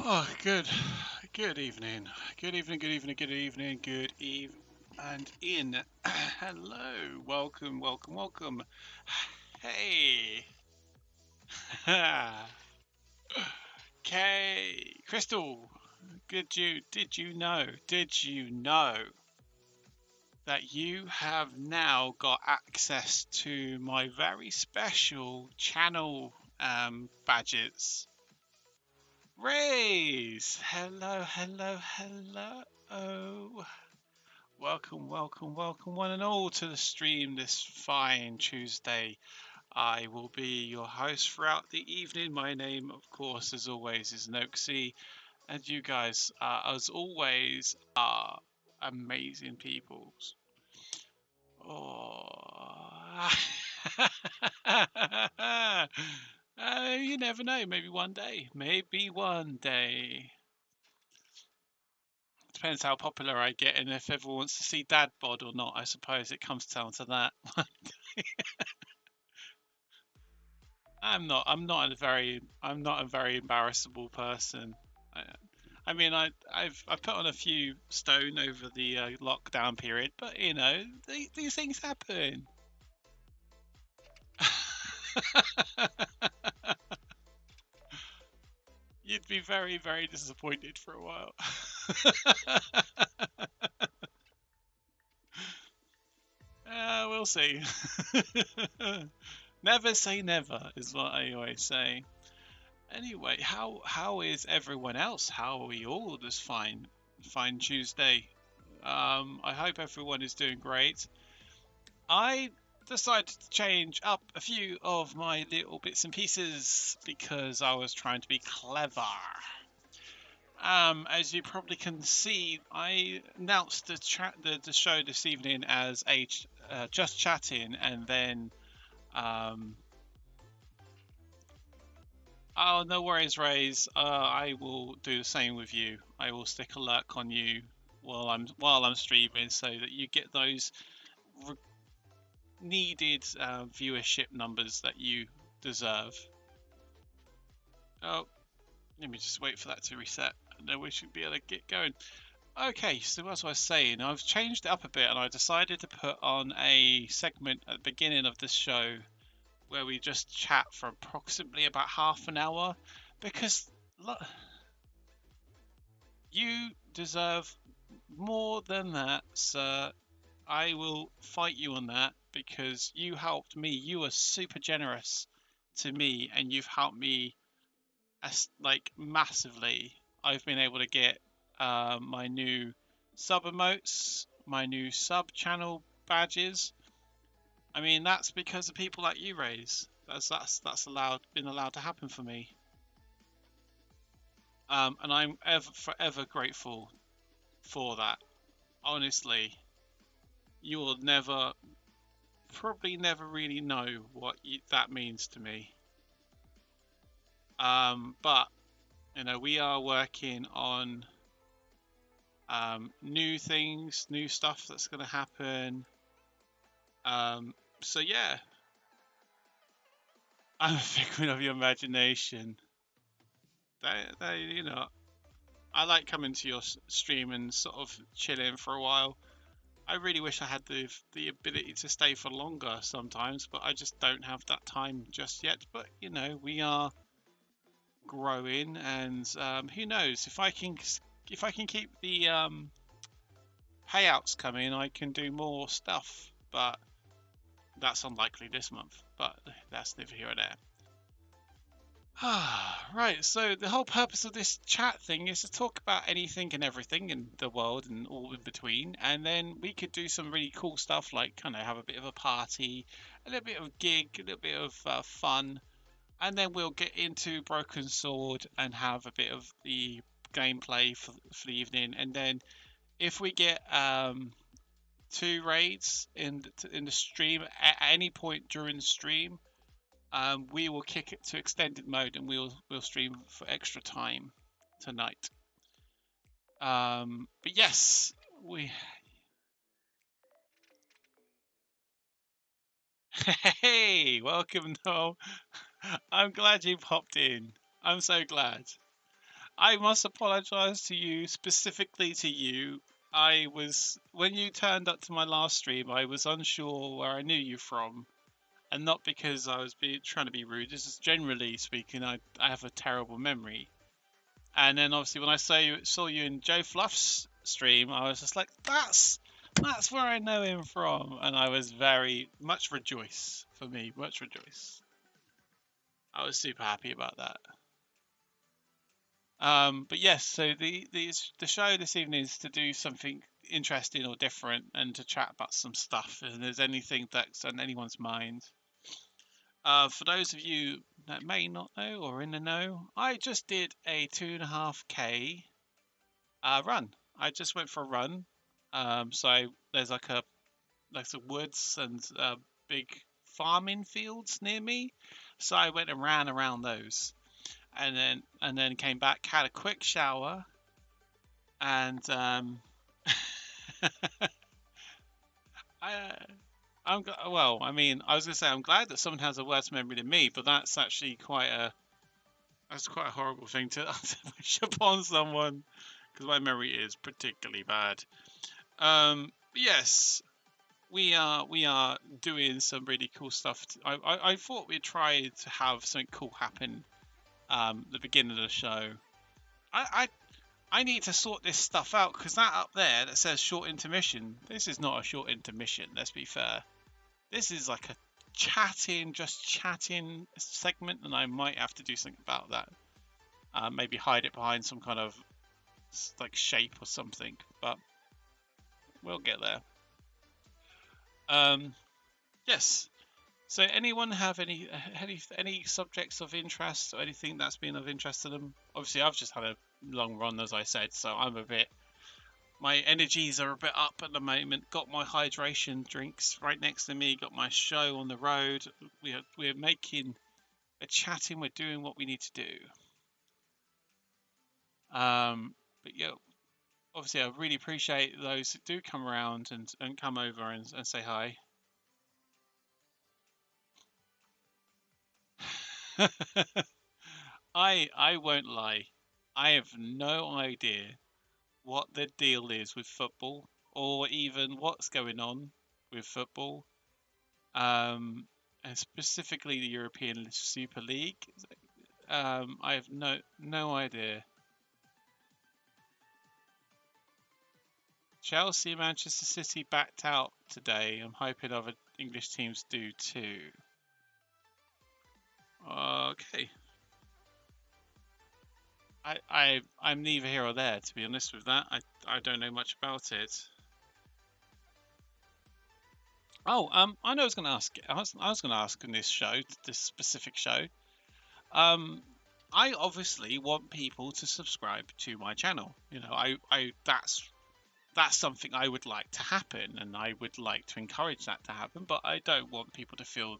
Oh, good evening. Good evening, good evening, good evening, good eve and in. Hello, welcome. Hey. Okay, Crystal, did you know that you have now got access to my very special channel badges? Raise! Hello. Welcome, one and all to the stream this fine Tuesday. I will be your host throughout the evening. My name, of course, as always, is Noxie, and you guys, as always, are amazing peoples. Oh. You never know. Maybe one day. Maybe one day. Depends how popular I get and if everyone wants to see dad bod or not. I suppose it comes down to that. I'm not a very embarrassable person. I, I mean, I've put on a few stone over the lockdown period, but you know, these things happen. You'd be very disappointed for a while. We'll see. Never say never is what I always say. Anyway, how is everyone else? How are we all this fine Tuesday? I hope everyone is doing great. I decided to change up a few of my little bits and pieces because I was trying to be clever. As you probably can see, I announced the show this evening as just chatting, and then oh, no worries, Rays. I will do the same with you. I will stick a lurk on you while I'm streaming, so that you get those needed viewership numbers that you deserve. Oh, let me just wait for that to reset, and then we should be able to get going. Okay, so as I was saying, I've changed it up a bit, and I decided to put on a segment at the beginning of this show where we just chat for approximately about half an hour, because look, you deserve more than that, sir. I will fight you on that because you helped me. You were super generous to me, and you've helped me like massively. I've been able to get my new sub emotes, my new sub channel badges. I mean, that's because of people like you, Rays. That's been allowed to happen for me. And I'm forever grateful for that. Honestly, you will probably never really know what that means to me. But you know, we are working on new things, new stuff that's going to happen. So yeah, I'm a figment of your imagination. You know, I like coming to your stream and sort of chilling for a while. I really wish I had the ability to stay for longer sometimes, but I just don't have that time just yet. But you know, growing, and who knows, if I can keep the payouts coming, I can do more stuff. But that's unlikely this month. But that's neither here or there. Right, so the whole purpose of this chat thing is to talk about anything and everything in the world and all in between, and then we could do some really cool stuff like kind of have a bit of a party, a little bit of gig, a little bit of fun, and then we'll get into Broken Sword and have a bit of the gameplay for the evening, and then if we get 2 raids in the stream at any point during the stream, we will kick it to extended mode and we'll stream for extra time tonight. But yes, we. Hey, welcome, Noel. I'm glad you popped in. I'm so glad. I must apologize to you, specifically to you. I was when you turned up to my last stream, I was unsure where I knew you from, and not because I was trying to be rude. This is generally speaking, I have a terrible memory. And then obviously when I saw you in Joe Fluff's stream, I was just like, that's where I know him from, and I was very much rejoice for me, much rejoice. I was super happy about that. But yes, so the show this evening is to do something interesting or different and to chat about some stuff. If there's anything that's on anyone's mind. For those of you that may not know or in the know, I just did a 2.5K run. I just went for a run. So there's like some woods and big farming fields near me. So I went and ran around those, and then came back, had a quick shower, and I. Well, I mean, I was gonna say I'm glad that someone has a worse memory than me, but that's actually quite a horrible thing to wish upon someone because my memory is particularly bad. Yes, we are doing some really cool stuff. I thought we'd try to have something cool happen the beginning of the show. I I need to sort this stuff out because that up there that says short intermission, this is not a short intermission, let's be fair. This is like a just chatting segment, and I might have to do something about that. Maybe hide it behind some kind of like shape or something, but we'll get there. Yes. So, anyone have any subjects of interest or anything that's been of interest to them? Obviously, I've just had a long run, as I said, so my energies are a bit up at the moment. Got my hydration drinks right next to me. Got my show on the road. We're chatting. We're doing what we need to do. But yeah, obviously, I really appreciate those that do come around and come over and say hi. I won't lie. I have no idea what the deal is with football or even what's going on with football. And specifically the European Super League. I have no idea. Chelsea and Manchester City backed out today. I'm hoping other English teams do too. Okay. I'm neither here or there, to be honest with that. I don't know much about it. Oh, I know I was going to ask. I was going to ask in this specific show. Um, I obviously want people to subscribe to my channel. You know, that's something I would like to happen, and I would like to encourage that to happen. But I don't want people to feel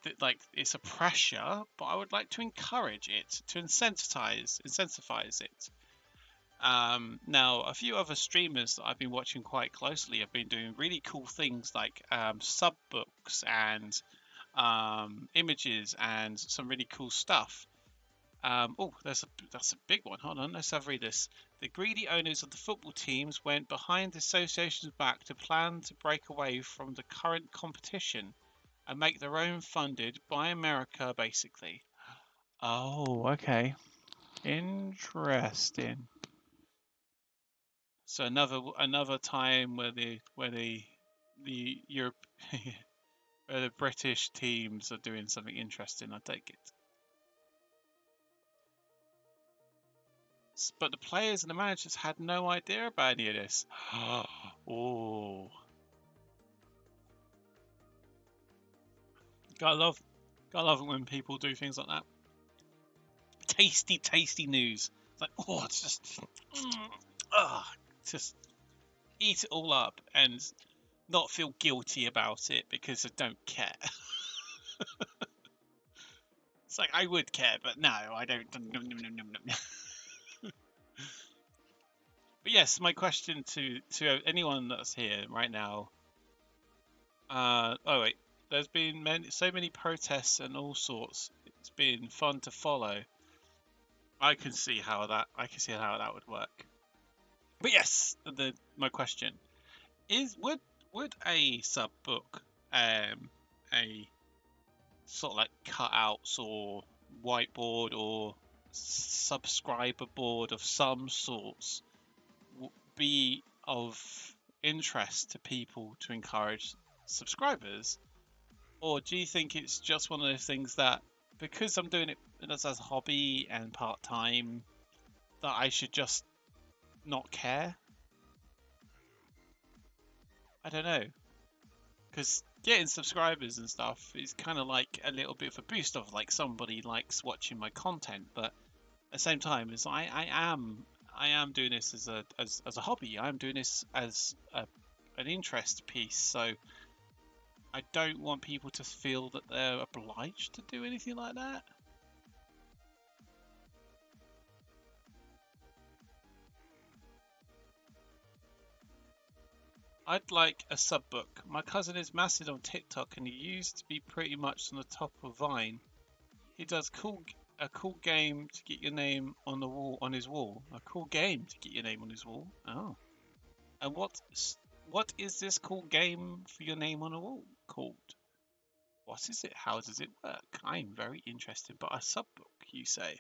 that like it's a pressure. But I would like to encourage it, to incentivize it. Now, a few other streamers that I've been watching quite closely have been doing really cool things like sub books and images and some really cool stuff. Oh, that's a big one. Hold on, let's have read this. The greedy owners of the football teams went behind the association's back to plan to break away from the current competition and make their own funded by America, basically. Oh, okay. Interesting. So another time where the Europe where the British teams are doing something interesting, I take it. But the players and the managers had no idea about any of this. Oh, gotta love, gotta love it when people do things like that. Tasty, tasty news. It's like, oh, it's just, just eat it all up and not feel guilty about it because I don't care. It's like I would care, but no, I don't. But yes, my question to anyone that's here right now. Oh wait, there's been so many protests and all sorts. It's been fun to follow. I can see how that would work. But yes, the my question is would a sub book, a sort of like cutouts or whiteboard or subscriber board of some sorts be of interest to people to encourage subscribers? Or do you think it's just one of those things that because I'm doing it as a hobby and part time, that I should just not care? I don't know. Because getting subscribers and stuff is kind of like a little bit of a boost of like somebody likes watching my content, but at the same time, is I am doing this as a hobby. I'm doing this as an interest piece. So I don't want people to feel that they're obliged to do anything like that. I'd like a sub book. My cousin is massive on TikTok and he used to be pretty much on the top of Vine. He does a cool game to get your name on the wall on his wall. A cool game to get your name on his wall. Oh. And what is this cool game for your name on a wall called? What is it? How does it work? I'm very interested. But a sub book, you say?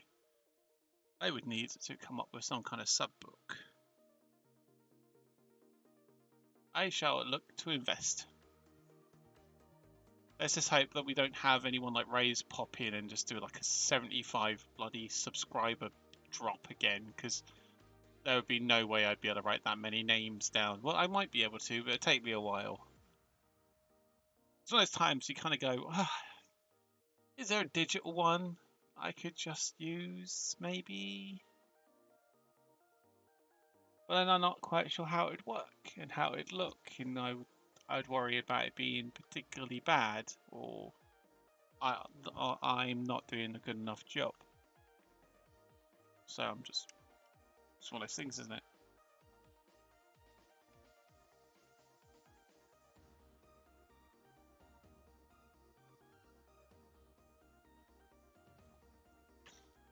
I would need to come up with some kind of sub book. I shall look to invest. Let's just hope that we don't have anyone like Ray's pop in and just do like a 75 bloody subscriber drop again, because there would be no way I'd be able to write that many names down. Well, I might be able to, but it'd take me a while. It's one of those times you kind of go, is there a digital one I could just use, maybe? But then I'm not quite sure how it'd work and how it'd look, and I'd worry about it being particularly bad, or I'm not doing a good enough job. So I'm just, it's one of those things, isn't it?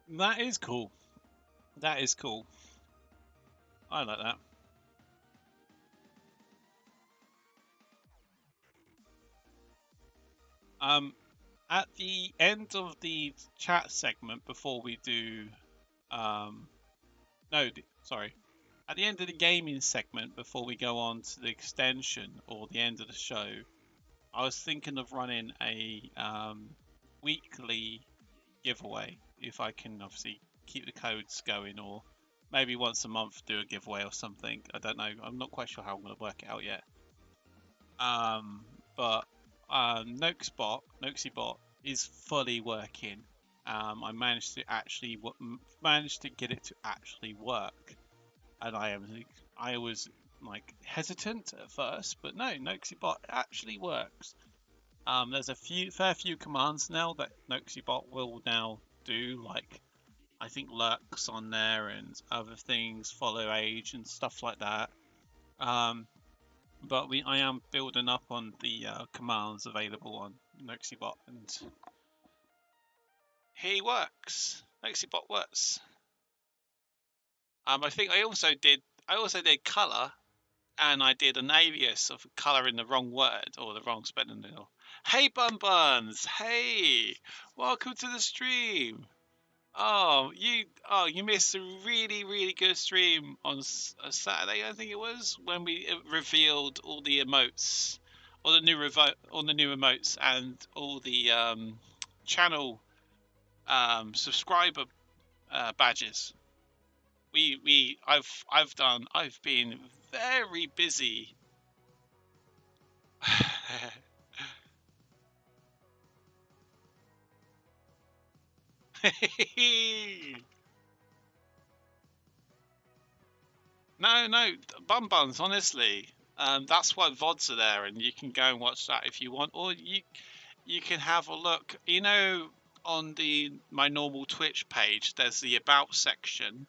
That is cool. That is cool. I like that. Um, at the end of the chat segment, before we do, um, no, sorry, at the end of the gaming segment, before we go on to the extension or the end of the show, I was thinking of running a weekly giveaway if I can obviously keep the codes going, or maybe once a month do a giveaway or something. I don't know. I'm not quite sure how I'm going to work it out yet. But Noxybot is fully working. I managed to actually managed to get it to actually work, and I was like hesitant at first, but no, Noxybot actually works. There's a fair few commands now that Noxybot will now do, like I think lurks on there and other things, follow age and stuff like that. Um, but I am building up on the commands available on Noxybot, and he works. Noxybot works. I think I also did color, and I did an alias of color in the wrong word or the wrong spelling. Hey Bun Buns, hey, welcome to the stream. You missed a really good stream on a Saturday, I think it was, when we revealed all the emotes, all the new emotes, and all the channel subscriber badges. I've been very busy. No, bun buns, honestly. That's why VODs are there, and you can go and watch that if you want, or you can have a look. You know, on the my normal Twitch page, there's the About section.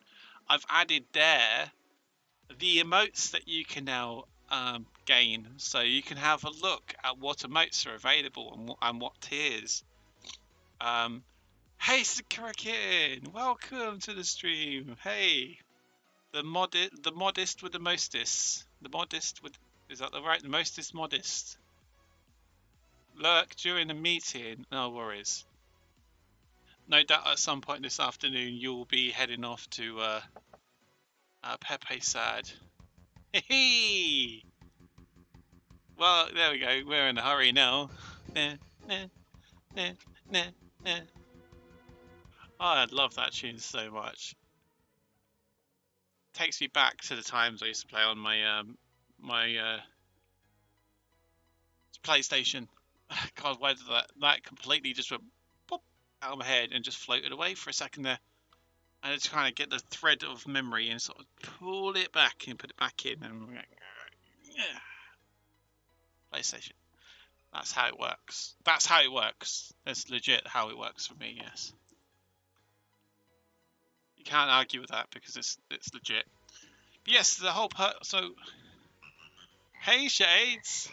I've added there the emotes that you can now gain, so you can have a look at what emotes are available and what tiers. Hey, Sakurakin, welcome to the stream. Hey. The modest with the mostest. The modest with, is that the right? The mostest modest. Lurk during the meeting. No worries. No doubt at some point this afternoon you'll be heading off to Pepe Sad. Hey. Well, there we go. We're in a hurry now. Nah, nah, nah, nah, nah. Oh, I love that tune so much. Takes me back to the times I used to play on my PlayStation. God, where did that completely just went pop out of my head and just floated away for a second there. And I just kind of get the thread of memory and sort of pull it back and put it back in, and yeah, PlayStation. That's how it works. That's how it works. That's legit how it works for me. Yes, you can't argue with that because it's legit. But yes, the whole so. Hey, Shades.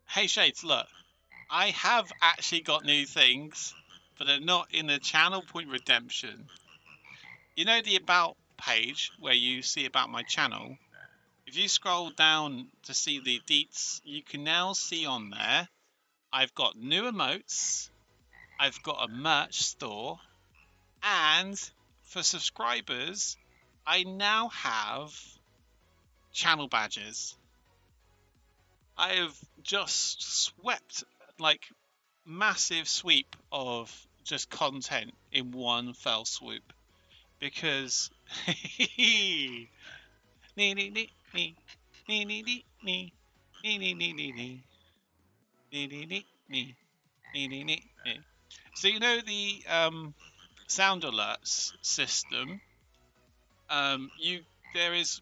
Hey Shades, look, I have actually got new things, but they're not in the channel point redemption. You know the about page where you see about my channel? If you scroll down to see the deets, you can now see on there, I've got new emotes, I've got a merch store, and for subscribers, I now have channel badges. I have just swept like massive sweep of just content in one fell swoop because so you know the sound alerts system, you there is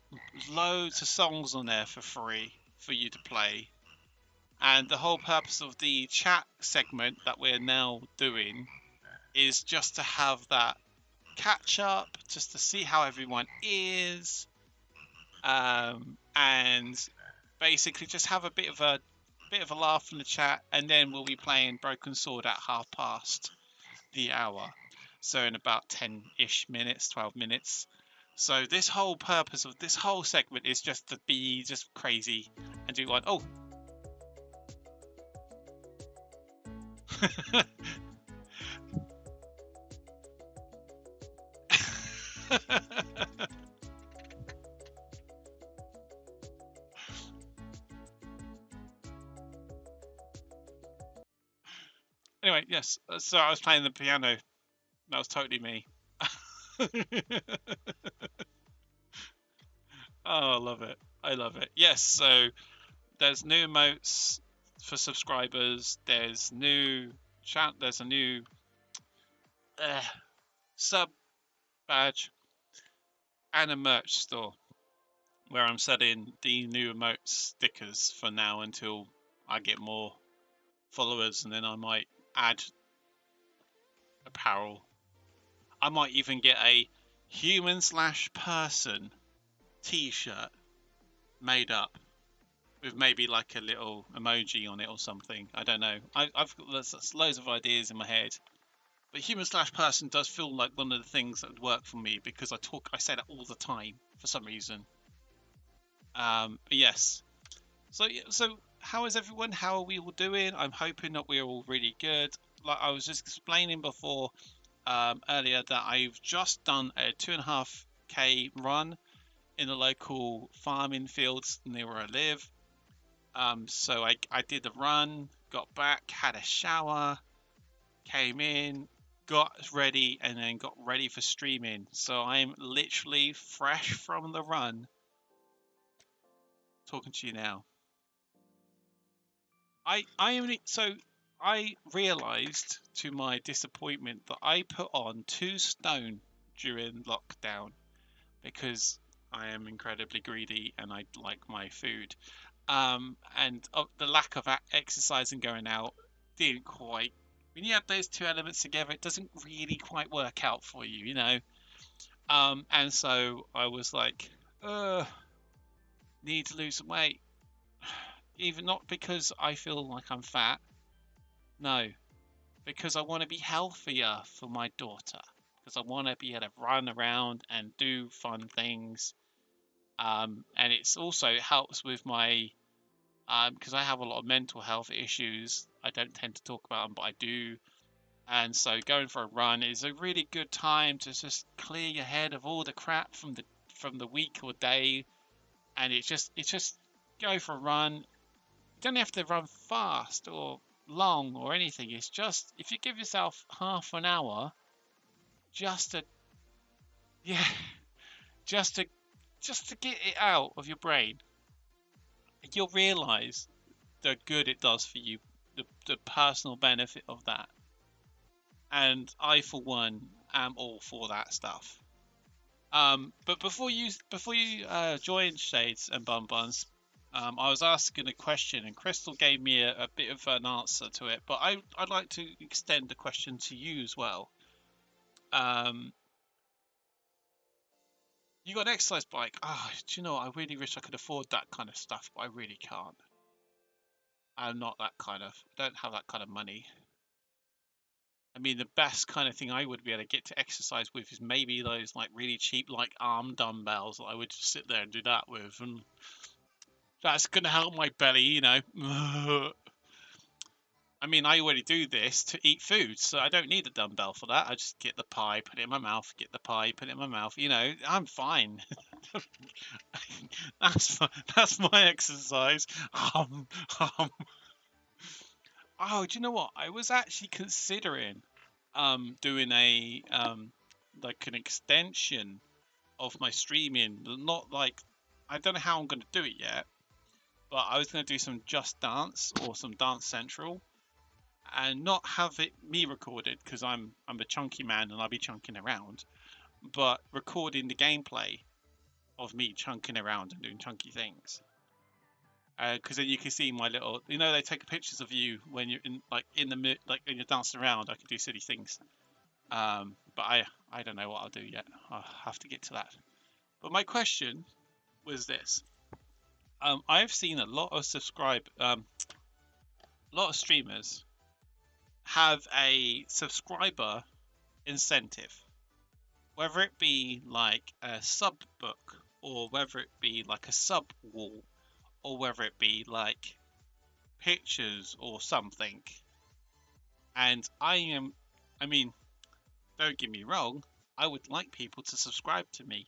loads of songs on there for free for you to play. And the whole purpose of the chat segment that we're now doing is just to have that catch up, just to see how everyone is, and basically just have a bit of a laugh in the chat, and then we'll be playing Broken Sword at 1/2 the hour, so in about 10-ish minutes, 12 minutes. So this whole purpose of this whole segment is just to be just crazy and do one. Oh. Anyway, yes. So I was playing the piano. That was totally me. Oh, I love it. I love it. Yes. So there's new emotes for subscribers. There's new chat. There's a new sub badge and a merch store where I'm selling the new emote stickers for now until I get more followers, and then I might add apparel. I might even get a human/person t-shirt made up with maybe like a little emoji on it or something. I don't know. I've got there's loads of ideas in my head. But human slash person does feel like one of the things that would work for me because I say that all the time for some reason. But yes. So how is everyone? How are we all doing? I'm hoping that we're all really good. Like I was just explaining before earlier that I've just done a 2.5K run in the local farming fields near where I live. So I did the run, got back, had a shower, came in, got ready, and then got ready for streaming. So I'm literally fresh from the run talking to you now. I realized to my disappointment that I put on 2 stone during lockdown because I am incredibly greedy and I like my food. And the lack of exercise and going out didn't quite. When you have those two elements together, it doesn't really quite work out for you, you know. And so I was like, need to lose some weight, even not because I feel like I'm fat, no, because I want to be healthier for my daughter, because I want to be able to run around and do fun things. And it's also helps with my because I have a lot of mental health issues. I don't tend to talk about them, but I do. And so going for a run is a really good time to just clear your head of all the crap from the week or day. And it's just go for a run. You don't have to run fast or long or anything. It's just if you give yourself half an hour just to yeah, just to just to get it out of your brain, you'll realize the good it does for you, the personal benefit of that. And I, for one, am all for that stuff. But before you join Shades and Bun Buns, I was asking a question, and Crystal gave me a bit of an answer to it. But I'd like to extend the question to you as well. Um, you got an exercise bike. Ah, do you know what? I really wish I could afford that kind of stuff, but I really can't. I'm not that kind of. I don't have that kind of money. I mean, the best kind of thing I would be able to get to exercise with is maybe those like really cheap like arm dumbbells that I would just sit there and do that with, and that's gonna help my belly, you know. I mean, I already do this to eat food, so I don't need a dumbbell for that. I just get the pie, put it in my mouth, get the pie, put it in my mouth. You know, I'm fine. That's my exercise. Um. Oh, do you know what? I was actually considering doing a like an extension of my streaming. Not like I don't know how I'm gonna do it yet, but I was gonna do some Just Dance or some Dance Central and not have it me recorded because I'm a chunky man and I'll be chunking around, but recording the gameplay of me chunking around and doing chunky things. Because then you can see my little, you know, they take pictures of you when you're in like in the like when you're dancing around. I can do silly things. But I don't know what I'll do yet. I'll have to get to that. But my question was this: I've seen a lot of streamers have a subscriber incentive, whether it be like a sub book or whether it be like a sub wall or whether it be like pictures or something. And I mean, don't get me wrong, I would like people to subscribe to me.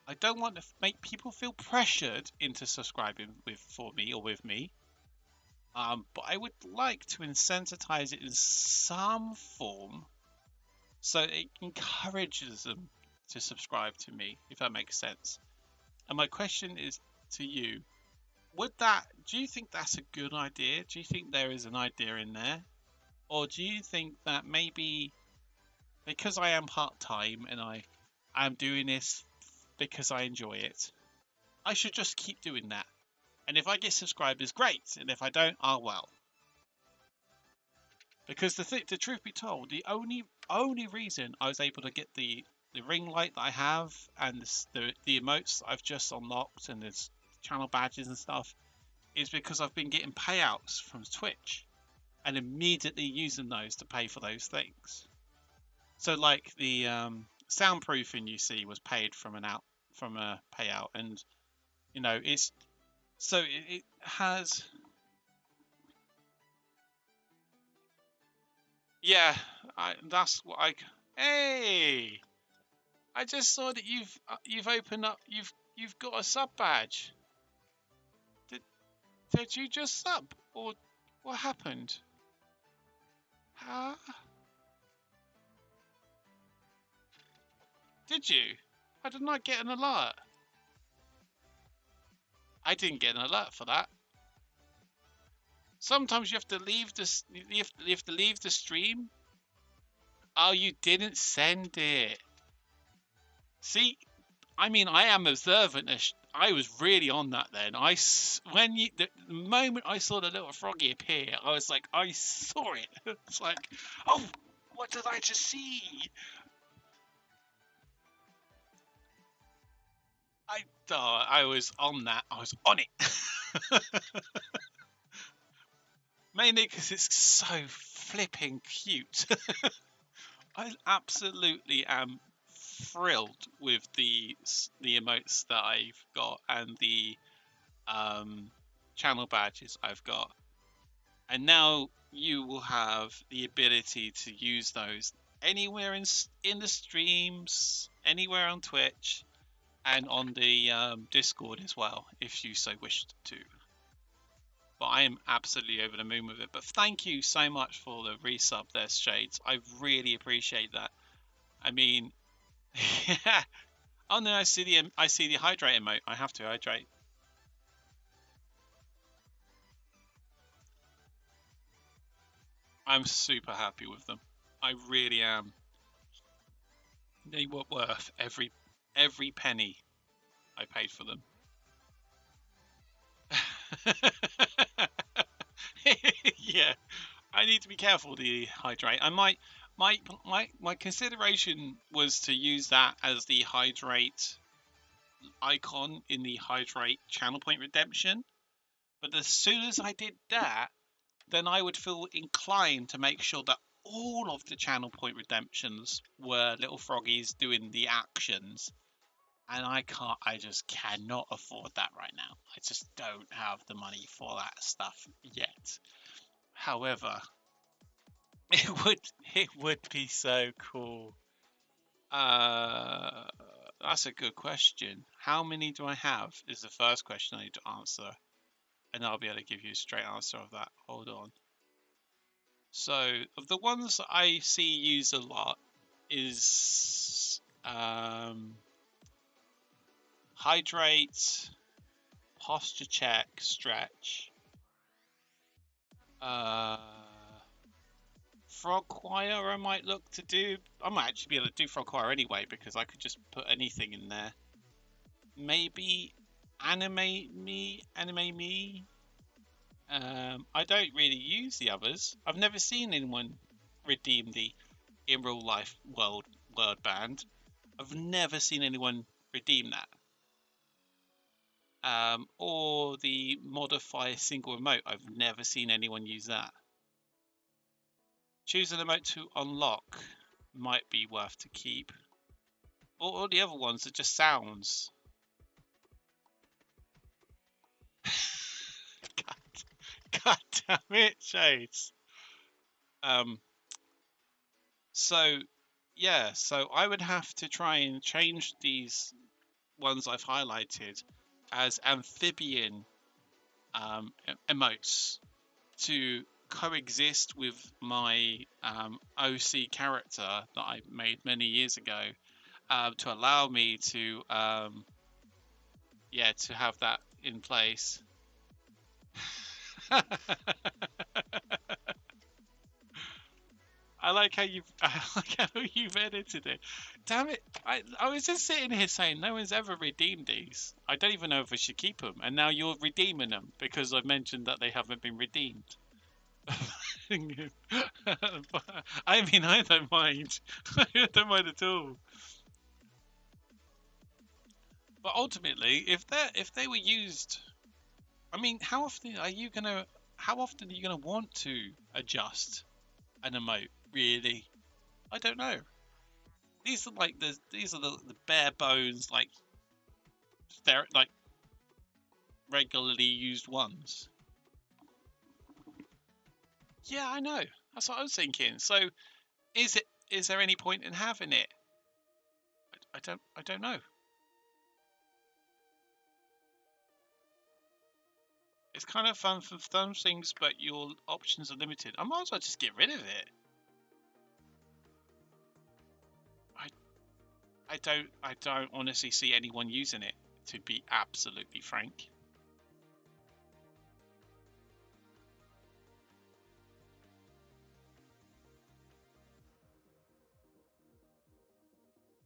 I don't want to make people feel pressured into subscribing for me or with me. But I would like to incentivize it in some form so it encourages them to subscribe to me, if that makes sense. And my question is to you, do you think that's a good idea? Do you think there is an idea in there? Or do you think that maybe because I am part-time and I am doing this because I enjoy it, I should just keep doing that? And if I get subscribers, great. And if I don't, oh well. Because the truth be told, the only reason I was able to get the ring light that I have and the emotes that I've just unlocked and there's channel badges and stuff is because I've been getting payouts from Twitch and immediately using those to pay for those things. So like the soundproofing you see was paid from a payout, and you know it's so it has. Yeah, that's what I. Hey, I just saw that you've opened up. You've got a sub badge. Did did you just sub or what happened? Huh? Did you? I did not get an alert. I didn't get an alert for that. Sometimes you have to leave this. You have to leave the stream. Oh, you didn't send it. See, I mean, I am observant. I was really on that then. The moment I saw the little froggy appear, I was like, I saw it. It's like, oh, what did I just see? I thought I was on that. I was on it. Mainly because it's so flipping cute. I absolutely am thrilled with the emotes that I've got and the channel badges I've got, and now you will have the ability to use those anywhere in the streams, anywhere on Twitch, and on the Discord as well, if you so wished to. But I am absolutely over the moon with it. But thank you so much for the resub there, Shades. I really appreciate that. I mean, yeah. Oh no, I see the hydrate emote. I have to hydrate. I'm super happy with them. I really am. They were worth every penny I paid for them. Yeah, I need to be careful to hydrate. I might my consideration was to use that as the hydrate icon in the hydrate channel point redemption, but as soon as I did that, then I would feel inclined to make sure that all of the channel point redemptions were little froggies doing the actions. And I just cannot afford that right now. I just don't have the money for that stuff yet. However, it would be so cool. Uh, that's a good question. How many do I have? Is the first question I need to answer, and I'll be able to give you a straight answer of that. Hold on. So, of the ones that I see used a lot is hydrate, posture check, stretch, uh, frog choir. I might look to do. I might actually be able to do frog choir anyway because I could just put anything in there. Maybe animate me. I don't really use the others. I've never seen anyone redeem the in real life word band. I've never seen anyone redeem that. Or the modify single emote. I've never seen anyone use that. Choose an emote to unlock might be worth to keep. Or all the other ones are just sounds. God damn it, Shades. So yeah, so I would have to try and change these ones I've highlighted as amphibian emotes to coexist with my OC character that I made many years ago, to allow me to yeah, to have that in place. I like how you've edited it. Damn it! I was just sitting here saying no one's ever redeemed these. I don't even know if I should keep them, and now you're redeeming them because I've mentioned that they haven't been redeemed. I mean, I don't mind. I don't mind at all. But ultimately, if they were used I mean, how often are you gonna want to adjust an emote? Really, I don't know. These are like the bare bones, like they're like regularly used ones. Yeah, I know. That's what I was thinking. So, is there any point in having it? I don't know. It's kind of fun for some things, but your options are limited. I might as well just get rid of it. I I don't honestly see anyone using it, to be absolutely frank.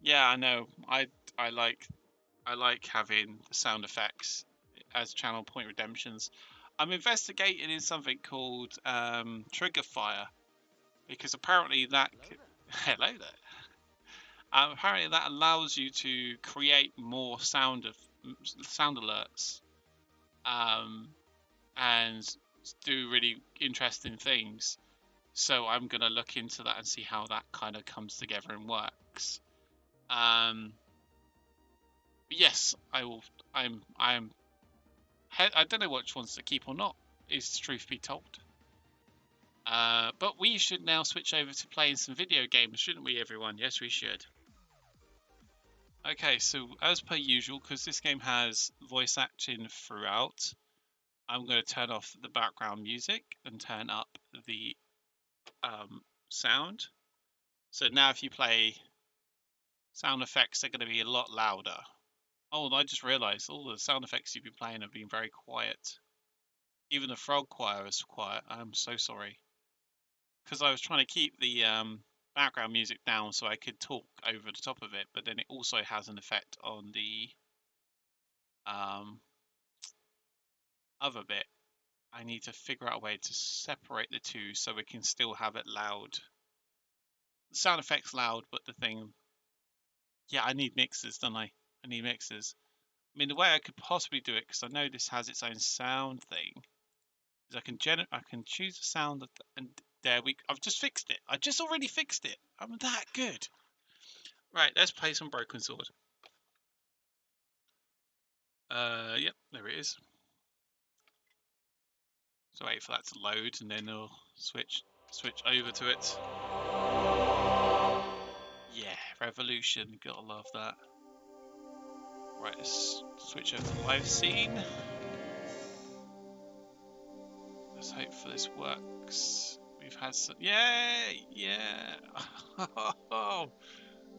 Yeah, I know. I like having the sound effects as channel point redemptions. I'm investigating in something called trigger fire because apparently that hello there. Apparently that allows you to create more sound alerts and do really interesting things. So I'm gonna look into that and see how that kind of comes together and works. But yes, I will. I'm. I don't know which ones to keep or not. Is the truth be told. But we should now switch over to playing some video games, shouldn't we, everyone? Yes, we should. Okay, so as per usual, because this game has voice acting throughout, I'm going to turn off the background music and turn up the sound. So now if you play sound effects, they're going to be a lot louder. Oh, and I just realised all the sound effects you've been playing have been very quiet. Even the frog choir is quiet. I'm so sorry. Because I was trying to keep the background music down so I could talk over the top of it, but then it also has an effect on the um, other bit. I need to figure out a way to separate the two so we can still have it loud. The sound effect's loud, but the thing... Yeah, I need mixers, don't I? I need mixers. I mean, the way I could possibly do it, because I know this has its own sound thing, is I can choose a sound and there I've just fixed it. I just already fixed it. I'm that good. Right, let's play some Broken Sword. Yep, there it is. So wait for that to load, and then I'll switch over to it. Yeah, Revolution. Gotta love that. Right, let's switch over to the live scene. Let's hope for this works. We've had some. Yay! Yeah.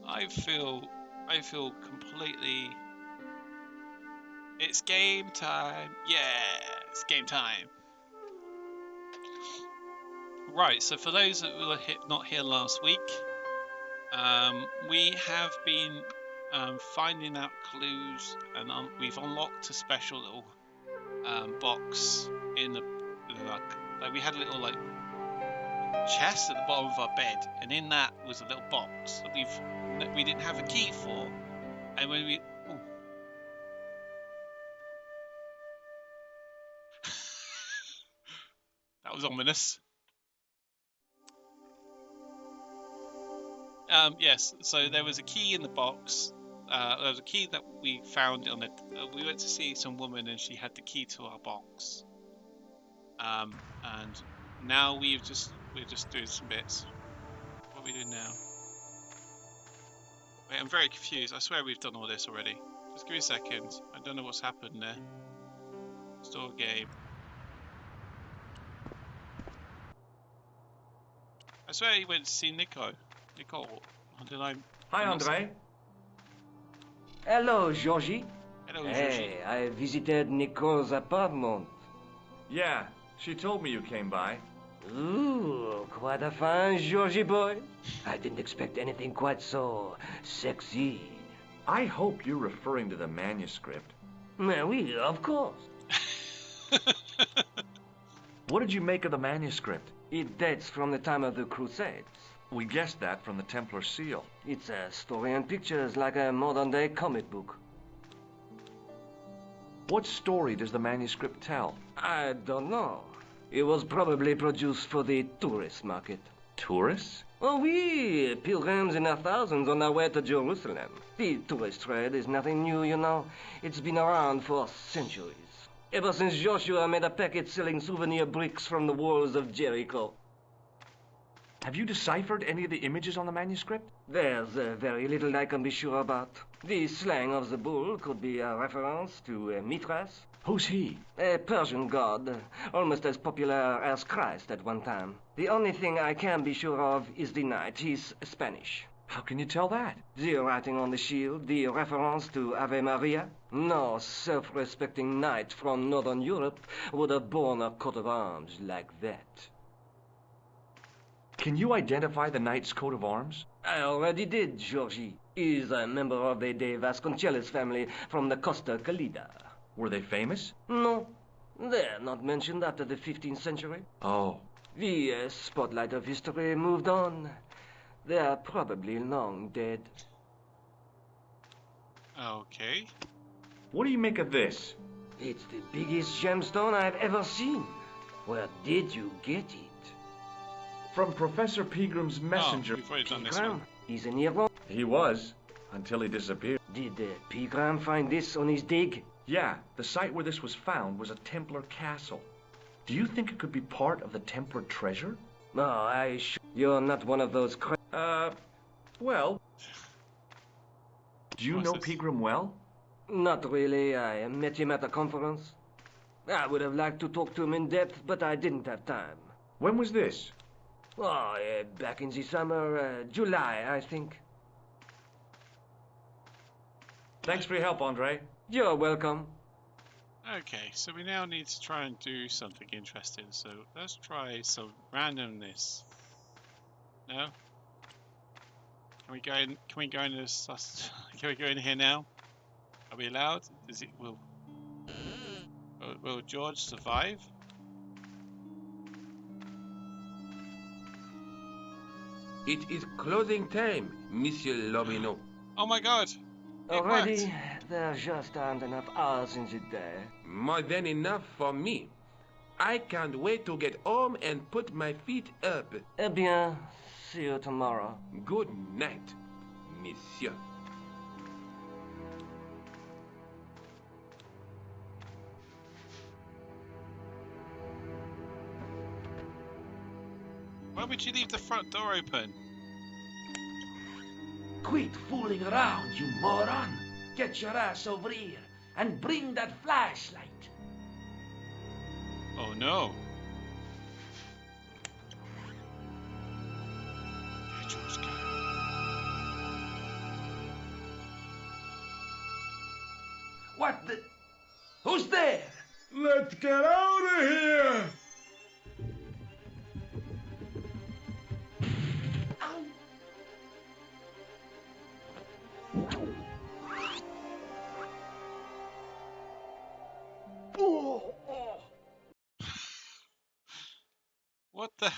I feel completely. It's game time. Yeah, it's game time. Right, so for those that were not here last week, we have been finding out clues, and we've unlocked a special little box in the like we had a little like chest at the bottom of our bed, and in that was a little box that we didn't have a key for, and when we that was ominous. Yes, so there was a key in the box. There was a key that we found on it. We went to see some woman, and she had the key to our box. And now we're just doing some bits. What are we doing now? Wait, I'm very confused. I swear we've done all this already. Just give me a second. I don't know what's happened there. Store game. I swear he went to see Nicole. Did I? Hi, Andre. Hello, Georgie. Hello, Hey, Georgie. I visited Nicole's apartment. Yeah, she told me you came by. Ooh, quite a fine Georgie boy. I didn't expect anything quite so sexy. I hope you're referring to the manuscript. Oui, of course. What did you make of the manuscript? It dates from the time of the Crusades. We guessed that from the Templar seal. It's a story and pictures like a modern-day comic book. What story does the manuscript tell? I don't know. It was probably produced for the tourist market. Tourists? Oh, oui, pilgrims in their thousands on their way to Jerusalem. The tourist trade is nothing new, you know. It's been around for centuries. Ever since Joshua made a packet selling souvenir bricks from the walls of Jericho. Have you deciphered any of the images on the manuscript? There's very little I can be sure about. The slang of the bull could be a reference to Mithras, Who's he? a Persian god, almost as popular as Christ at one time. The only thing I can be sure of is the knight. He's Spanish. How can you tell that? The writing on the shield, the reference to Ave Maria. No self-respecting knight from Northern Europe would have borne a coat of arms like that. Can you identify the knight's coat of arms? I already did, Georgie. He's a member of the De Vasconcelos family from the Costa Calida. Were they famous? No, they're not mentioned after the 15th century. Oh. The spotlight of history moved on. They're probably long dead. Okay. What do you make of this? It's the biggest gemstone I've ever seen. Where did you get it? From Professor Peagram's messenger. Oh, we've already done this Pegram? one. He's an hero. He was, until he disappeared. Did Pegram find this on his dig? Yeah, the site where this was found was a Templar castle. Do you think it could be part of the Templar treasure? Oh, you're not one of those Well... Do you What's know this? Peagram well? Not really. I met him at a conference. I would have liked to talk to him in depth, but I didn't have time. When was this? Oh, back in the summer, July, I think. Thanks for your help, Andre. You're welcome. Okay, so we now need to try and do something interesting. So let's try some randomness. No? Can we go in? Can we go in this? Can we go in here now? Are we allowed? Is it will George survive? It is closing time, Monsieur Lobino. Oh my God! It Already, worked. there just aren't enough hours in the day. More than enough for me. I can't wait to get home and put my feet up. Eh bien, see you tomorrow. Good night, Monsieur. Why would you leave the front door open? Quit fooling around, you moron! Get your ass over here and bring that flashlight. Oh no! Go, George, go. What the... Who's there? Let's get out of here! Ow. Oh, oh. What the?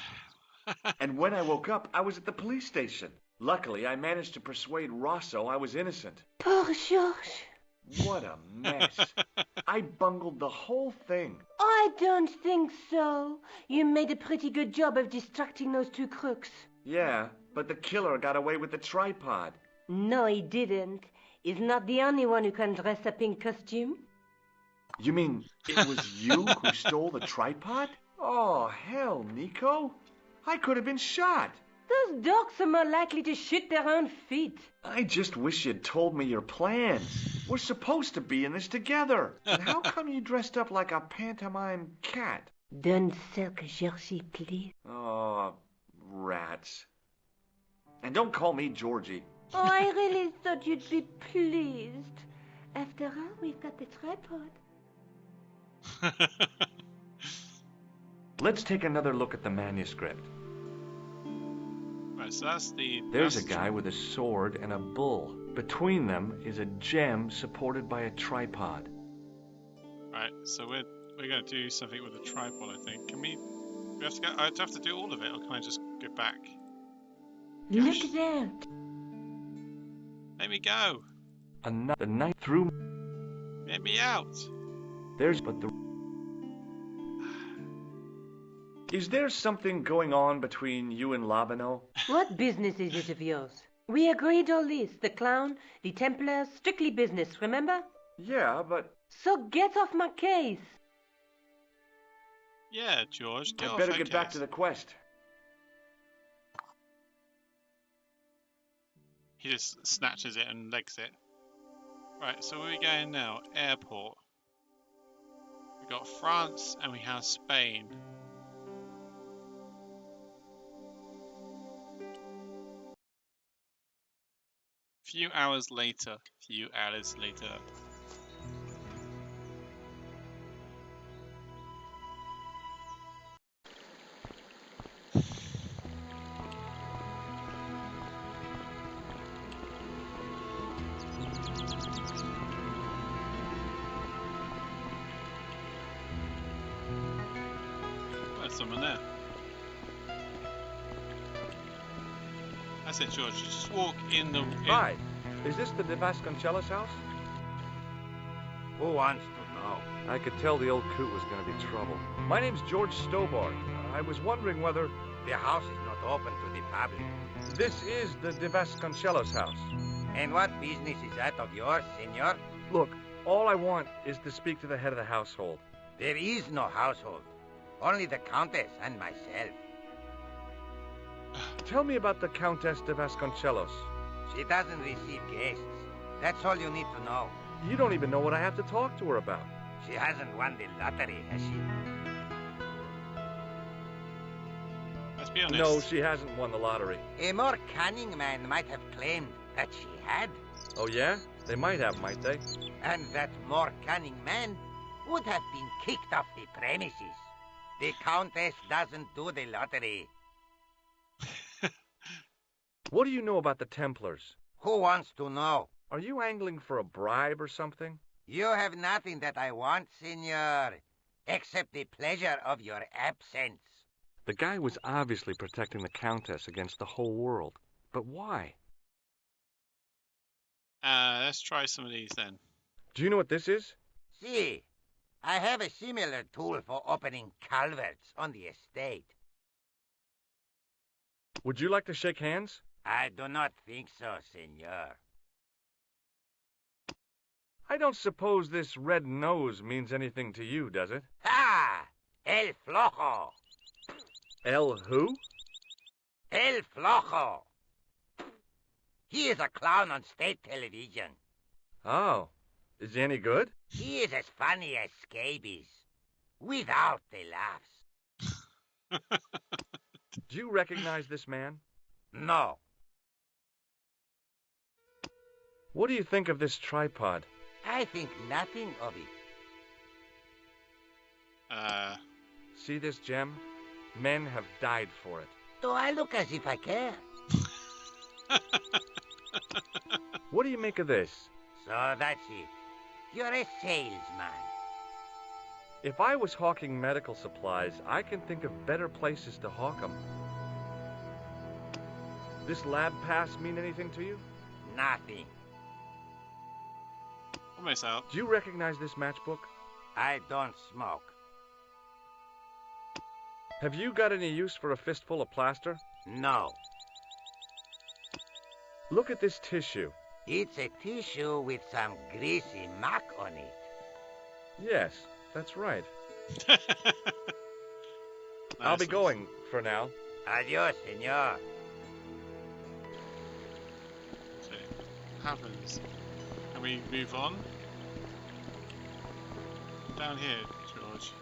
And when I woke up, I was at the police station. Luckily, I managed to persuade Rosso I was innocent. Poor Georges. What a mess. I bungled the whole thing. I don't think so. You made a pretty good job of distracting those two crooks. Yeah, but the killer got away with the tripod. No, he didn't. He's not the only one who can dress up in costume. You mean it was you who stole the tripod? Oh, hell, Nico. I could have been shot. Those dogs are more likely to shoot their own feet. I just wish you'd told me your plans. We're supposed to be in this together. And how come you dressed up like a pantomime cat? Don't sulk, Georgie, please. Oh, rats. And don't call me Georgie. Oh, I really thought you'd be pleased. After all, we've got the tripod. Let's take another look at the manuscript. Right, so that's the. There's a that's- guy with a sword and a bull. Between them is a gem supported by a tripod. Right, so we're gonna do something with a tripod, I think. Can we? We have to go. I have to do all of it, or can I just go back? Look at that. Let me go. The knight through. Let me out. Is there something going on between you and Labano? What business is it of yours? We agreed all this. The clown, the Templars, strictly business, remember? Yeah, but So get off my case. Yeah, George, get I'd off better her get back case. to the quest. He just snatches it and legs it. Right, so where are we going now? Airport. We got France and we have Spain. Few hours later. Oh, there's someone there. That's it, George. You just walk in the. Hi, is this the De Vasconcellos house? Who wants to know? I could tell the old coot was going to be trouble. My name's George Stobart. I was wondering whether The house is not open to the public. this is the De Vasconcellos house. And what business is that of yours, senor? Look, all I want is to speak to the head of the household. There is no household. Only the Countess and myself. Tell me about the Countess de Vasconcellos. She doesn't receive guests. That's all you need to know. You don't even know what I have to talk to her about. She hasn't won the lottery, has she? Let's be honest. No, she hasn't won the lottery. A more cunning man might have claimed that she had. Oh, yeah? They might have, might they? And that more cunning man would have been kicked off the premises. The Countess doesn't do the lottery. What do you know about the Templars? Who wants to know? Are you angling for a bribe or something? You have nothing that I want, senor, except the pleasure of your absence. The guy was obviously protecting the Countess against the whole world. But why? Let's try some of these then. Do you know what this is? See, I have a similar tool for opening culverts on the estate. Would you like to shake hands? I do not think so, senor. I don't suppose this red nose means anything to you, does it? Ha! El Flojo! El who? El Flojo! He is a clown on state television. Oh, is he any good? He is as funny as scabies, without the laughs. Do you recognize this man? No. What do you think of this tripod? I think nothing of it. See this gem? Men have died for it. Do I look as if I care? What do you make of this? So that's it. You're a salesman. If I was hawking medical supplies, I can think of better places to hawk them. This lab pass mean anything to you? Nothing. Almost out. Do you recognize this matchbook? I don't smoke. Have you got any use for a fistful of plaster? No. Look at this tissue. It's a tissue with some greasy muck on it. Yes, that's right. I'll Nice be one. going for now. Adios, senor. So, happens. Can we move on? Down here, George.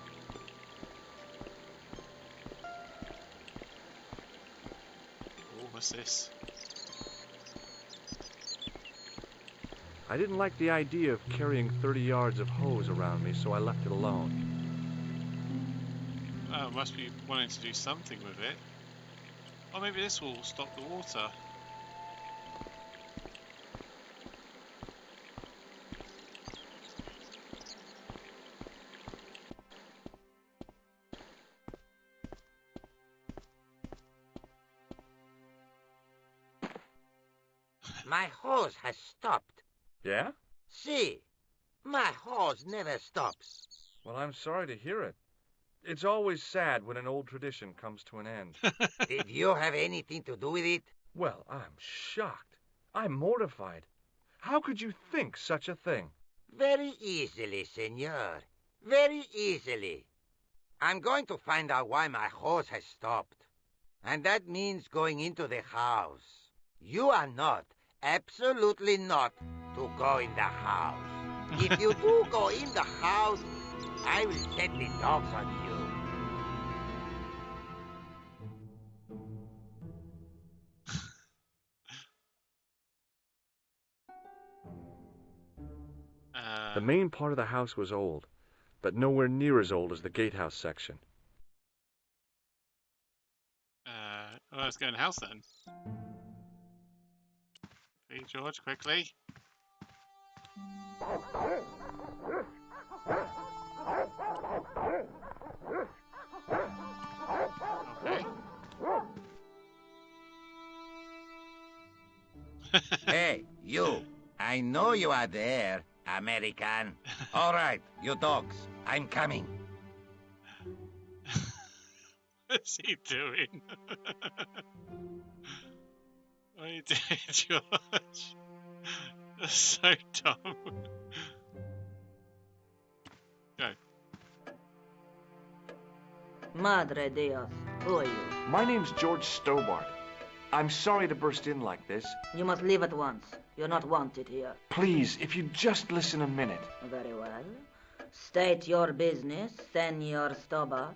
Oh, what's this? I didn't like the idea of carrying 30 yards of hose around me, so I left it alone. Oh, must be wanting to do something with it. Or maybe this will stop the water. My hose has stopped. Yeah? See, My horse never stops. Well, I'm sorry to hear it. It's always sad when an old tradition comes to an end. Did you have anything to do with it? Well, I'm shocked. I'm mortified. How could you think such a thing? Very easily, senor. Very easily. I'm going to find out why my horse has stopped. And that means going into the house. You are not, absolutely not, to go in the house. If you do go in the house, I will set the dogs on you. The main part of the house was old, but nowhere near as old as the gatehouse section. Well, let's go in the house then. Hey, George, quickly. Okay. Hey, you. I know you are there, American. All right, you dogs. I'm coming. What's he doing? What are you doing, George? That's so dumb. Go. Madre Dios, who are you? My name's George Stobart. I'm sorry to burst in like this. You must leave at once. You're not wanted here. Please, if you just listen a minute. Very well. State your business, Senor Stobart.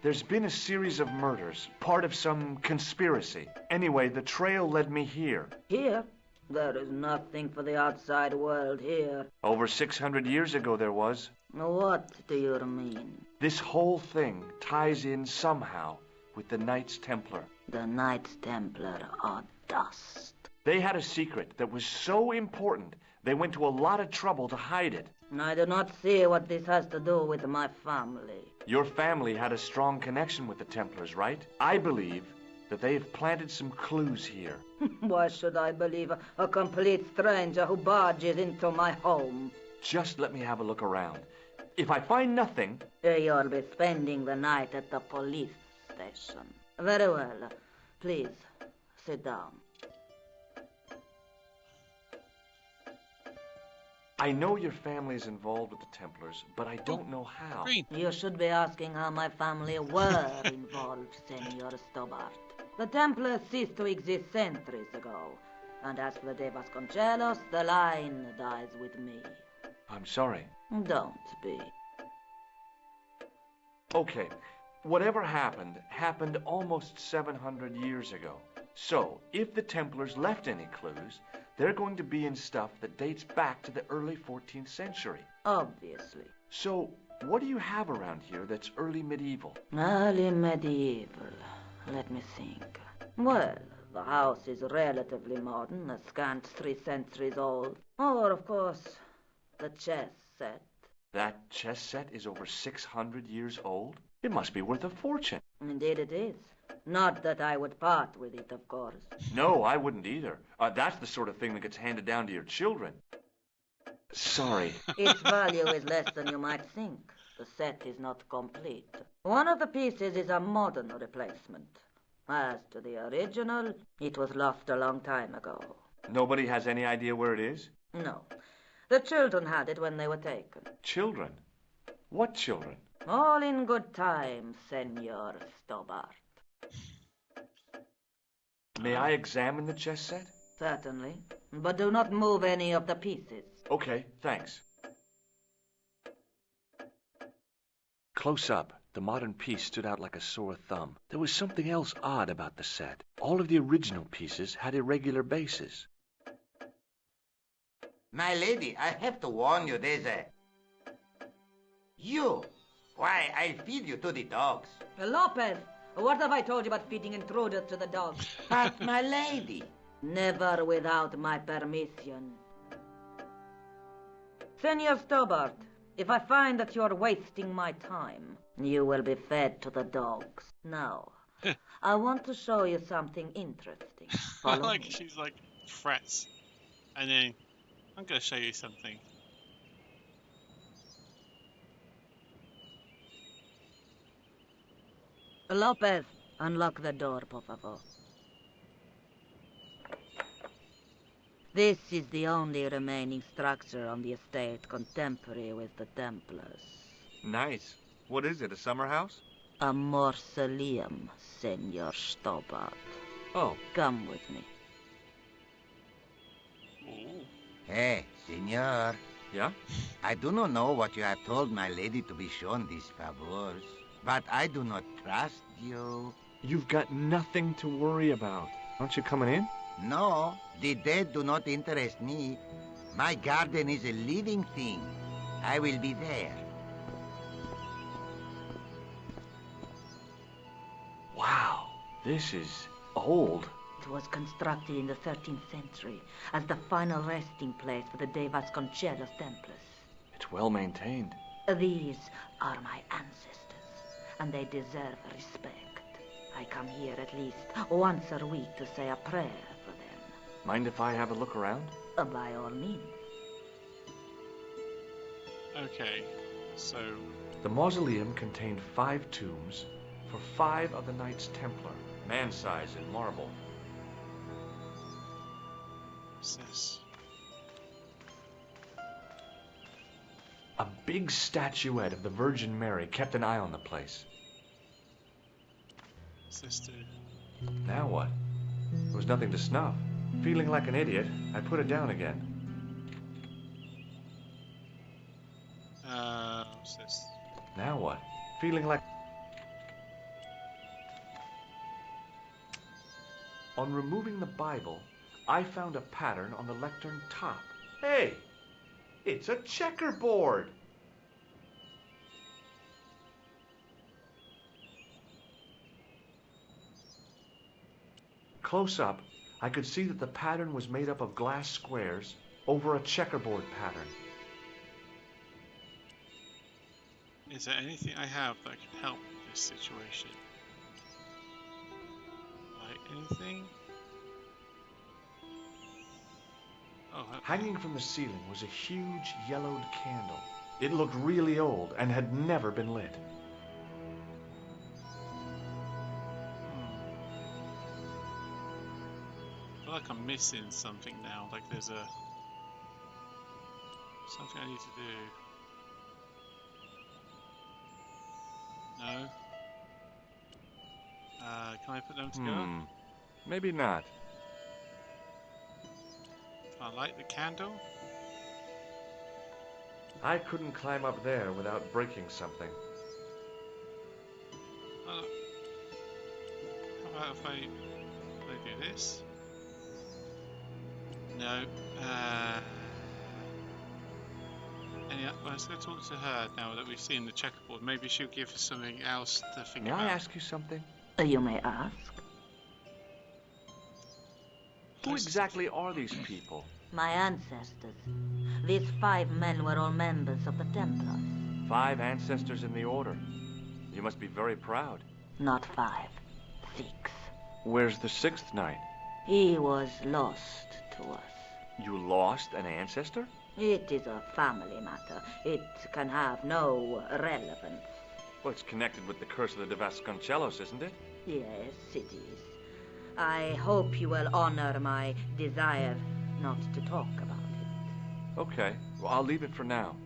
There's been a series of murders, part of some conspiracy. Anyway, the trail led me here. Here? There is nothing for the outside world here. Over 600 years ago there was. What do you mean? This whole thing ties in somehow with the Knights Templar. The Knights Templar are dust. They had a secret that was so important, they went to a lot of trouble to hide it. I do not see what this has to do with my family. Your family had a strong connection with the Templars, right? I believe that they have planted some clues here. Why should I believe a complete stranger who barges into my home? Just let me have a look around. If I find nothing... You'll be spending the night at the police station. Very well. Please, sit down. I know your family is involved with the Templars, but I don't know how. Green. You should be asking how my family were involved, Senor Stobart. The Templars ceased to exist centuries ago. And as for the Vasconcelos, the line dies with me. I'm sorry. Don't be. Okay, whatever happened almost 700 years ago. So, if the Templars left any clues, they're going to be in stuff that dates back to the early 14th century. Obviously. So, what do you have around here that's early medieval? Early medieval. Let me think. Well, the house is relatively modern, a scant 3 centuries old. Or, of course, the chess set. That chess set is over 600 years old? It must be worth a fortune. Indeed it is. Not that I would part with it, of course. No, I wouldn't either. That's the sort of thing that gets handed down to your children. Sorry. Its value is less than you might think. The set is not complete. One of the pieces is a modern replacement. As to the original, it was lost a long time ago. Nobody has any idea where it is? No. The children had it when they were taken. Children? What children? All in good time, Senor Stobart. May I examine the chess set? Certainly. But do not move any of the pieces. Okay, thanks. Close up, the modern piece stood out like a sore thumb. There was something else odd about the set. All of the original pieces had irregular bases. My lady, I have to warn you, there's a... You! Why, I'll feed you to the dogs. Lopez, what have I told you about feeding intruders to the dogs? But, my lady... Never without my permission. Senor Stobart, if I find that you're wasting my time, you will be fed to the dogs. Now, I want to show you something interesting. I Follow like me. she's like frets, and then I'm going to show you something. Lopez, unlock the door, por favor. This is the only remaining structure on the estate contemporary with the Templars. Nice. What is it, a summer house? A mausoleum, Senor Stobart. Oh. Come with me. Ooh. Hey, senor. Yeah? I do not know what you have told my lady to be shown these favors, but I do not trust you. You've got nothing to worry about. Aren't you coming in? No, the dead do not interest me. My garden is a living thing. I will be there. Wow, this is old. It was constructed in the 13th century as the final resting place for the De Vasconcelos Templars. It's well maintained. These are my ancestors, and they deserve respect. I come here at least once a week to say a prayer for them. Mind if I have a look around? By all means. Okay, so The mausoleum contained 5 tombs for 5 of the Knights Templar, man-size in marble. what's this? A big statuette of the Virgin Mary kept an eye on the place. What's this do? Now what? There was nothing to snuff. Feeling like an idiot, I put it down again. What's this? Now what? Feeling like... On removing the Bible, I found a pattern on the lectern top. Hey! It's a checkerboard! Close up, I could see that the pattern was made up of glass squares over a checkerboard pattern. Is there anything I have that can help with this situation? Like anything? Oh, Hanging from the ceiling was a huge yellowed candle. It looked really old and had never been lit. I feel like I'm missing something now. Like there's something I need to do. No. Can I put them together? Maybe not. Can I light the candle? I couldn't climb up there without breaking something. How about if I do this? No. Let's go talk to her now that we've seen the checkerboard. Maybe she'll give us something else to think May about. I ask you something? You may ask. Who exactly are these people? My ancestors. These 5 men were all members of the Templars. 5 ancestors in the order. You must be very proud. Not 5, 6. Where's the 6th knight? He was lost to us. You lost an ancestor? It is a family matter. It can have no relevance. Well, it's connected with the curse of the De Vasconcelos, isn't it? Yes, it is. I hope you will honor my desire not to talk about it. Okay, well, I'll leave it for now.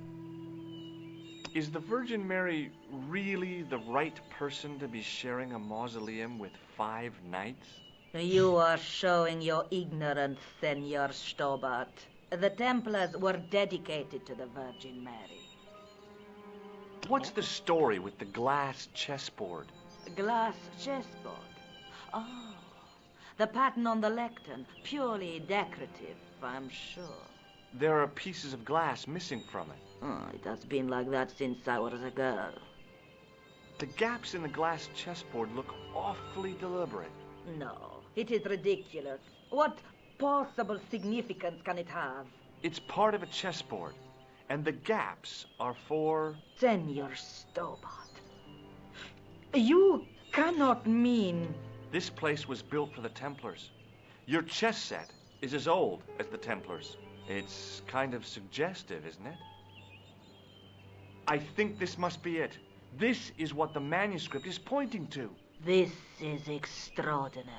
Is the Virgin Mary really the right person to be sharing a mausoleum with 5 knights? You are showing your ignorance, Senor Stobart. The Templars were dedicated to the Virgin Mary. What's the story with the glass chessboard? Glass chessboard. Oh, the pattern on the lectern. Purely decorative, I'm sure. There are pieces of glass missing from it. Oh, it has been like that since I was a girl. The gaps in the glass chessboard look awfully deliberate. No, it is ridiculous. What possible significance can it have? It's part of a chessboard, and the gaps are for... Senor Stobart, you cannot mean... This place was built for the Templars. Your chess set is as old as the Templars. It's kind of suggestive, isn't it? I think this must be it. This is what the manuscript is pointing to. This is extraordinary.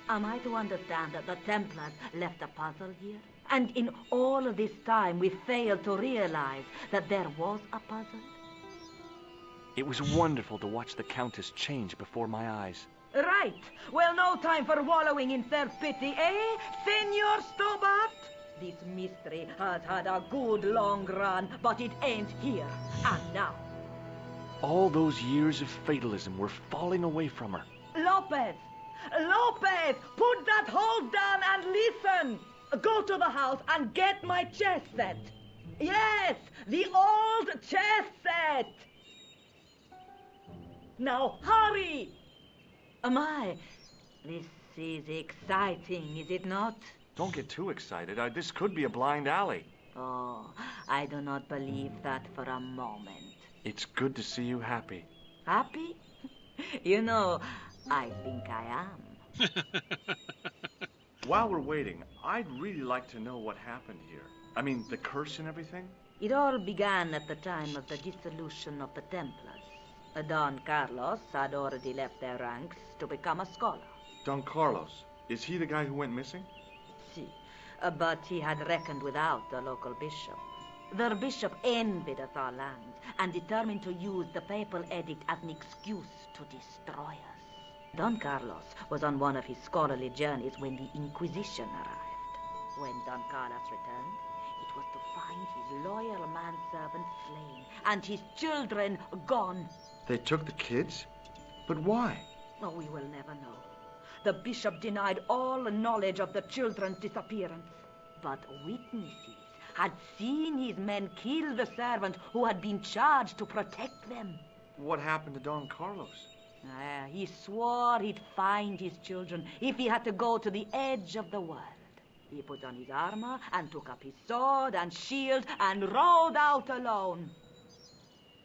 Am I to understand that the Templars left a puzzle here? And in all of this time we failed to realize that there was a puzzle? It was wonderful to watch the Countess change before my eyes. Right. Well, no time for wallowing in self-pity, eh, Senor Stobart? This mystery has had a good long run, but it ends here and now. All those years of fatalism were falling away from her. Lopez! Lopez! Put that hose down and listen! Go to the house and get my chess set. Yes, the old chess set! Now, hurry! My, this is exciting, is it not? Don't get too excited. This could be a blind alley. Oh, I do not believe that for a moment. It's good to see you happy. Happy? You know, I think I am. While we're waiting, I'd really like to know what happened here. I mean, the curse and everything. It all began at the time of the dissolution of the Templars. Don Carlos had already left their ranks to become a scholar. Don Carlos, is he the guy who went missing? Si, but he had reckoned without the local bishop. The bishop envied us our lands and determined to use the papal edict as an excuse to destroy us. Don Carlos was on one of his scholarly journeys when the Inquisition arrived. When Don Carlos returned, it was to find his loyal manservant slain and his children gone. They took the kids? But why? Oh, we will never know. The bishop denied all knowledge of the children's disappearance. But witnesses had seen his men kill the servant who had been charged to protect them. What happened to Don Carlos? He swore he'd find his children if he had to go to the edge of the world. He put on his armor and took up his sword and shield and rode out alone.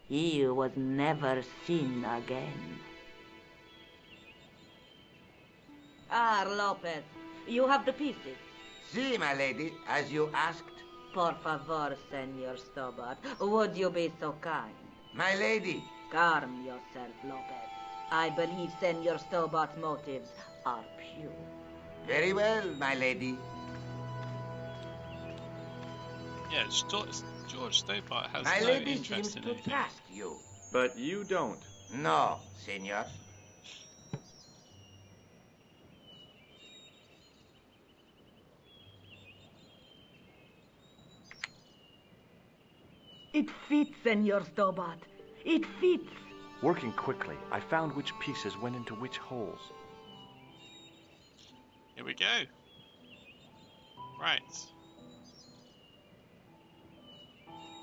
He was never seen again. Lopez, you have the pieces. Si, my lady, as you asked. Por favor, Senor Stobart, would you be so kind? My lady. Calm yourself, Lopez. I believe Senor Stobart's motives are pure. Very well, my lady. Yeah, George Stobart has my no lady interest seems in to anything. trust you. But you don't. No, senor. It fits, Senor Stobart. It fits. Working quickly, I found which pieces went into which holes. Here we go. Right.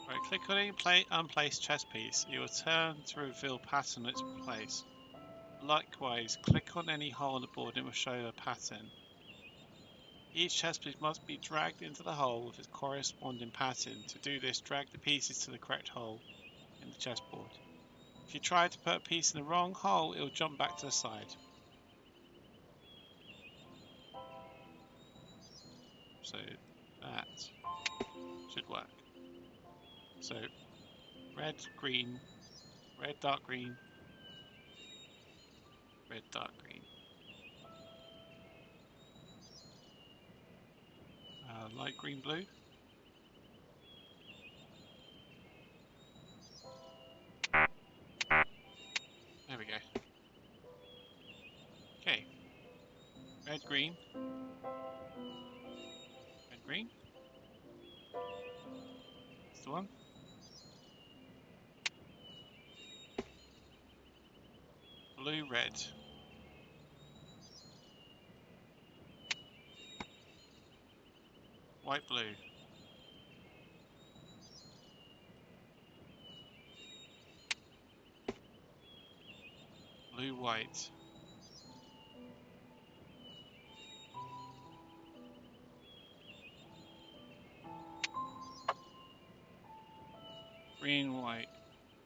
Right, click on any unplaced chess piece. It will turn to reveal pattern in its place. Likewise, click on any hole on the board and it will show a pattern. Each chess piece must be dragged into the hole with its corresponding pattern. To do this, drag the pieces to the correct hole in the chessboard. If you try to put a piece in the wrong hole, it will jump back to the side. So that should work. So red, green, red, dark green, red, dark green. Light green, blue. There we go. Okay. Red, green. Red, green. That's the one. Blue, red. White, blue. Blue, white. Green, white.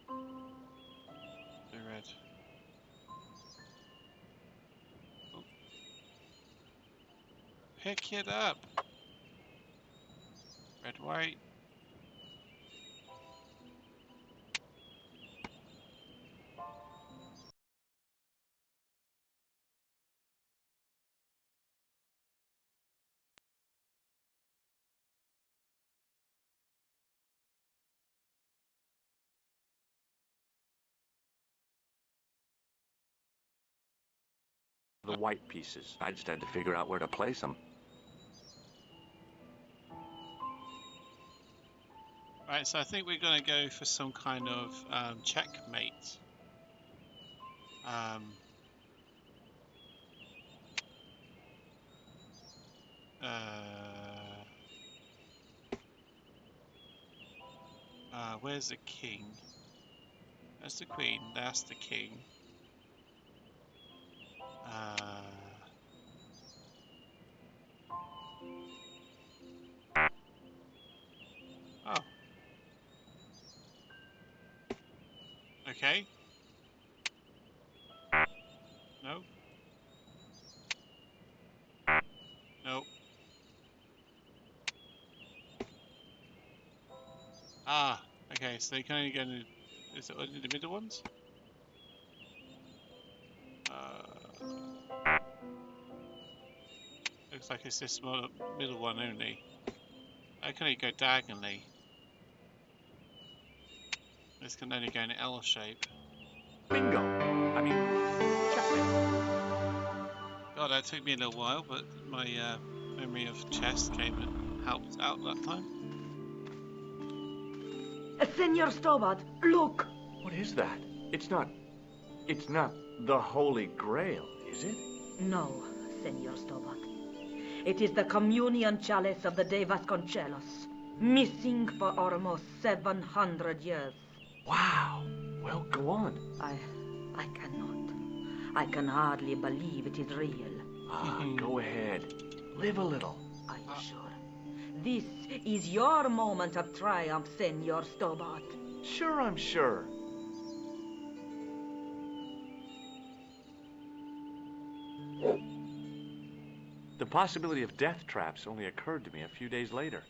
Blue, red. Pick it up. Red, white. The white pieces. I just had to figure out where to place them. Right, so I think we're going to go for some kind of checkmate. Where's the king? That's the queen, that's the king. Oh. Okay. No. Nope. Ah, okay, so they can only go in, is it only the middle ones? Looks like it's this middle one only. I can only go diagonally. This can only go in an L shape. Bingo! I mean, checkmate. God, that took me a little while, but my memory of chess came and helped out that time. Senor Stobart, look! What is that? It's not the Holy Grail, is it? No, Senor Stobart. It is the communion chalice of the De Vasconcelos, missing for almost 700 years. Wow. Well, go on. I cannot. I can hardly believe it is real. Go ahead. Live a little. Are you sure? This is your moment of triumph, Senor Stobart. Sure, I'm sure. The possibility of death traps only occurred to me a few days later.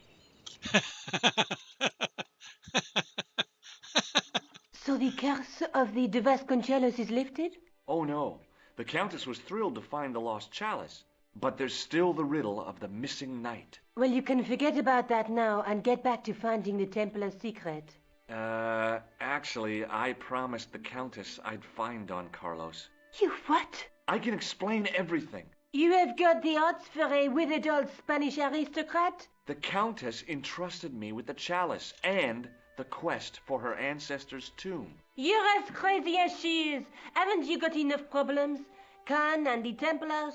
So the curse of the De Vasconcelos is lifted? Oh no, the Countess was thrilled to find the lost chalice, but there's still the riddle of the missing knight. Well, you can forget about that now and get back to finding the Templar's secret. Actually, I promised the Countess I'd find Don Carlos. You what? I can explain everything. You have got the odds for a withered old Spanish aristocrat? The Countess entrusted me with the chalice and the quest for her ancestor's tomb. You're as crazy as she is. Haven't you got enough problems? Khan and the Templars?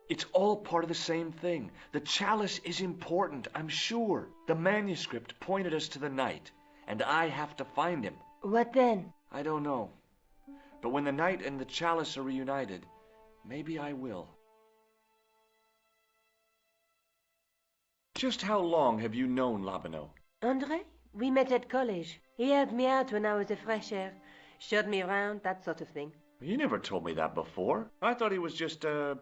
It's all part of the same thing. The chalice is important, I'm sure. The manuscript pointed us to the knight, and I have to find him. What then? I don't know. But when the knight and the chalice are reunited, maybe I will. Just how long have you known Labineau? André? We met at college. He helped me out when I was a fresher. Showed me around, that sort of thing. You never told me that before. I thought he was just a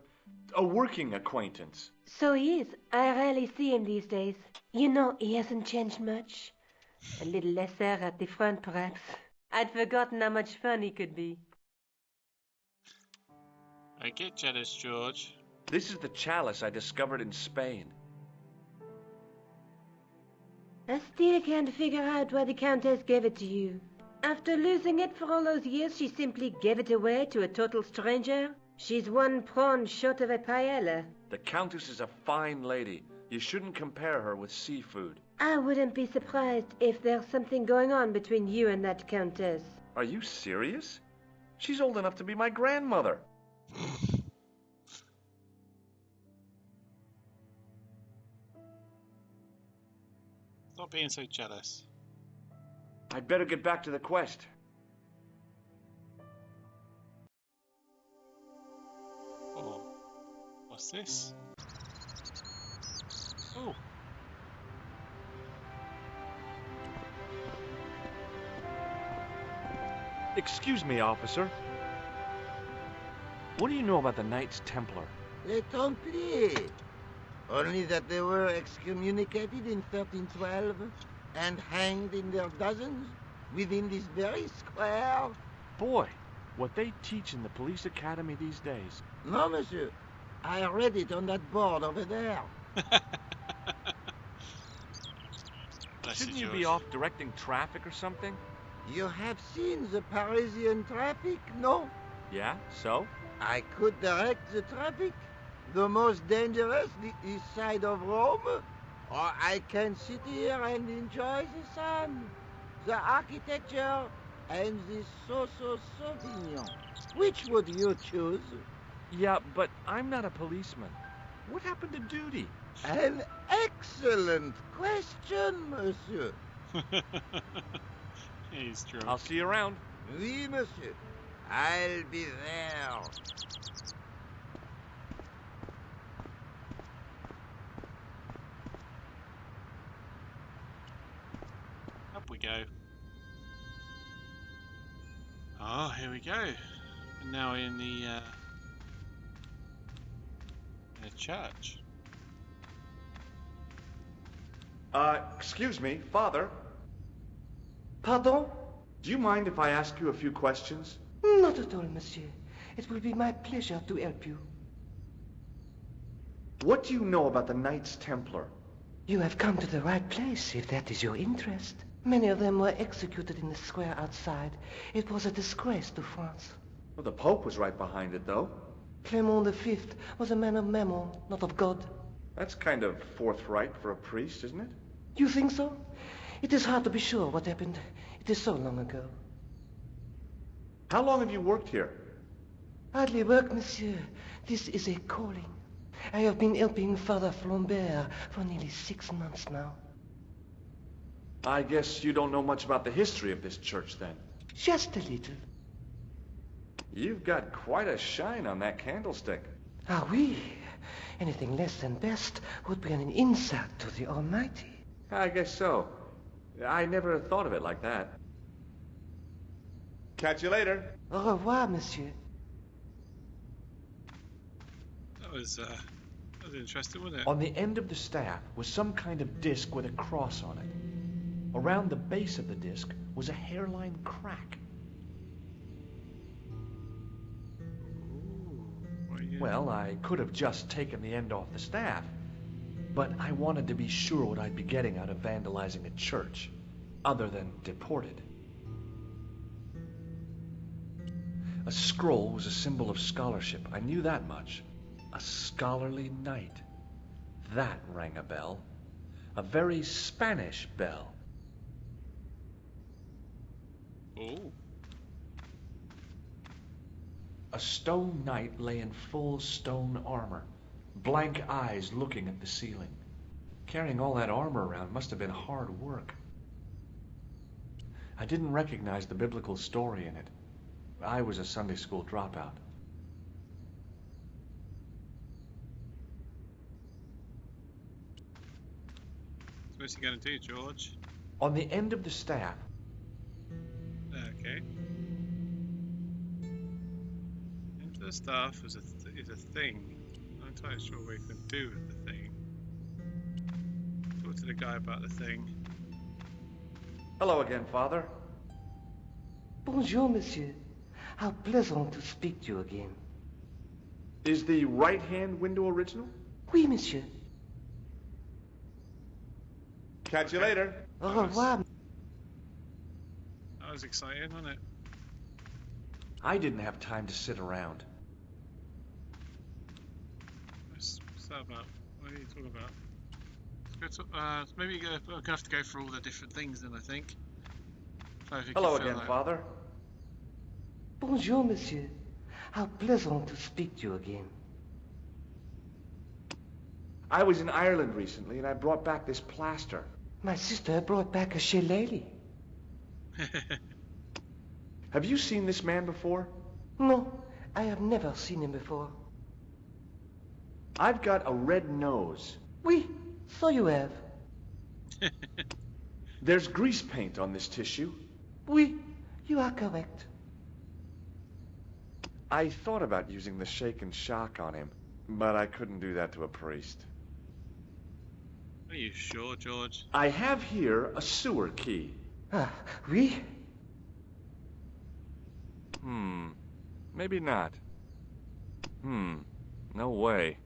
working acquaintance. So he is. I rarely see him these days. You know, he hasn't changed much. A little lesser at the front, perhaps. I'd forgotten how much fun he could be. I get jealous, George. This is the chalice I discovered in Spain. I still can't figure out why the Countess gave it to you. After losing it for all those years, she simply gave it away to a total stranger. She's one prawn short of a paella. The Countess is a fine lady. You shouldn't compare her with seafood. I wouldn't be surprised if there's something going on between you and that Countess. Are you serious? She's old enough to be my grandmother. Stop being so jealous. I'd better get back to the quest. Oh, what's this? Oh. Excuse me, officer. What do you know about the Knights Templar? Les Templiers. Only that they were excommunicated in 1312 and hanged in their dozens within this very square. Boy, what they teach in the police academy these days. No, monsieur. I read it on that board over there. Bless Shouldn't you, you be George. off directing traffic or something? You have seen the Parisian traffic, no? Yeah, so? I could direct the traffic. The most dangerous, the east side of Rome. Or I can sit here and enjoy the sun, the architecture, and the so-so Sauvignon. Which would you choose? Yeah, but I'm not a policeman. What happened to duty? An excellent question, monsieur. He's drunk. I'll see you around. Oui, monsieur. I'll be there. Up we go. Oh, here we go. And now in the church. Excuse me, Father. Pardon? Do you mind if I ask you a few questions? Not at all, monsieur. It will be my pleasure to help you. What do you know about the Knights Templar? You have come to the right place, if that is your interest. Many of them were executed in the square outside. It was a disgrace to France. Well, the Pope was right behind it, though. Clement V was a man of mammon, not of God. That's kind of forthright for a priest, isn't it? You think so? It is hard to be sure what happened. It is so long ago. How long have you worked here? Hardly work, monsieur. This is a calling. I have been helping Father Flambert for nearly 6 months now. I guess you don't know much about the history of this church, then. Just a little. You've got quite a shine on that candlestick. Ah, oui. Anything less than best would be an insult to the Almighty. I guess so. I never thought of it like that. Catch you later. Au revoir, monsieur. That was interesting, wasn't it? On the end of the staff was some kind of disc with a cross on it. Around the base of the disc was a hairline crack. Well, I could have just taken the end off the staff, but I wanted to be sure what I'd be getting out of vandalizing a church, other than deported. A scroll was a symbol of scholarship. I knew that much. A scholarly knight. That rang a bell. A very Spanish bell. Oh. A stone knight lay in full stone armor, blank eyes looking at the ceiling. Carrying all that armor around must have been hard work. I didn't recognize the biblical story in it. I was a Sunday school dropout. So what's he going to do, George? On the end of the staff, Okay. Into the staff is a thing. I'm not entirely sure what you can do with the thing. Talk to the guy about the thing. hello again, Father. Bonjour, monsieur. How pleasant to speak to you again. Is the right-hand window original? Oui, monsieur. Catch you later. Au revoir. That was exciting, wasn't it? I didn't have time to sit around. What's that about? What are you talking about? Let's go to, maybe we're going to have to go through all the different things then, I think. So if you Hello can fill again, that. Father. Bonjour, monsieur. How pleasant to speak to you again. I was in Ireland recently and I brought back this plaster. My sister brought back a shillelagh. Have you seen this man before? No, I have never seen him before. I've got a red nose. Oui, so you have. There's grease paint on this tissue. Oui, you are correct. I thought about using the shake and shock on him, but I couldn't do that to a priest. Are you sure, George? I have here a sewer key. Ah, oui? Maybe not. No way.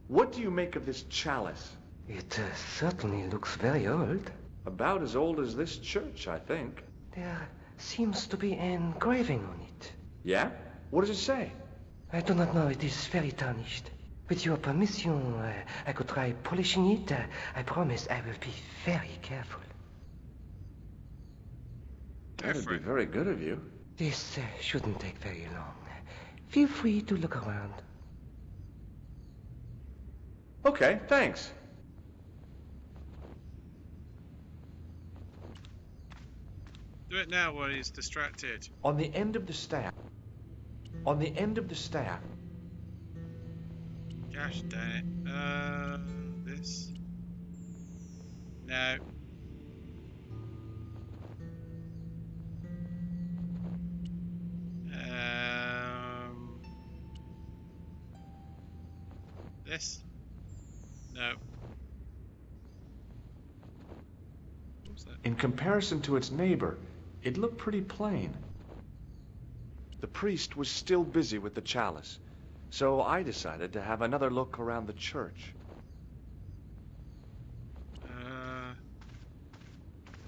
What do you make of this chalice? It certainly looks very old. About as old as this church, I think. There seems to be an engraving on it. Yeah? What does it say? I do not know. It is very tarnished. With your permission, I could try polishing it. I promise I will be very careful. That'd be very good of you. This shouldn't take very long. Feel free to look around. Okay, thanks. Do it now while he's distracted. On the end of the staff. On the end of the staff. Gosh damn it. This. No. This. No. What was that? In comparison to its neighbor, it looked pretty plain. The priest was still busy with the chalice, so I decided to have another look around the church.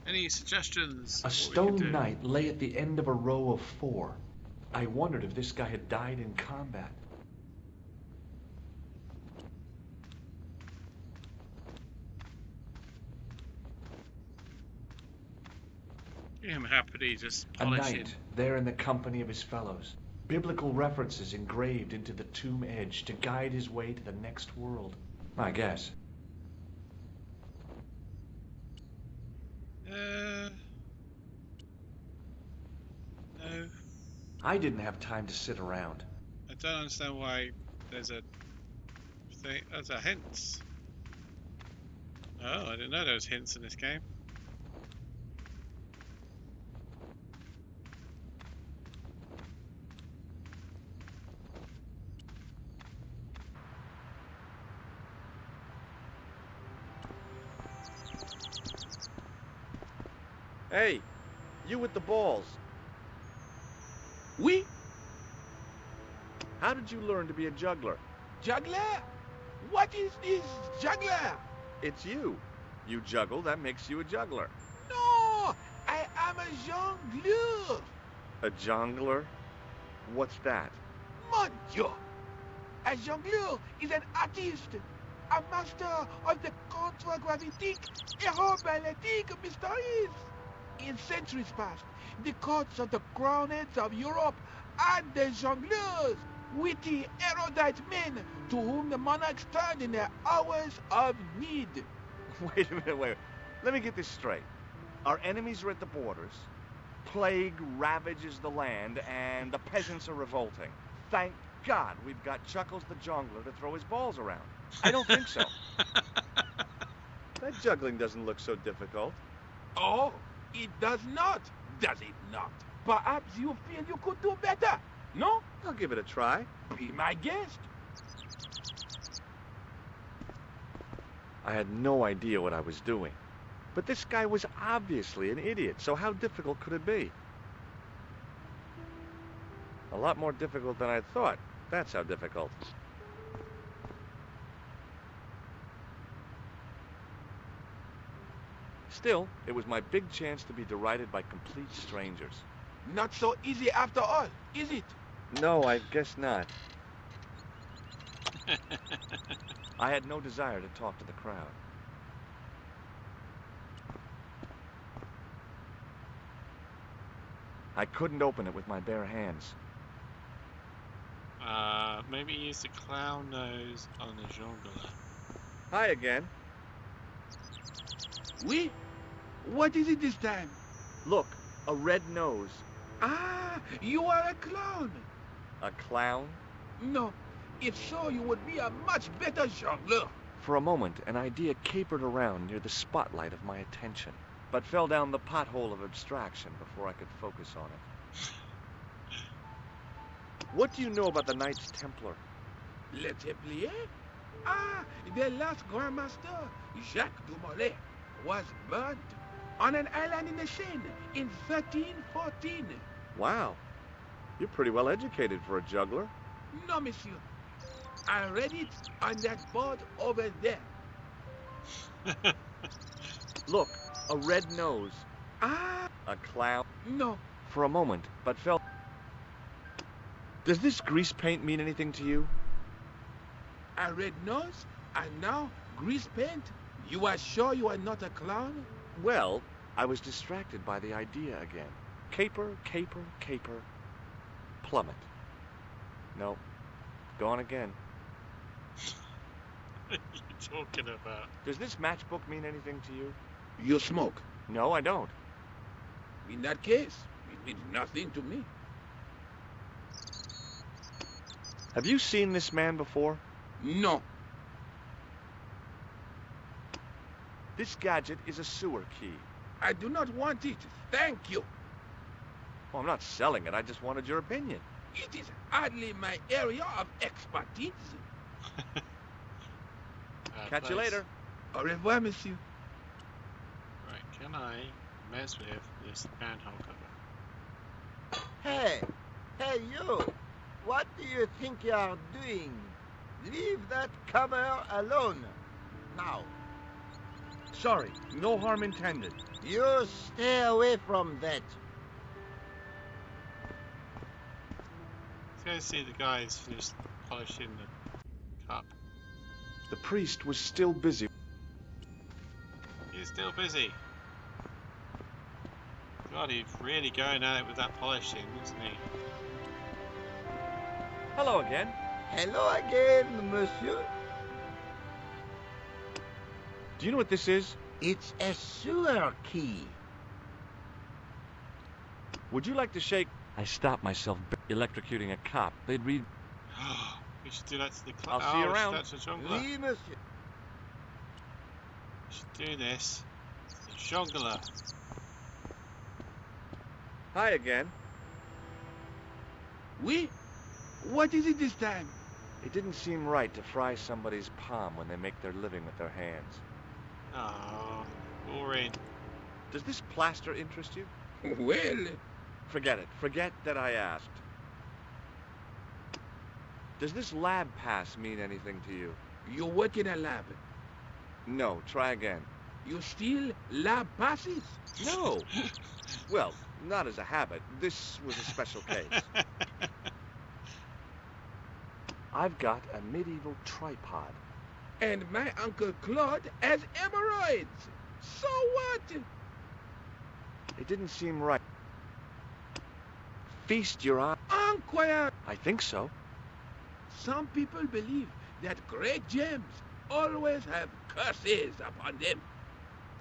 Any suggestions? A stone knight lay at the end of a row of 4. I wondered if this guy had died in combat. I'm happily just A polishing. knight, there in the company of his fellows. Biblical references engraved into the tomb edge to guide his way to the next world. I guess. No. I didn't have time to sit around. I don't understand why there's a thing. There's a hints. Oh, I didn't know there was hints in this game. Hey, you with the balls. Oui? How did you learn to be a juggler? Juggler? What is this juggler? It's you. You juggle, that makes you a juggler. No, I am a jongleur. A jongler? What's that? Mon Dieu! A jongleur is an artist, a master of the contragravitic aeroballetic mysteries. In centuries past, the courts of the crowned heads of Europe had the jongleurs, witty, erudite men to whom the monarchs turned in their hours of need. Wait a minute, wait. Let me get this straight. Our enemies are at the borders, plague ravages the land, and the peasants are revolting. Thank God we've got Chuckles the Jongler to throw his balls around. I don't think so. That juggling doesn't look so difficult. Oh, it does not, does it not? Perhaps you feel you could do better, no? I'll give it a try. Be my guest. I had no idea what I was doing. But this guy was obviously an idiot, so how difficult could it be? A lot more difficult than I thought. That's how difficult. Still, it was my big chance to be derided by complete strangers. Not so easy after all, is it? No, I guess not. I had no desire to talk to the crowd. I couldn't open it with my bare hands. Maybe use the clown nose on the jongleur. Hi again. Oui? What is it this time? Look, a red nose. Ah, you are a clown. A clown? No, if so, you would be a much better jongleur. For a moment, an idea capered around near the spotlight of my attention, but fell down the pothole of abstraction before I could focus on it. What do you know about the Knights Templar? Les Templiers? Ah, the last Grand Master, Jacques Dumoulin, was burnt on an island in the Seine in 1314. Wow, you're pretty well educated for a juggler. No, monsieur. I read it on that board over there. Look, a red nose, Ah, a clown. no. For a moment, but felt. Does this grease paint mean anything to you? A red nose and now grease paint. You are sure you are not a clown? Well, I was distracted by the idea again. Caper, caper, caper. Plummet. No, gone again. What are you talking about? Does this matchbook mean anything to you? You smoke. No, I don't. In that case, it means nothing to me. Have you seen this man before? No. This gadget is a sewer key. I do not want it. Thank you. Well, I'm not selling it. I just wanted your opinion. It is hardly my area of expertise. Catch you Thanks. later. Au revoir, monsieur. Right, can I mess with this manhole cover? Hey, hey you! What do you think you are doing? Leave that cover alone. Now, Sorry, no harm intended. you stay away from that. Let's go see the guys finish polishing the cup. The priest was still busy. He's still busy. God, he's really going at it with that polishing, isn't he? Hello again. Hello again, monsieur. Do you know what this is? It's a sewer key. Would you like to shake? I stopped myself electrocuting a cop. They'd read. We should do that to the I'll see you around. That's a jongleur. Oui, monsieur. We should do this. It's the jongleur. Hi again. Oui? What is it this time? It didn't seem right to fry somebody's palm when they make their living with their hands. Ah, boring. Does this plaster interest you? Well, Forget it. Forget that I asked. Does this lab pass mean anything to you? you work in a lab. No, try again. You steal lab passes. No. Well, not as a habit. This was a special case. I've got a medieval tripod. And my Uncle Claude has hemorrhoids. So what? It didn't seem right. Feast your eye. Incroyable. I think so. Some people believe that great gems always have curses upon them.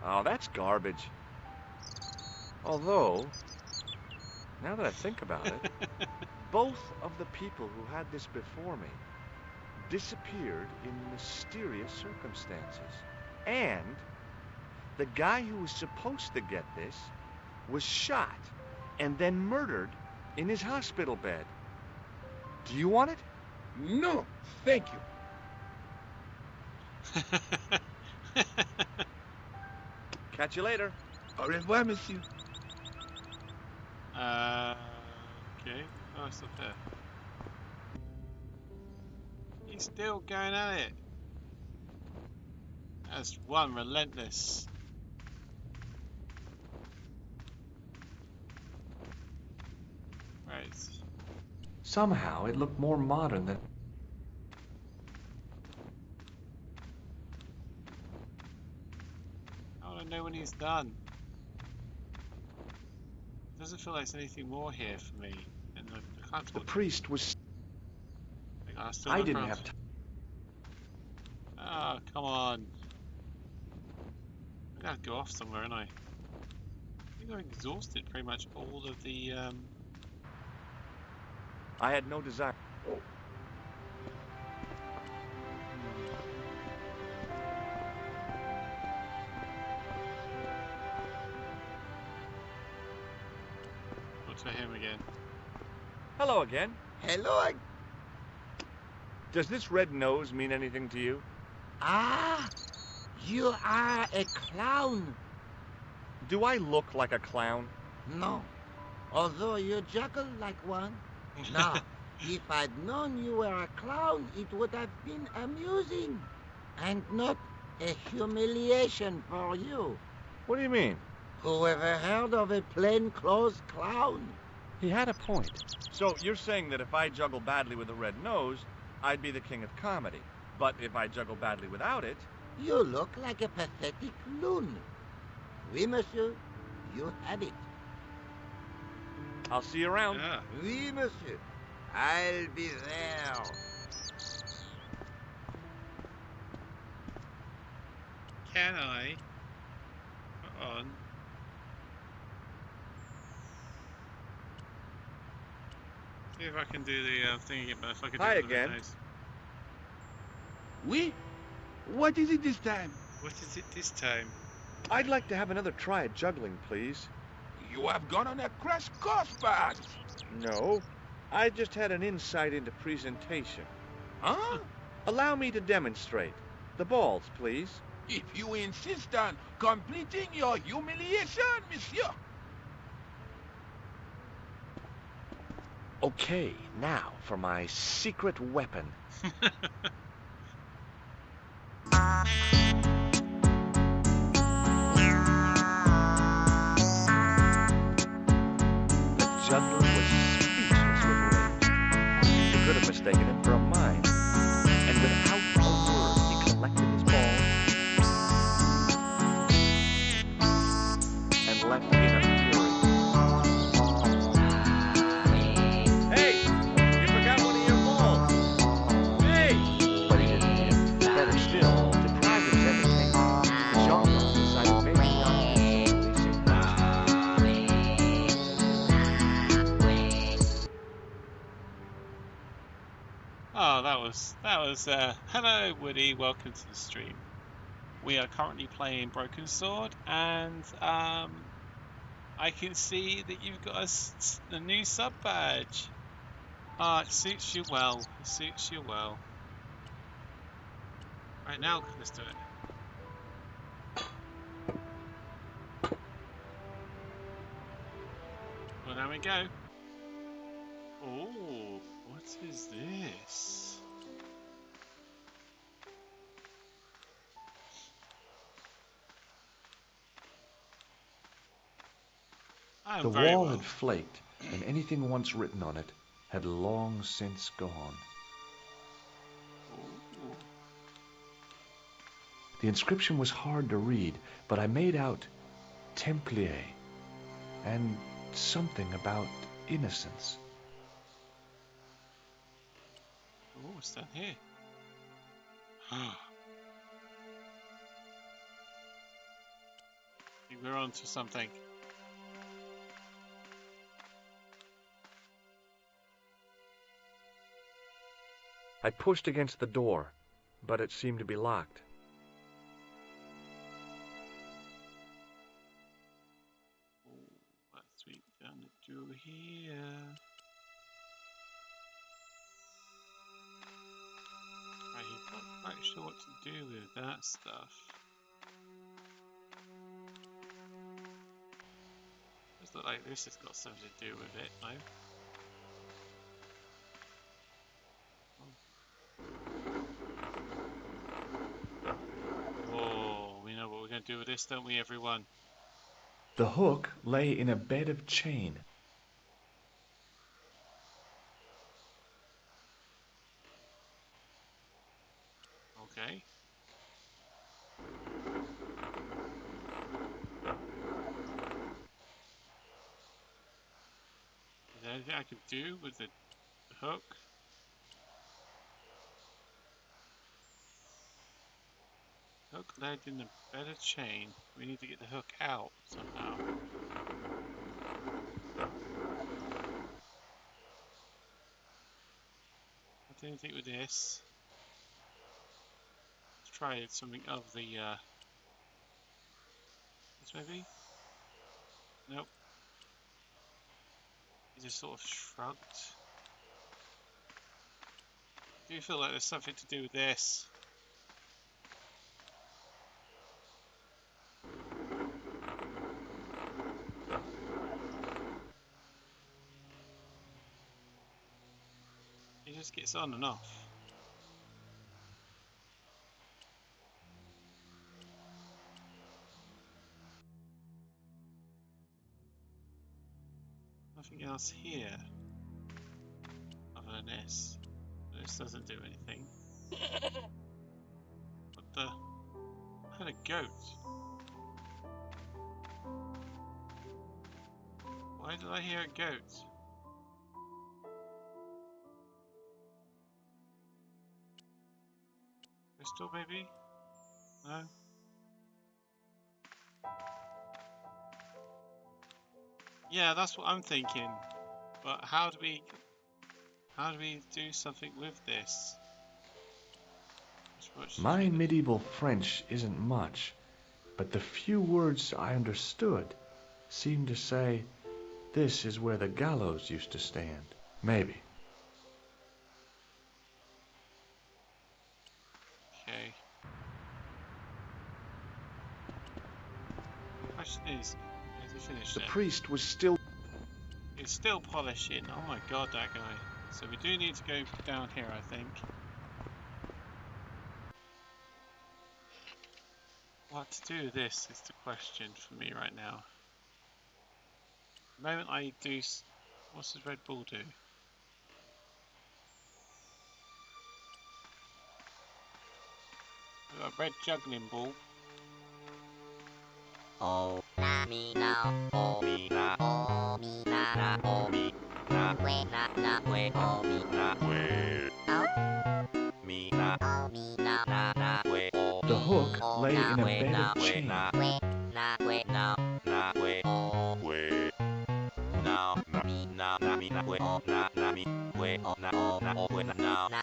Oh, that's garbage. Although, now that I think about it, both of the people who had this before me disappeared in mysterious circumstances. And the guy who was supposed to get this was shot and then murdered in his hospital bed. Do you want it? No, thank you. Catch you later. Au revoir, monsieur. Okay. Oh, it's up there. He's still going at it. That's one relentless. Right. Somehow it looked more modern than. I want to know when he's done. It doesn't feel like there's anything more here for me. And I can't The priest was. I didn't have time. Oh, come on. I'm gonna go off somewhere, aren't I? I think I've exhausted pretty much all of the I had no desire. What's for him again? Hello again. Hello again. Does this red nose mean anything to you? Ah, you are a clown. Do I look like a clown? No, although you juggle like one. Now, if I'd known you were a clown, it would have been amusing, and not a humiliation for you. What do you mean? Who ever heard of a plainclothes clown? He had a point. So you're saying that if I juggle badly with a red nose, I'd be the king of comedy. But if I juggle badly without it, You look like a pathetic loon. Oui, monsieur, you have it. I'll see you around. Yeah. Oui, monsieur. I'll be there. Can I put on? See if I can do the thing again, but if I can do Hi it with a red again. nose. Oui? What is it this time? What is it this time? I'd like to have another try at juggling, please. You have gone on a crash course, perhaps. No, I just had an insight into presentation. Huh? Allow me to demonstrate. The balls, please. If you insist on completing your humiliation, monsieur. Okay, now for my secret weapon. The juggler was speechless with rage. He could have mistaken it for a mine. And without a word, he collected his balls and left in a fury. Hey! You forgot one of your balls! Hey! But he didn't win. Better still, deprived of his entertainment, the genre decided maybe not to releasing Oh, that was. Hello, Woody. Welcome to the stream. We are currently playing Broken Sword, and I can see that you've got a new sub badge. Ah, it suits you well. It suits you well. Right now, let's do it. Well, there we go. Oh, what is this? I am The very wall well. had flaked, and anything once written on it had long since gone. Ooh. The inscription was hard to read, but I made out Templier and something about innocence. Oh, what's down here? We're on to something. I pushed against the door, but it seemed to be locked. What's we gonna do here? Right, you're not quite sure what to do with that stuff. Does look like this has got something to do with it, though. Oh, we know what we're going to do with this, don't we, everyone? The hook lay in a bed of chain. Okay. Is there anything I can do with the hook? Hook led in a bed of chain. We need to get the hook out somehow. I'll do anything with this. Let's try something of the this maybe? Nope. He just sort of shrugged. do feel like there's something to do with this. It just gets on and off. Nothing else here other than this. This doesn't do anything. What the? I heard a goat. Why did I hear a goat? Crystal, maybe? No? Yeah, that's what I'm thinking. But how do we do something with this? My medieval French isn't much, but the few words I understood seemed to say, "This is where the gallows used to stand." Maybe. Okay. Question is, has he finished The it? priest was still... He's still polishing. Oh my god, that guy. So we do need to go down here, I think. What to do with this is the question for me right now. The moment I do... What's this Red Bull do? We've got a red juggling ball. Oh, na me now. Oh, me na. Oh, me na. Na, oh, me na. We na na. We oh, me na. We. Oh. Me na. Oh, me na. Na na. We oh. The hook Oh, lay na, in a we, bed na, of we, chain. na. We na. We na. Na we oh. We. Na na me na na me na we oh na na me we oh na oh we na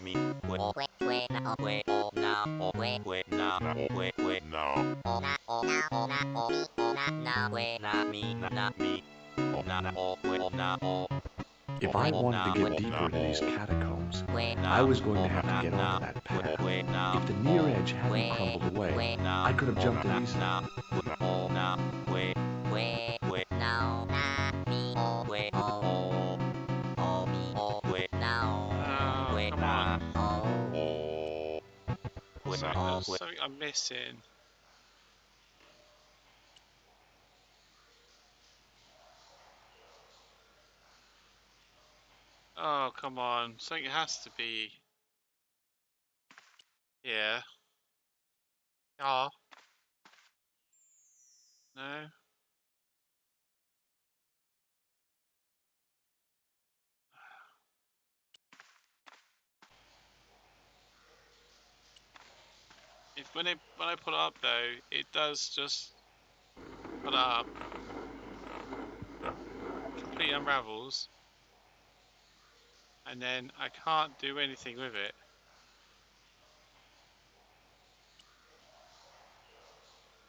me we oh we na oh we oh na oh we na we na oh na oh na oh na oh me oh na we na me na me oh na oh we oh na oh. If I wanted to get deeper in these catacombs, I was going to have to get onto that path. If the near edge hadn't crumbled away, I could have jumped in easily. Come on. Something I'm missing. Oh, come on. Something has to be... Yeah. Ah. No. If when I put it up though, it does just put up, completely unravels, and then I can't do anything with it.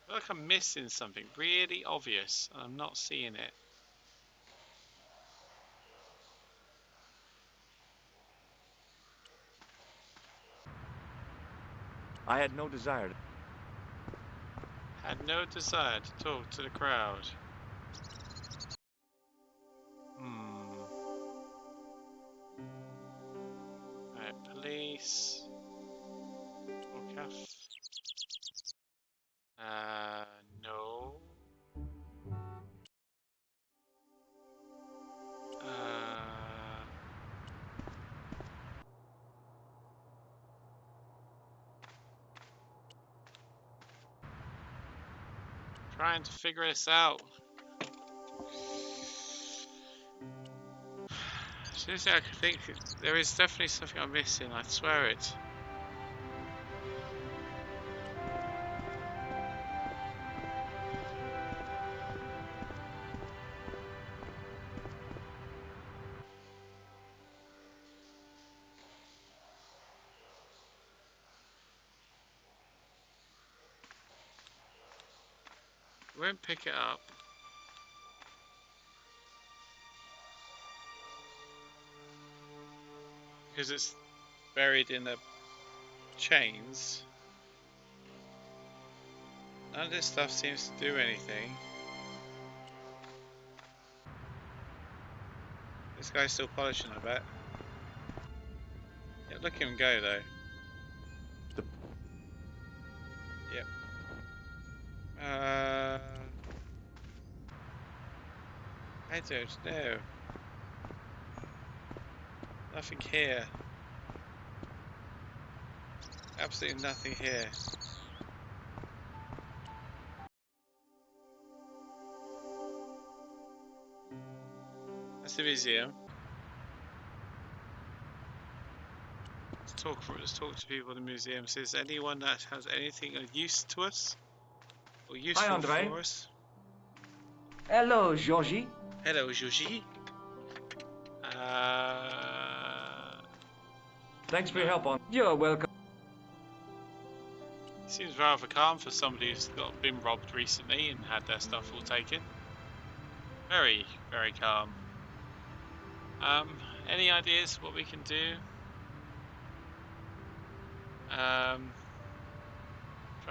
I feel like I'm missing something really obvious, and I'm not seeing it. I had no desire to... Had no desire to talk to the crowd. Alright, police. Orcaf. No. Trying to figure this out. Seriously, I think there is definitely something I'm missing. I swear it. Won't pick it up. Because it's buried in the chains. None of this stuff seems to do anything. This guy's still polishing, I bet. Yeah, look at him go though. Yep. I don't know. Nothing here. Absolutely nothing here. That's the museum. Let's talk to people in the museum. So is anyone that has anything of use to us? Or useful Hi, Andre. for us? Hello, Georgie. Hello, Georgie. Thanks for your help on. You're welcome. Seems rather calm for somebody who's been robbed recently and had their stuff all taken. Very, very calm. Any ideas what we can do? Trying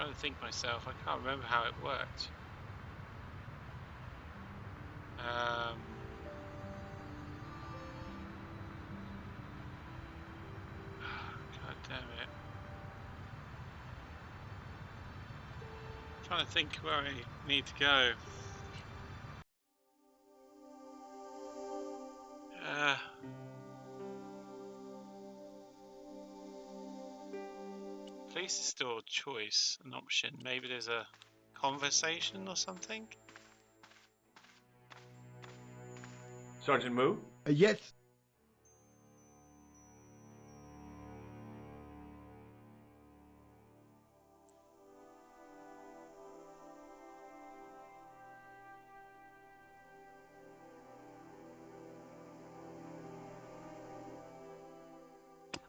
to think myself. I can't remember how it worked. God damn it. Trying to think where I need to go. Police is still a choice, an option. Maybe there's a conversation or something? Sergeant Moo? Yes.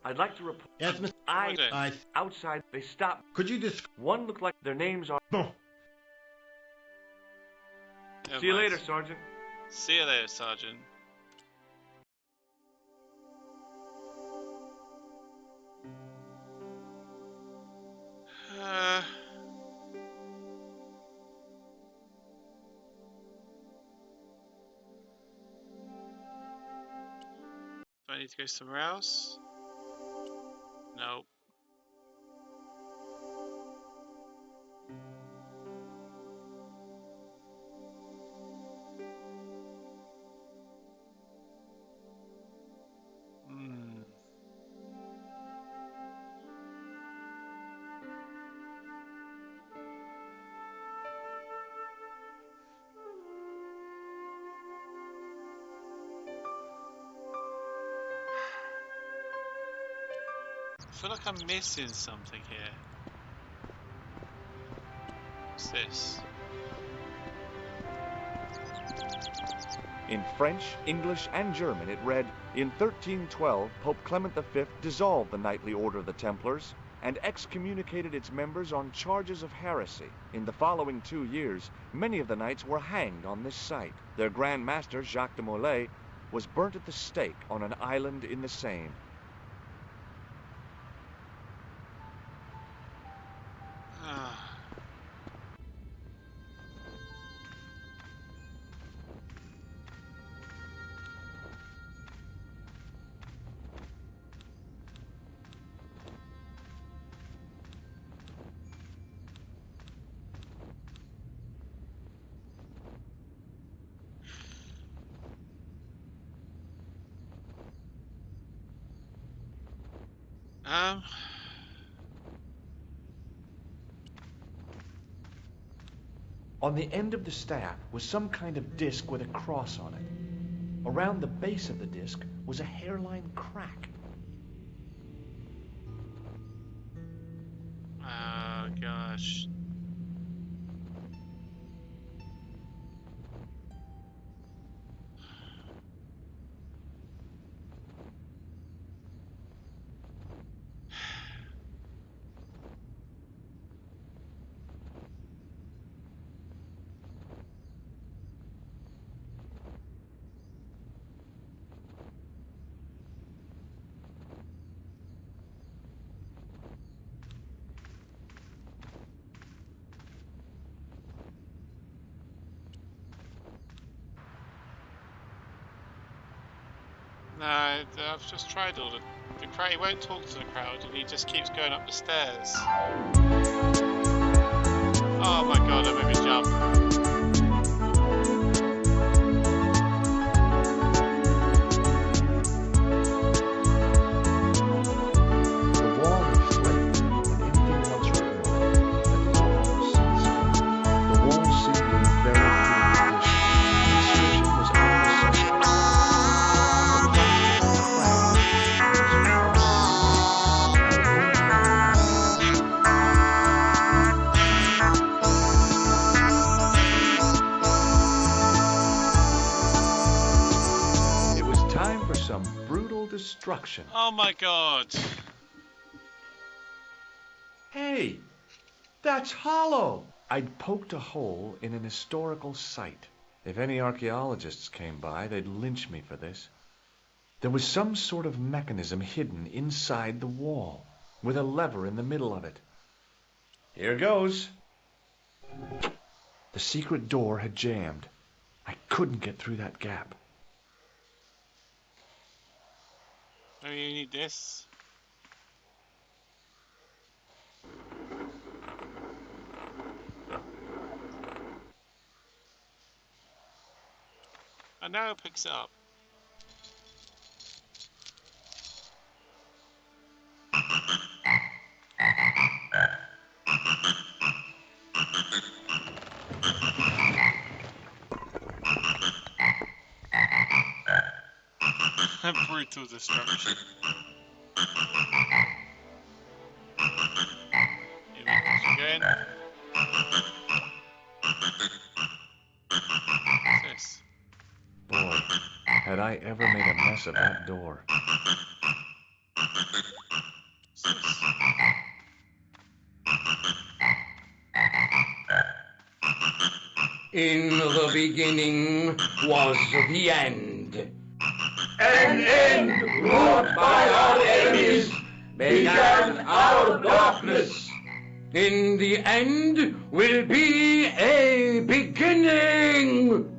I'd like to report. Yes, Mr. I outside. They stopped. Could you describe? One looked like their names are. No. See you later, Sergeant. See you later, Sergeant. Do I need to go somewhere else? Nope. I feel like I'm missing something here. What's this? In French, English, and German, it read, in 1312, Pope Clement V dissolved the Knightly Order of the Templars and excommunicated its members on charges of heresy. In the following 2 years, many of the knights were hanged on this site. Their Grand Master, Jacques de Molay, was burnt at the stake on an island in the Seine. On the end of the staff was some kind of disc with a cross on it. Around the base of the disc was a hairline crack. Oh gosh. No, I've just tried all the crowd. He won't talk to the crowd, and he just keeps going up the stairs. Oh my god, I made me jump. The wall reflected, and anything once written on it had almost sunset. The wall seemed in very poor condition. The inscription was undecipherable. The plaster was cracked, and was partially leaking. The room It was time for some brutal destruction. Oh my god. Hey, that's hollow. I'd poked a hole in an historical site. If any archaeologists came by, they'd lynch me for this. There was some sort of mechanism hidden inside the wall, with a lever in the middle of it. Here goes. The secret door had jammed. I couldn't get through that gap. Oh, you need this. And now it picks it up. Brutal destruction. Here we go again. What's this? Boy, had I ever made a mess of that door. What's this? In the beginning was the end. An end wrought by our enemies began our darkness. In the end will be a beginning.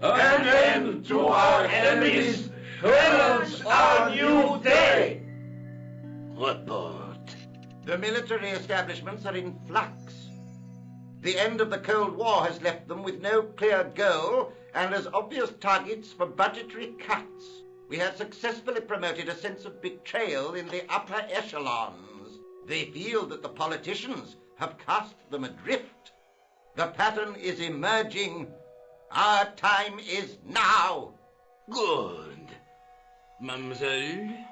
An end to our enemies heralds our new day. Report. The military establishments are in flux. The end of the Cold War has left them with no clear goal and as obvious targets for budgetary cuts. We have successfully promoted a sense of betrayal in the upper echelons. They feel that the politicians have cast them adrift. The pattern is emerging. Our time is now. Good. Mademoiselle?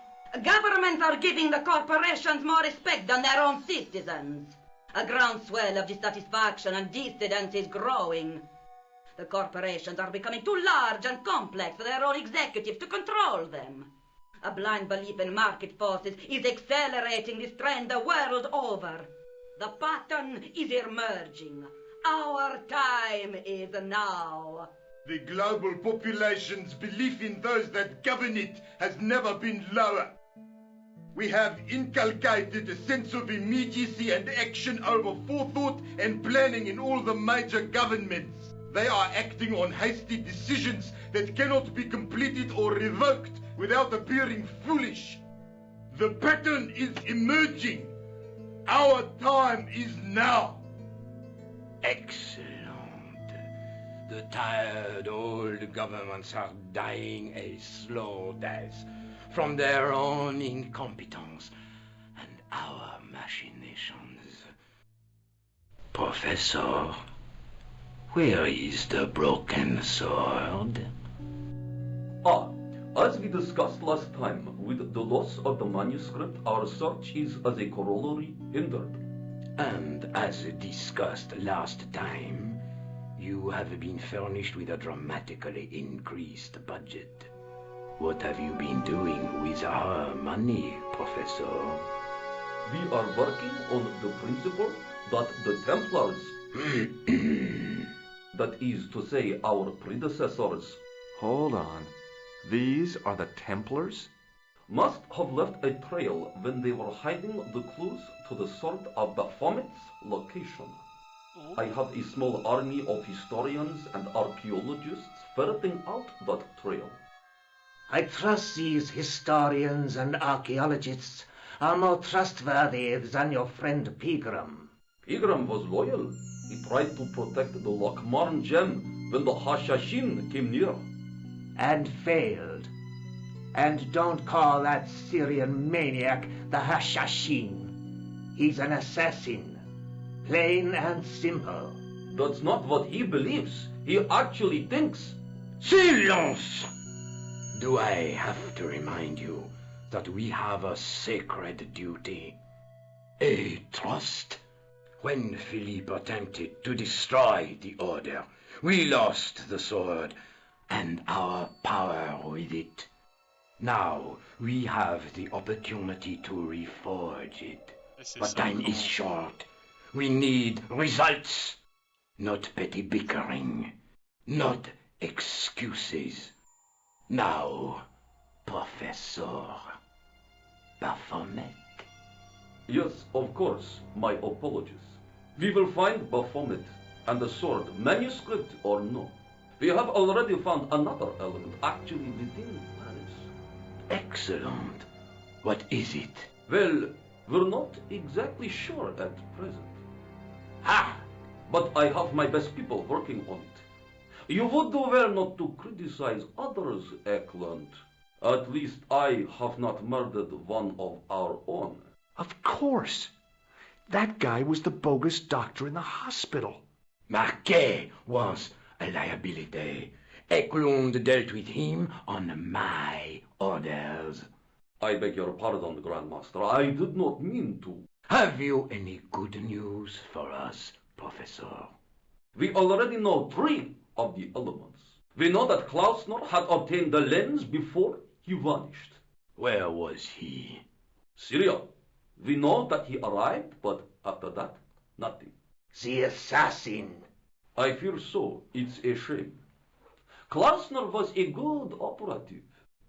Governments are giving the corporations more respect than their own citizens. A groundswell of dissatisfaction and dissidence is growing. The corporations are becoming too large and complex for their own executives to control them. A blind belief in market forces is accelerating this trend the world over. The pattern is emerging. Our time is now. The global population's belief in those that govern it has never been lower. We have inculcated a sense of immediacy and action over forethought and planning in all the major governments. They are acting on hasty decisions that cannot be completed or revoked without appearing foolish. The pattern is emerging. Our time is now. Excellent. The tired old governments are dying a slow death from their own incompetence and our machinations. Professor, where is the broken sword? As we discussed last time, with the loss of the manuscript, our search is as a corollary hindered. And as discussed last time, you have been furnished with a dramatically increased budget. What have you been doing with our money, Professor? We are working on the principle that the Templars, that is to say, our predecessors, Hold on. These are the Templars? must have left a trail when they were hiding the clues to the sword of Baphomet's location. I have a small army of historians and archaeologists ferreting out that trail. I trust these historians and archaeologists are more trustworthy than your friend Pegram. Pegram was loyal. He tried to protect the Lochmarn gem when the Hashashin came near. And failed. And don't call that Syrian maniac the Hashashin. He's an assassin. Plain and simple. That's not what he believes. He actually thinks. Silence! Do I have to remind you that we have a sacred duty? A trust? When Philippe attempted to destroy the Order, we lost the sword and our power with it. Now we have the opportunity to reforge it. But time is short. We need results, not petty bickering, not excuses. Now, Professor Baphomet. Yes, of course, my apologies. We will find Baphomet and the sword, manuscript or no. We have already found another element actually within Paris. Excellent. What is it? Well, we're not exactly sure at present. Ha! But I have my best people working on it. You would do well not to criticize others, Eklund. At least I have not murdered one of our own. Of course. That guy was the bogus doctor in the hospital. Marquet was a liability. Eklund dealt with him on my orders. I beg your pardon, Grandmaster. I did not mean to. Have you any good news for us, Professor? We already know 3 of the elements. We know that Klausner had obtained the lens before he vanished. Where was he? Syria. We know that he arrived, but after that, nothing. The assassin. I fear so. It's a shame. Klausner was a good operative.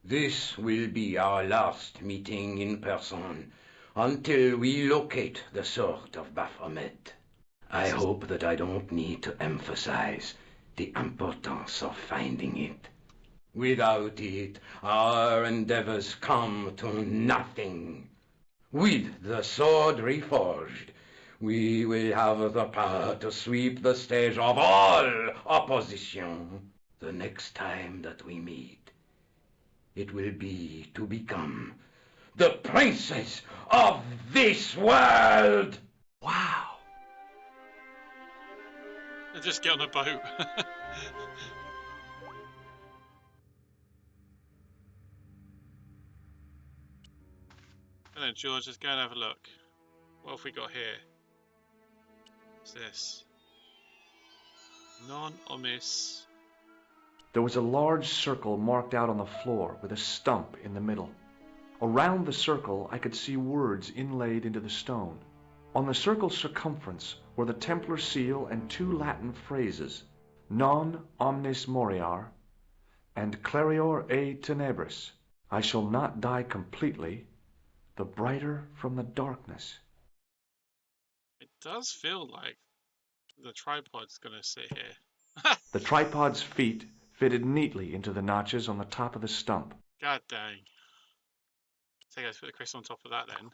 This will be our last meeting in person until we locate the sword of Baphomet. I hope that I don't need to emphasize the importance of finding it. Without it, our endeavors come to nothing. With the sword reforged, we will have the power to sweep the stage of all opposition the next time that we meet. It will be to become the princess of this world! Wow. And just get on a boat. And then George, just go and have a look. What have we got here? What's this? Non-omis. There was a large circle marked out on the floor with a stump in the middle. Around the circle I could see words inlaid into the stone. On the circle's circumference were the Templar seal and 2 Latin phrases, Non omnis moriar and Clarior e tenebris. I shall not die completely, the brighter from the darkness. It does feel like the tripod's going to sit here. The tripod's feet fitted neatly into the notches on the top of the stump. God dang. So let's put the crystal on top of that then.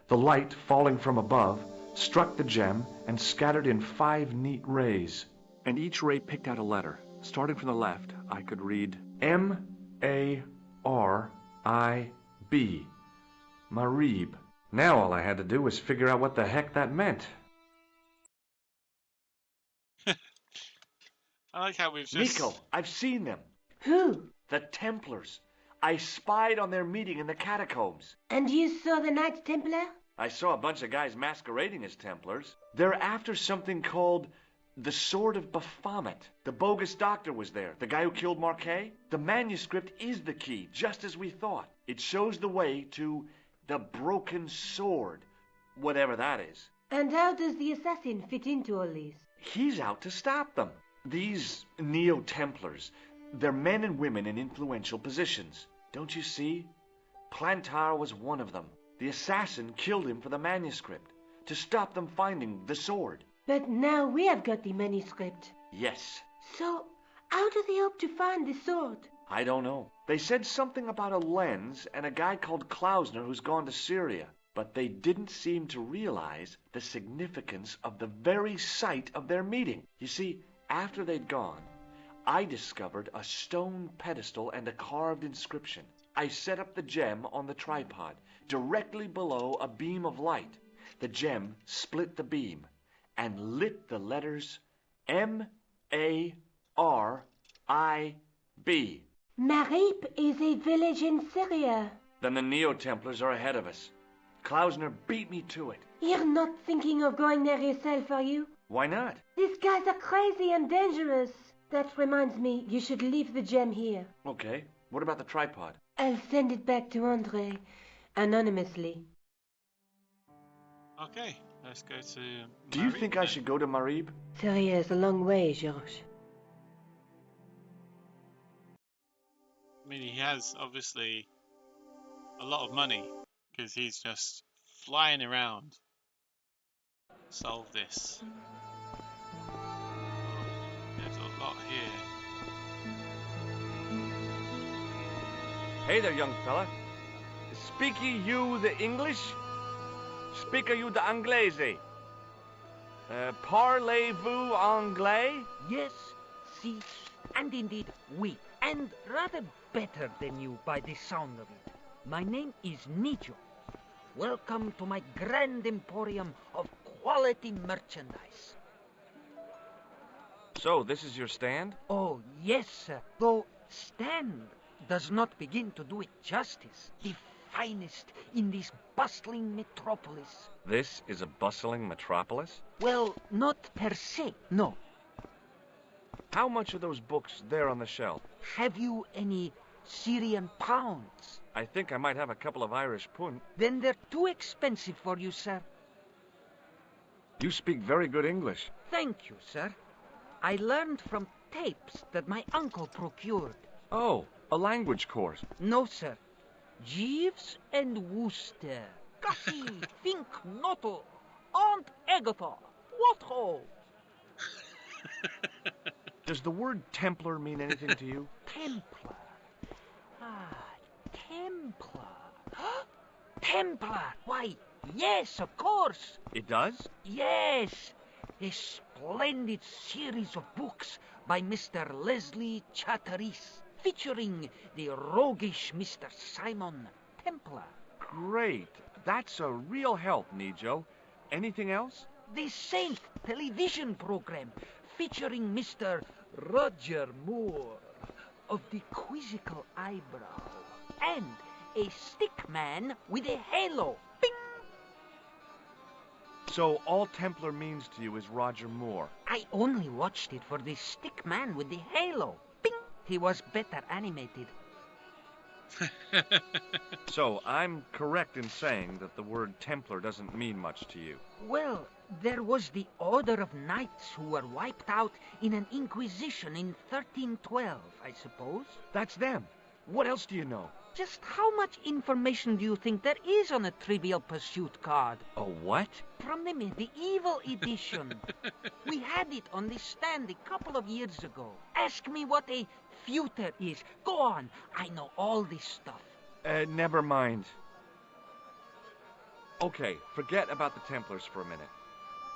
The light, falling from above, struck the gem and scattered in 5 neat rays. And each ray picked out a letter. Starting from the left, I could read M-A-R-I-B. Marib. Now all I had to do was figure out what the heck that meant. I like how we've just... Nico, I've seen them. Who? The Templars. I spied on their meeting in the catacombs. And you saw the Knights Templar? I saw a bunch of guys masquerading as Templars. They're after something called the Sword of Baphomet. The bogus doctor was there, the guy who killed Marquet. The manuscript is the key, just as we thought. It shows the way to the broken sword, whatever that is. And how does the assassin fit into all this? He's out to stop them. These Neo-Templars, they're men and women in influential positions. Don't you see? Plantar was one of them. The assassin killed him for the manuscript, to stop them finding the sword. But now we have got the manuscript. Yes. So, how do they hope to find the sword? I don't know. They said something about a lens and a guy called Klausner who's gone to Syria, but they didn't seem to realize the significance of the very site of their meeting. You see, after they'd gone, I discovered a stone pedestal and a carved inscription. I set up the gem on the tripod, directly below a beam of light. The gem split the beam and lit the letters M-A-R-I-B. Marib is a village in Syria. Then the Neo-Templars are ahead of us. Klausner beat me to it. You're not thinking of going there yourself, are you? Why not? These guys are crazy and dangerous. That reminds me, you should leave the gem here. Okay. What about the tripod? I'll send it back to Andre, anonymously. Okay, let's go to Do you Marib think then. I should go to Marib? Syria is a long way, Georges. I mean, he has obviously a lot of money because he's just flying around. Solve this. There's a lot here. Hey there, young fella. Speak you the English? Speak you the Anglais? Parlez-vous anglais? Yes, si, and indeed oui, and rather better than you by the sound of it. My name is Nijo. Welcome to my grand emporium of quality merchandise. So, this is your stand? Oh, yes, sir. Though stand does not begin to do it justice. The finest in this bustling metropolis. This is a bustling metropolis? Well, not per se, no. How much are those books there on the shelf? Have you any Syrian pounds? I think I might have a couple of Irish pund. Then they're too expensive for you, sir. You speak very good English. Thank you, sir. I learned from tapes that my uncle procured. Oh, a language course. No, sir. Jeeves and Wooster. Gussie, Fink, Noto, Aunt Agatha. What ho? Does the word Templar mean anything to you? Templar. Ah, Templar. Templar. Why, yes, of course. It does? Yes. A splendid series of books by Mr. Leslie Chatteris, featuring the roguish Mr. Simon Templar. Great. That's a real help, Nijo. Anything else? The Saint television program, featuring Mr. Roger Moore of the quizzical eyebrow, and a stick man with a halo. Bing! So all Templar means to you is Roger Moore. I only watched it for the stick man with the halo. Bing! He was better animated. So I'm correct in saying that the word Templar doesn't mean much to you. Well, there was the Order of Knights who were wiped out in an Inquisition in 1312, I suppose. That's them. What else do you know? Just how much information do you think there is on a Trivial Pursuit card? A what? From the medieval edition. We had it on the stand a couple of years ago. Ask me what a feuter is. Go on. I know all this stuff. Never mind. Okay, forget about the Templars for a minute.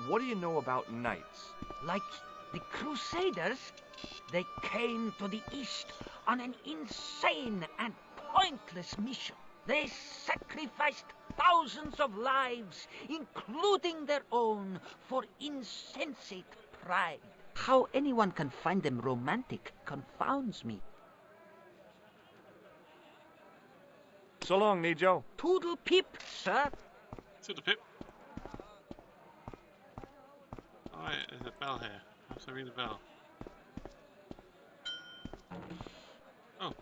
What do you know about knights? Like the Crusaders, they came to the East on an insane and pointless mission. They sacrificed thousands of lives, including their own, for insensate pride. How anyone can find them romantic confounds me. So long, Nijo. Toodle pip, sir. To the pip. Alright, there's a bell here. I have to ring the bell. Oh.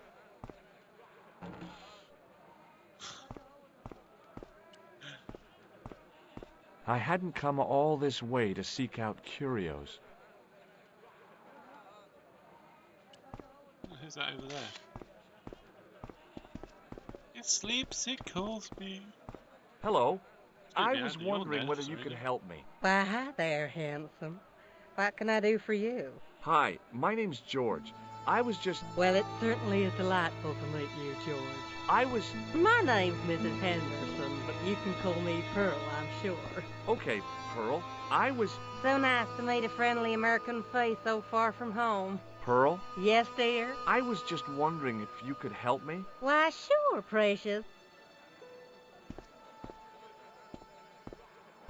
I hadn't come all this way to seek out curios. Who's that over there? It sleeps, it calls me. Hello. I me, was Andy, you're wondering there, whether so you we could can- help me. Why, hi there, handsome. What can I do for you? Hi, my name's George. I was just... Well, it certainly is delightful to meet you, George. I was... My name's Mrs. Henderson, but you can call me Pearl, I'm sure. Okay, Pearl. I was... So nice to meet a friendly American face so far from home. Pearl? Yes, dear? I was just wondering if you could help me. Why, sure, precious.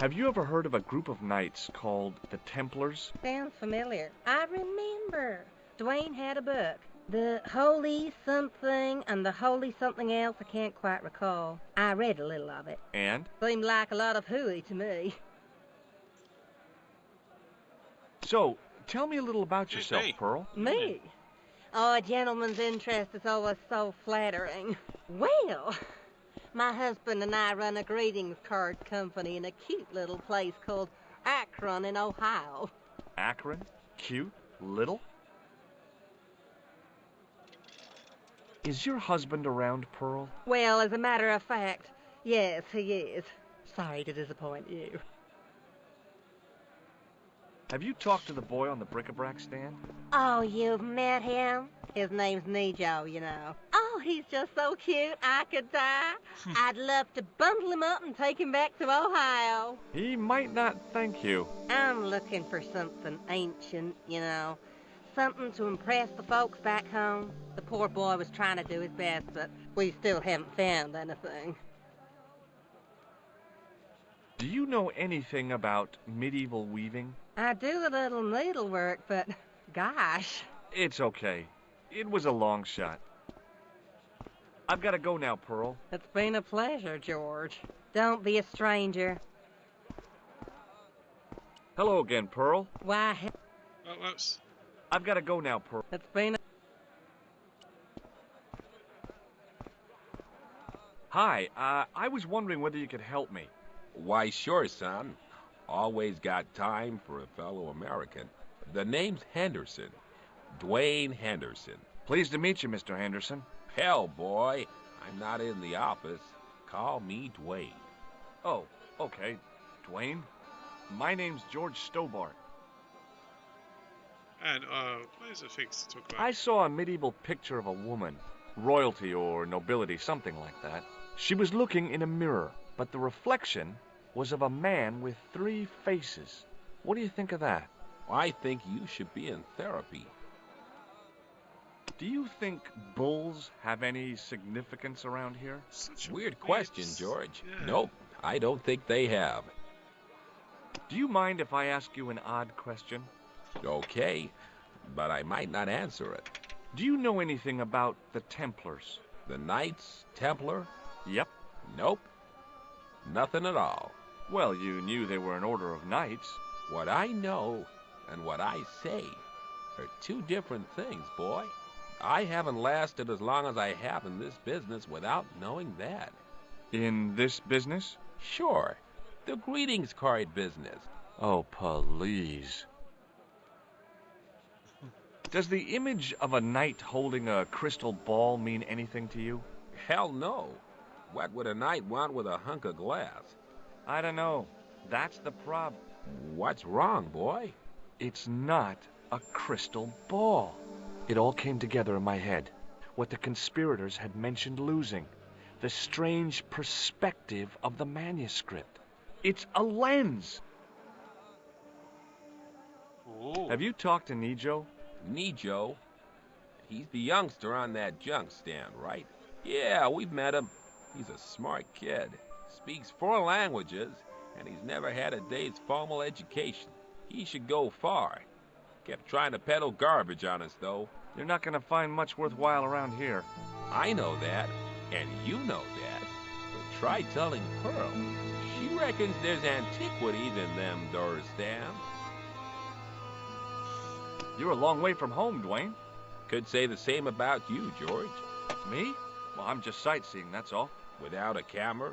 Have you ever heard of a group of knights called the Templars? Sounds familiar. I remember. Dwayne had a book. The Holy Something and the Holy Something Else, I can't quite recall. I read a little of it. And? Seemed like a lot of hooey to me. So, tell me a little about yourself, Pearl. Me? Oh, a gentleman's interest is always so flattering. Well, my husband and I run a greetings card company in a cute little place called Akron in Ohio. Akron? Cute? Little? Is your husband around, Pearl? Well, as a matter of fact, yes, he is. Sorry to disappoint you. Have you talked to the boy on the bric-a-brac stand? Oh, you've met him? His name's Nejo, you know. Oh, he's just so cute, I could die. I'd love to bundle him up and take him back to Ohio. He might not thank you. I'm looking for something ancient, you know. Something to impress the folks back home. The poor boy was trying to do his best, but we still haven't found anything. Do you know anything about medieval weaving? I do a little needlework, but gosh. It's okay. It was a long shot. I've got to go now, Pearl. It's been a pleasure, George. Don't be a stranger. Hello again, Pearl. Why, Oh, oops. I've got to go now, Pearl. it's been a... Hi, I was wondering whether you could help me. Why, sure, son. Always got time for a fellow American. The name's Henderson. Dwayne Henderson. Pleased to meet you, Mr. Henderson. Hell, boy, I'm not in the office. Call me Dwayne. Oh, okay. Dwayne? My name's George Stobart. And, where's the things to talk about? I saw a medieval picture of a woman. Royalty or nobility, something like that. She was looking in a mirror, but the reflection was of a man with 3 faces. What do you think of that? I think you should be in therapy. Do you think bulls have any significance around here? Such a Weird question, George. Yeah. Nope, I don't think they have. Do you mind if I ask you an odd question? Okay, but I might not answer it. Do you know anything about the Templars? The Knights Templar? Yep. Nope. Nothing at all. Well, you knew they were an order of knights. What I know and what I say are 2 different things, boy. I haven't lasted as long as I have in this business without knowing that. In this business? Sure. The greetings card business. Oh, please. Does the image of a knight holding a crystal ball mean anything to you? Hell no. What would a knight want with a hunk of glass? I don't know. That's the problem. What's wrong, boy? It's not a crystal ball. It all came together in my head. What the conspirators had mentioned losing. The strange perspective of the manuscript. It's a lens. Ooh. Have you talked to Nejo? Nejo? He's the youngster on that junk stand, right? Yeah, we've met him. He's a smart kid. Speaks 4 languages, and he's never had a day's formal education. He should go far. Kept trying to peddle garbage on us, though. You're not going to find much worthwhile around here. I know that, and you know that. But try telling Pearl. She reckons there's antiquities in them door stands. You're a long way from home, Dwayne. Could say the same about you, George. Me? Well, I'm just sightseeing, that's all. Without a camera?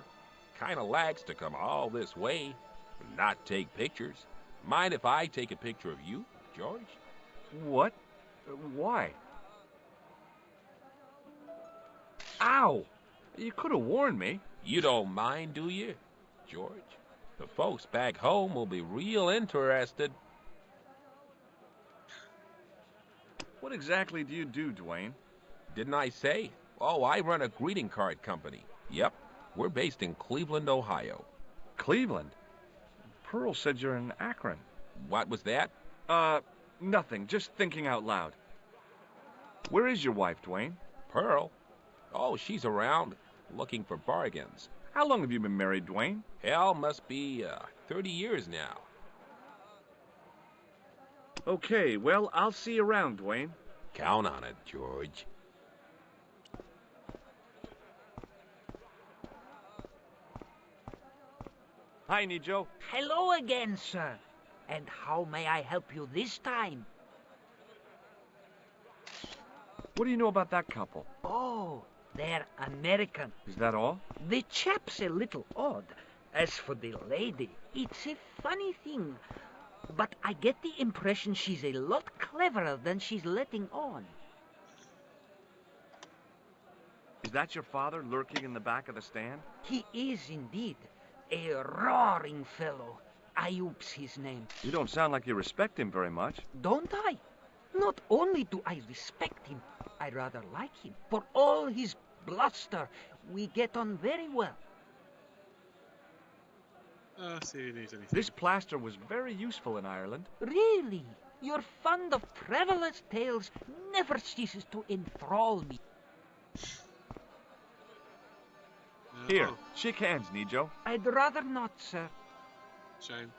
Kinda lags to come all this way and not take pictures. Mind if I take a picture of you, George? What? Why? Ow! You could have warned me. You don't mind, do you, George? The folks back home will be real interested. What exactly do you do, Dwayne? Didn't I say? Oh, I run a greeting card company. Yep, we're based in Cleveland, Ohio. Cleveland? Pearl said you're in Akron. What was that? Nothing. Just thinking out loud. Where is your wife, Dwayne? Pearl? Oh, she's around, looking for bargains. How long have you been married, Dwayne? Hell, must be 30 years now. Okay, well, I'll see you around, Dwayne. Count on it, George. Hi, Nijo. Hello again, sir. And how may I help you this time? What do you know about that couple? Oh, they're American. Is that all? The chap's a little odd. As for the lady, it's a funny thing. But I get the impression she's a lot cleverer than she's letting on. Is that your father lurking in the back of the stand? He is indeed a roaring fellow. Ayub's his name. You don't sound like you respect him very much. Don't I? Not only do I respect him, I rather like him. For all his bluster, we get on very well. See if he needs anything. This plaster was very useful in Ireland. Really? Your fund of travelers' tales never ceases to enthrall me. Here, shake hands, Nijo. I'd rather not, sir. Shame.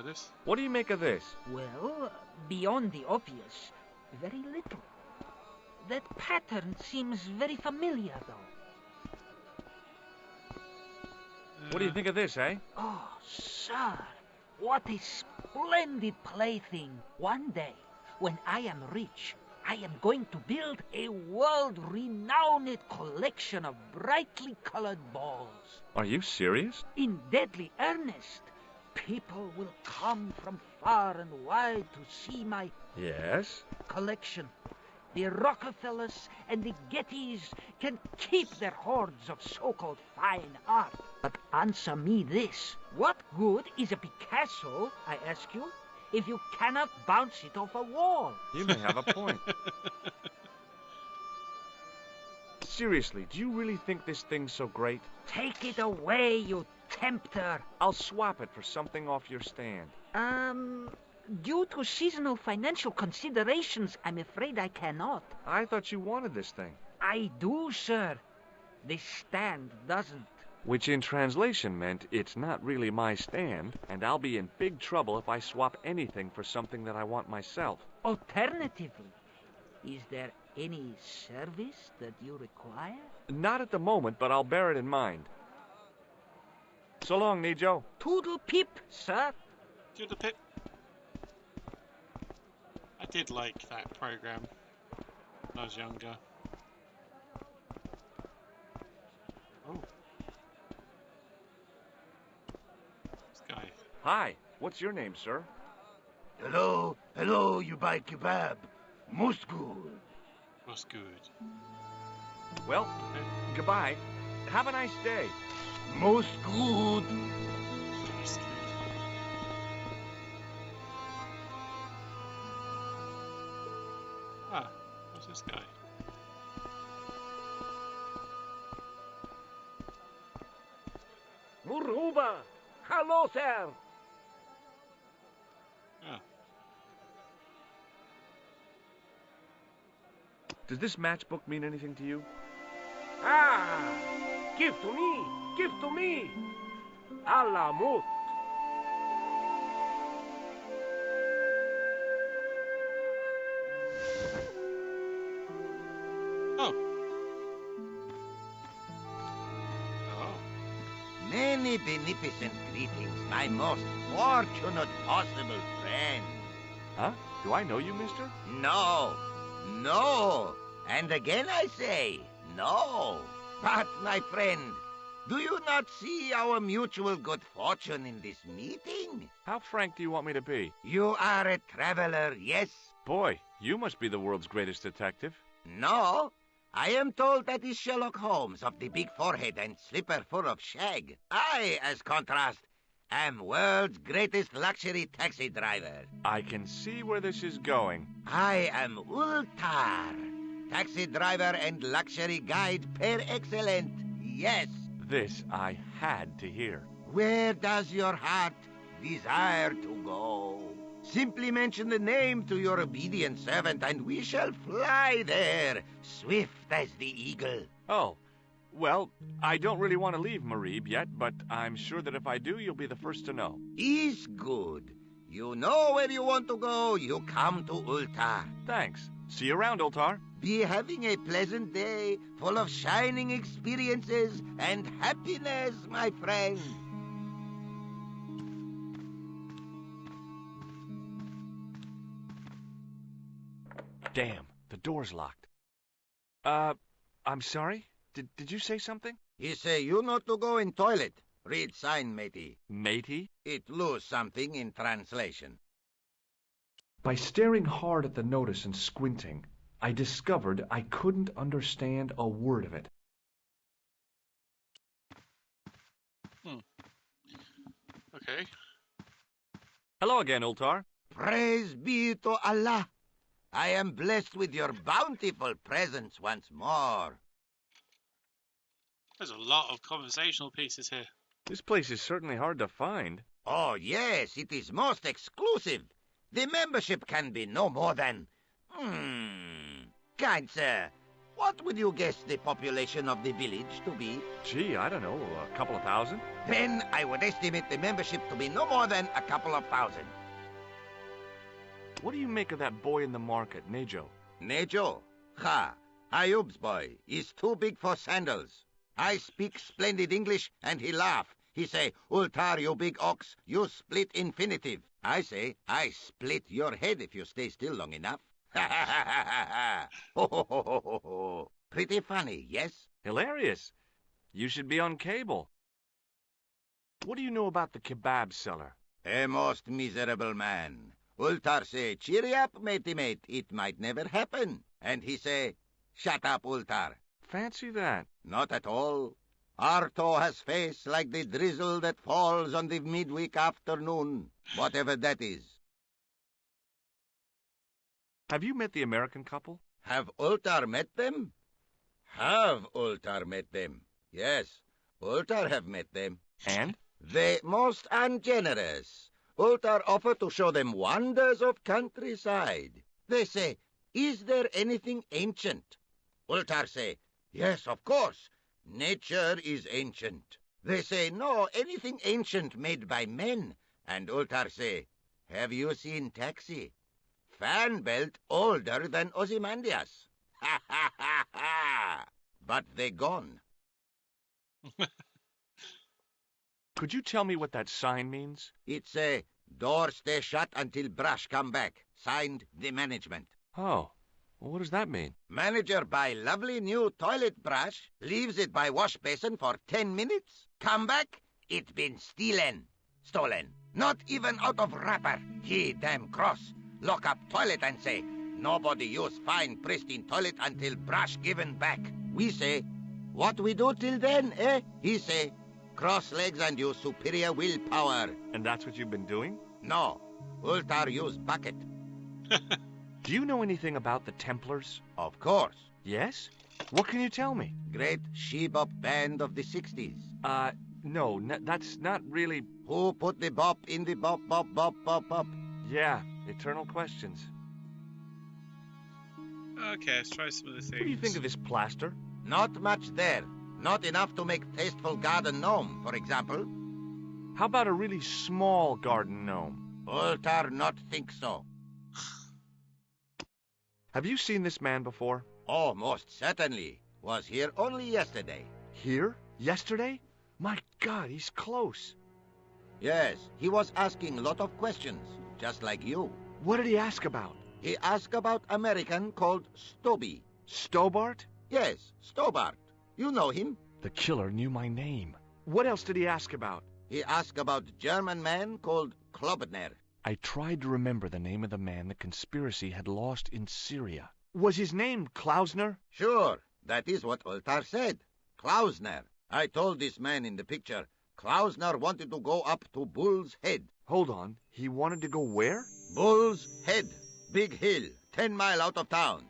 This? What do you make of this? Well, beyond the obvious, very little. That pattern seems very familiar, though. What do you think of this, eh? Oh, sir, what a splendid plaything. One day, when I am rich, I am going to build a world-renowned collection of brightly colored balls. Are you serious? In deadly earnest. People will come from far and wide to see my Yes? collection. The Rockefellers and the Gettys can keep their hoards of so-called fine art. But answer me this. What good is a Picasso, I ask you, if you cannot bounce it off a wall? You may have a point. Seriously, do you really think this thing's so great? Take it away, you tempter. I'll swap it for something off your stand. Due to seasonal financial considerations, I'm afraid I cannot. I thought you wanted this thing. I do, sir. The stand doesn't. Which in translation meant it's not really my stand, and I'll be in big trouble if I swap anything for something that I want myself. Alternatively, is there any service that you require? Not at the moment, but I'll bear it in mind. So long, Nijo. Toodle pip, sir. Toodle pip. I did like that program when I was younger. Oh. This guy. Hi, what's your name, sir? Hello, you buy kebab. Most good. Most good. Well, goodbye. Have a nice day. Most good. Most good. Ah, what's this guy? Muruba! Hello, sir! Oh. Does this matchbook mean anything to you? Ah! Give to me! Give to me! Allah mut! Oh. Many beneficent greetings, my most fortunate possible friend. Huh? Do I know you, mister? No, no. And again I say, no. But, my friend, do you not see our mutual good fortune in this meeting? How frank do you want me to be? You are a traveler, yes? Boy, you must be the world's greatest detective. No. I am told that is Sherlock Holmes of the big forehead and slipper full of shag. I, as contrast, am world's greatest luxury taxi driver. I can see where this is going. I am Ultar, taxi driver and luxury guide per excellent. Yes. This I had to hear. Where does your heart desire to go? Simply mention the name to your obedient servant, and we shall fly there, swift as the eagle. Oh, well, I don't really want to leave Marib yet, but I'm sure that if I do, you'll be the first to know. Is good. You know where you want to go, you come to Ultar. Thanks. See you around, Ultar. Be having a pleasant day, full of shining experiences and happiness, my friend. Damn, the door's locked. I'm sorry? Did you say something? He say you not to go in toilet. Read sign, matey. Matey? It lose something in translation. By staring hard at the notice and squinting, I discovered I couldn't understand a word of it. Okay. Hello again, Ultar. Praise be to Allah. I am blessed with your bountiful presence once more. There's a lot of conversational pieces here. This place is certainly hard to find. Oh, yes, it is most exclusive. The membership can be no more than... Kind sir, what would you guess the population of the village to be? Gee, I don't know, a couple of thousand? Then I would estimate the membership to be no more than a couple of thousand. What do you make of that boy in the market, Nejo? Nejo? Ha! Ayub's boy is too big for sandals. I speak splendid English, and he laugh. He say, Ultar, you big ox, you split infinitive. I say, I split your head if you stay still long enough. Ha ha ha ha ha! Ho ho ho ho ho ho! Pretty funny, yes? Hilarious. You should be on cable. What do you know about the kebab seller? A most miserable man. Ultar say, cheery up, matey mate, it might never happen. And he say, shut up, Ultar. Fancy that. Not at all. Arto has face like the drizzle that falls on the midweek afternoon, whatever that is. Have you met the American couple? Have Ultar met them? Have Ultar met them? Yes, Ultar have met them. And? They most ungenerous. Ultar offer to show them wonders of countryside. They say, is there anything ancient? Ultar say, yes, of course. Nature is ancient. They say, no, anything ancient made by men. And Ultar say, have you seen Taxi? Fan belt older than Ozymandias. Ha ha ha ha! But they gone. Could you tell me what that sign means? It's a door stay shut until brush come back. Signed, the management. Oh, well, what does that mean? Manager buy lovely new toilet brush, leaves it by wash basin for 10 minutes. Come back, it been stolen. Not even out of wrapper. He damn cross. Lock up toilet and say, nobody use fine pristine toilet until brush given back. We say, what we do till then, eh? He say, cross legs and use superior willpower. And that's what you've been doing? No. Ultar use bucket. Do you know anything about the Templars? Of course. Yes? What can you tell me? Great she-bop band of the 60s. No, that's not really... Who put the bop in the bop, bop, bop, bop, bop? Yeah, eternal questions. Okay, let's try some of the things. What do you think of this plaster? Not much there. Not enough to make tasteful garden gnome, for example. How about a really small garden gnome? Ultar not think so. Have you seen this man before? Oh, most certainly. Was here only yesterday. Here? Yesterday? My God, he's close. Yes, he was asking a lot of questions, just like you. What did he ask about? He asked about American called Stoby. Stobart? Yes, Stobart. You know him. The killer knew my name. What else did he ask about? He asked about German man called Klobner. I tried to remember the name of the man the conspiracy had lost in Syria. Was his name Klausner? Sure, that is what Ultar said. Klausner. I told this man in the picture, Klausner wanted to go up to Bull's Head. Hold on. He wanted to go where? Bull's Head. Big hill, 10 mile out of town.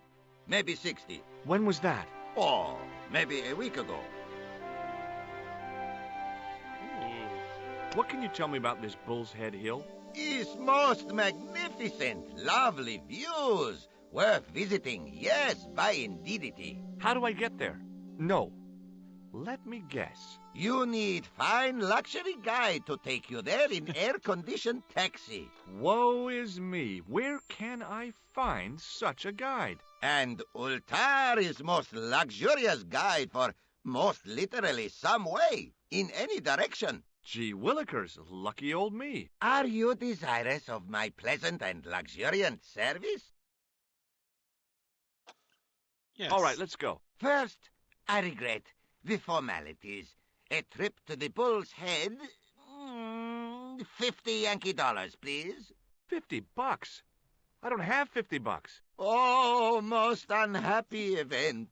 Maybe 60. When was that? Oh, maybe a week ago. What can you tell me about this Bull's Head Hill? It's most magnificent. Lovely views. Worth visiting, yes, by indeedity. How do I get there? No. Let me guess. You need fine luxury guide to take you there in air-conditioned taxi. Woe is me. Where can I find such a guide? And Ultar is most luxurious guide for most literally some way, in any direction. Gee willikers, lucky old me. Are you desirous of my pleasant and luxuriant service? Yes. All right, let's go. First, I regret the formalities. A trip to the Bull's Head, 50 Yankee dollars, please. $50? I don't have $50. Oh, most unhappy event.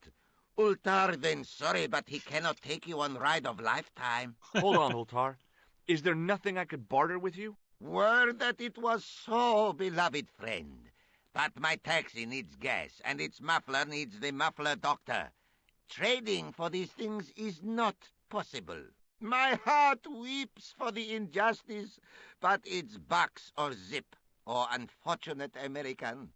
Ultar then sorry, but he cannot take you on ride of lifetime. Hold on, Ultar. Is there nothing I could barter with you? Word that it was so, beloved friend. But my taxi needs gas, and its muffler needs the muffler doctor. Trading for these things is not possible. My heart weeps for the injustice, but it's bucks or zip, or unfortunate American.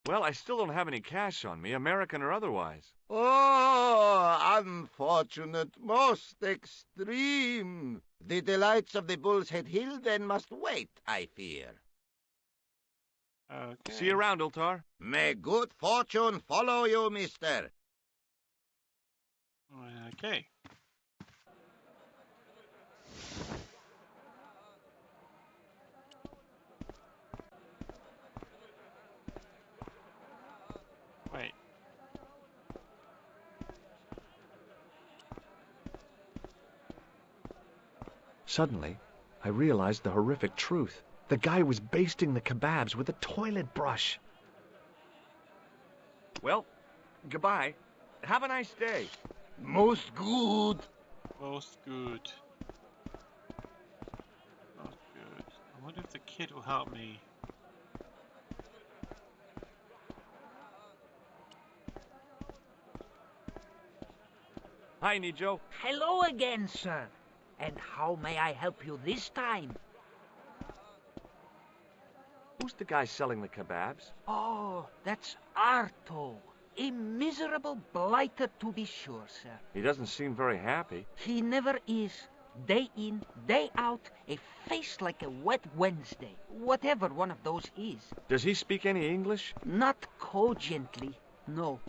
Well, I still don't have any cash on me, American or otherwise. Oh, unfortunate, most extreme. The delights of the Bull's Head Hill then must wait, I fear. Okay. See you around, Ultar. May good fortune follow you, mister. Okay. Wait. Suddenly, I realized the horrific truth. The guy was basting the kebabs with a toilet brush. Well, goodbye. Have a nice day. Most good. Most good. Most good. I wonder if the kid will help me. Hi, Nijo. Hello again, sir. And how may I help you this time? Who's the guy selling the kebabs? Oh, that's Arto. A miserable blighter, to be sure, sir. He doesn't seem very happy. He never is. Day in, day out, a face like a wet Wednesday. Whatever one of those is. Does he speak any English? Not cogently, no.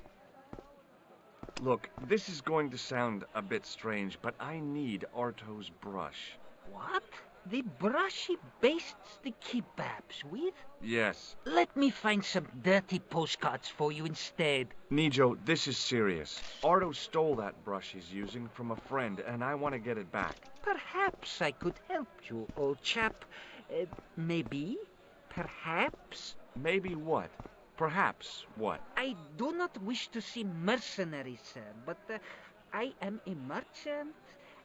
Look, this is going to sound a bit strange, but I need Arto's brush. What? The brush he bastes the kebabs with? Yes. Let me find some dirty postcards for you instead. Nijo, this is serious. Arto stole that brush he's using from a friend, and I want to get it back. Perhaps I could help you, old chap. Maybe? Perhaps? Maybe what? Perhaps what? I do not wish to seem mercenary, sir, but I am a merchant,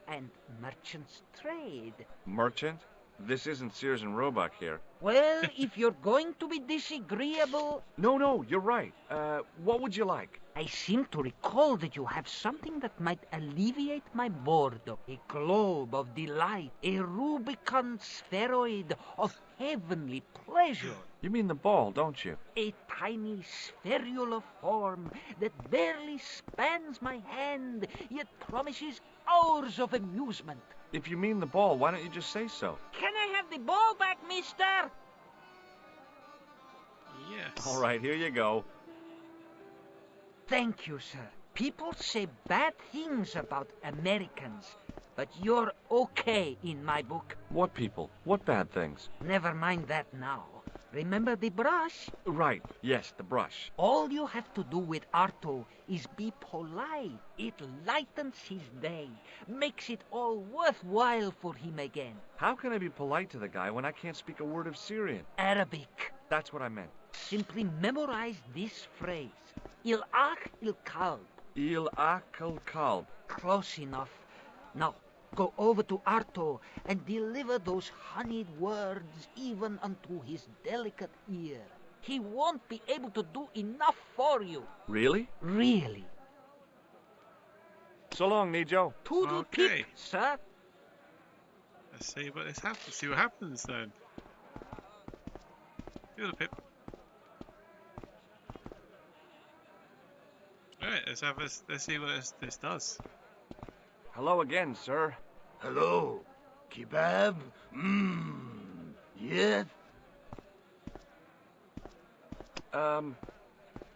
and merchants trade. Merchant? This isn't Sears and Roebuck here. Well, if you're going to be disagreeable... No, you're right. What would you like? I seem to recall that you have something that might alleviate my boredom. A globe of delight, a Rubicon spheroid of heavenly pleasure. You mean the ball, don't you? A tiny spherule form that barely spans my hand, yet promises hours of amusement. If you mean the ball, why don't you just say so? Can I have the ball back, mister? Yes. All right, here you go. Thank you, sir. People say bad things about Americans, but you're okay in my book. What people? What bad things? Never mind that now. Remember the brush? Right, yes, the brush. All you have to do with Arto is be polite. It lightens his day, makes it all worthwhile for him again. How can I be polite to the guy when I can't speak a word of Syrian? Arabic. That's what I meant. Simply memorize this phrase. Il-Ach il-Kalb. Il-Ach il-Kalb. Close enough. Now, Go over to Arto and deliver those honeyed words even unto his delicate ear. He won't be able to do enough for you. Really? Really. So long, Nijo. Toodle Okay. pip, sir. Let's see what this happens. See what happens then. Feel the pip. Alright, let's see what this does. Hello again, sir. Hello. Kebab? Yes?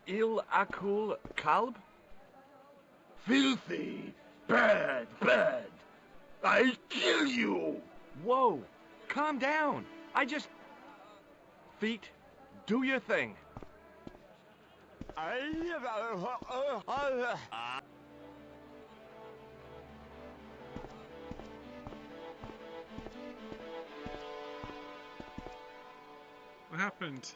Il akul kalb? Filthy. Bad, bad. I'll kill you. Whoa, calm down. Feet, do your thing. What happened?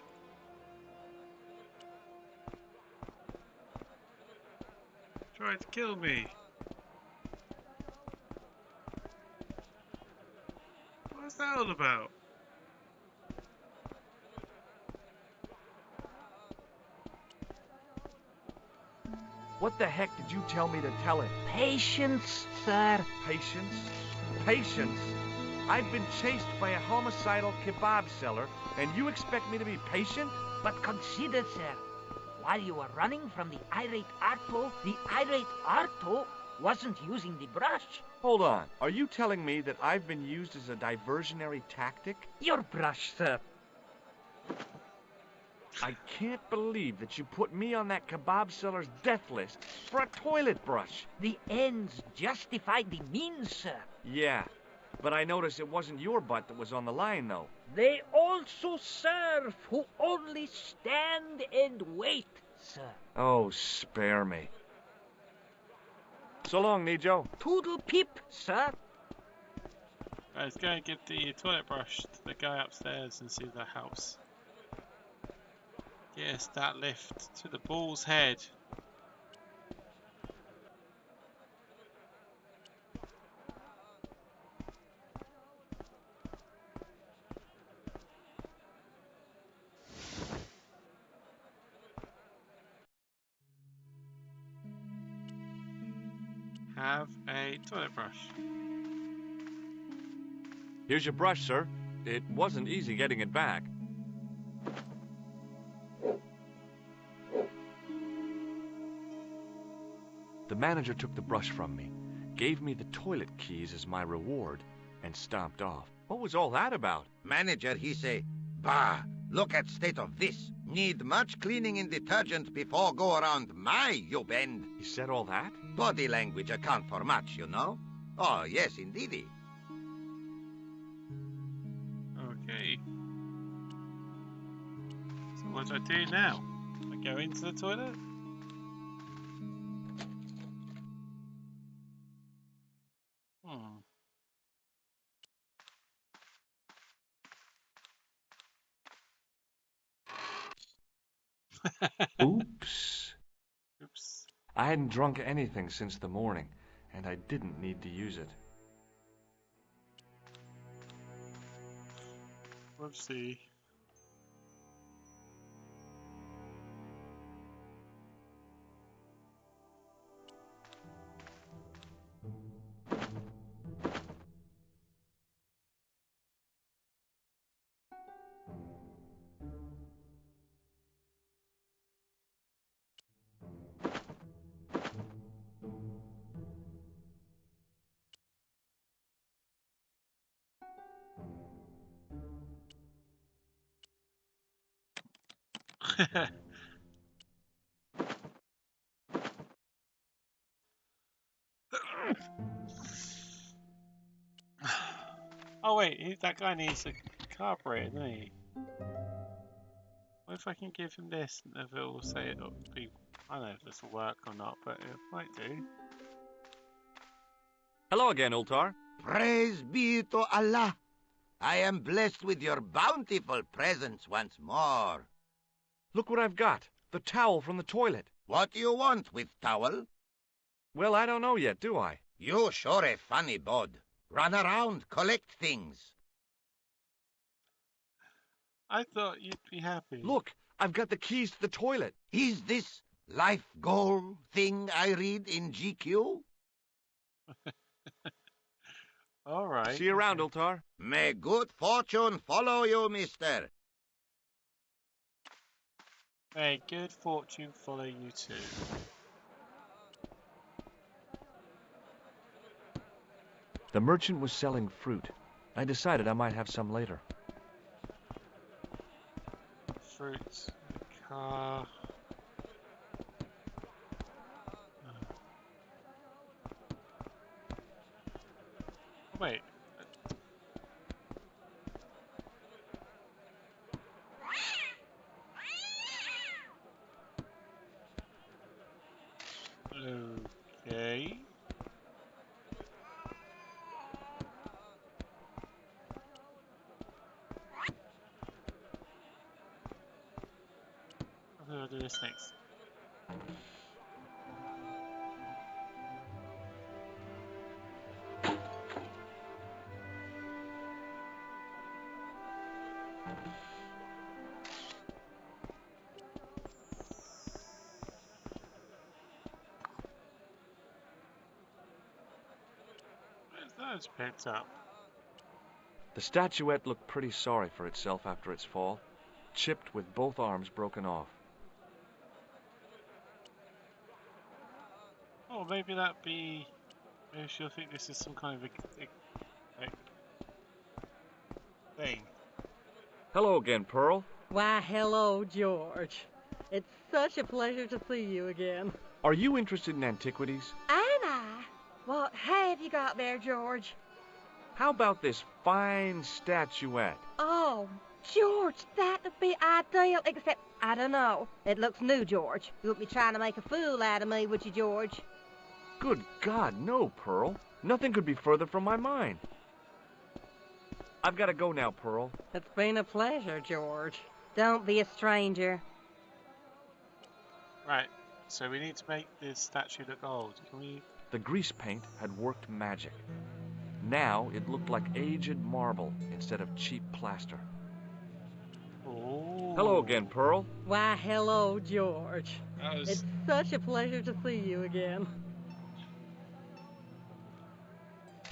Tried to kill me. What's that all about? What the heck did you tell me to tell it? Patience, sir. Patience? Patience? I've been chased by a homicidal kebab seller, and you expect me to be patient? But consider, sir, while you were running from the irate Arto wasn't using the brush. Hold on. Are you telling me that I've been used as a diversionary tactic? Your brush, sir. I can't believe that you put me on that kebab seller's death list for a toilet brush. The ends justify the means, sir. Yeah, but I noticed it wasn't your butt that was on the line, though. They also serve who only stand and wait, sir. Oh, spare me. So long, Nijo. Toodle pip, sir. Let's go and give the toilet brush to the guy upstairs and see the house. Yes, that lift to the bull's head. Have a toilet brush. Here's your brush, sir. It wasn't easy getting it back. The manager took the brush from me, gave me the toilet keys as my reward, and stomped off. What was all that about? Manager, he say, bah, look at state of this. Need much cleaning and detergent before go around my, you bend. He said all that? Body language account for much, you know. Oh, yes, indeedy. Okay. So what do I do now? I go into the toilet? Oops. Oops. I hadn't drunk anything since the morning, and I didn't need to use it. Whoopsie. Oh wait, that guy needs a carburetor, doesn't he? What if I can give him this and if it will say it'll be... I don't know if this will work or not, but it might do. Hello again, Ultar. Praise be to Allah. I am blessed with your bountiful presence once more. Look what I've got. The towel from the toilet. What do you want with towel? Well, I don't know yet, do I? You sure a funny bod. Run around, collect things. I thought you'd be happy. Look, I've got the keys to the toilet. Is this life goal thing I read in GQ? All right. See you around, Ultar. May good fortune follow you, mister. May good fortune follow you too. The merchant was selling fruit. I decided I might have some later. Fruit, car. Wait. Okay. I'm gonna do this next. Where's those picked up? The statuette looked pretty sorry for itself after its fall, chipped with both arms broken off. Oh, maybe that'd be. Maybe she'll think this is some kind of a thing. Hello again, Pearl. Why, hello, George. It's such a pleasure to see you again. Are you interested in antiquities? Am I? What have you got there, George? How about this fine statuette? Oh, George, that would be ideal, except, I don't know. It looks new, George. You wouldn't be trying to make a fool out of me, would you, George? Good God, no, Pearl. Nothing could be further from my mind. I've got to go now, Pearl. It's been a pleasure, George. Don't be a stranger. Right. So we need to make this statue look old. Can we? The grease paint had worked magic. Now it looked like aged marble instead of cheap plaster. Oh. Hello again, Pearl. Why, hello, George. Was... It's such a pleasure to see you again.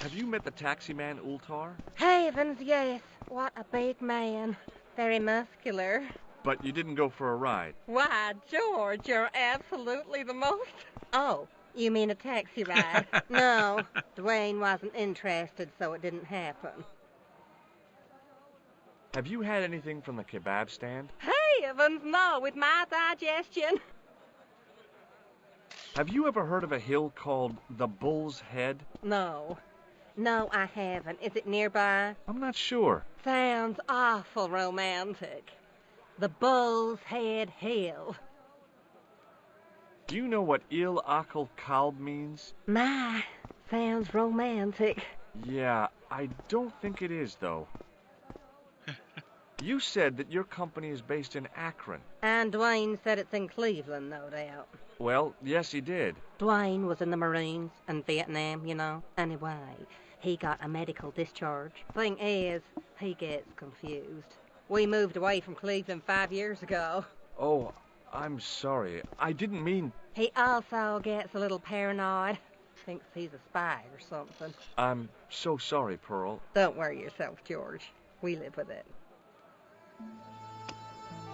Have you met the taxi man, Ultar? Heavens, yes. What a big man. Very muscular. But you didn't go for a ride. Why, George, you're absolutely the most... Oh, you mean a taxi ride? No, Dwayne wasn't interested, so it didn't happen. Have you had anything from the kebab stand? Heavens, no, with my digestion. Have you ever heard of a hill called the Bull's Head? No. No, I haven't. Is it nearby? I'm not sure. Sounds awful romantic. The Bull's Head Hill. Do you know what Il Akal Kalb means? My, sounds romantic. Yeah, I don't think it is, though. You said that your company is based in Akron. And Dwayne said it's in Cleveland, no doubt. Well, yes, he did. Dwayne was in the Marines and Vietnam, you know. Anyway, he got a medical discharge. Thing is, he gets confused. We moved away from Cleveland 5 years ago. Oh, I'm sorry. I didn't mean... He also gets a little paranoid. Thinks he's a spy or something. I'm so sorry, Pearl. Don't worry yourself, George. We live with it.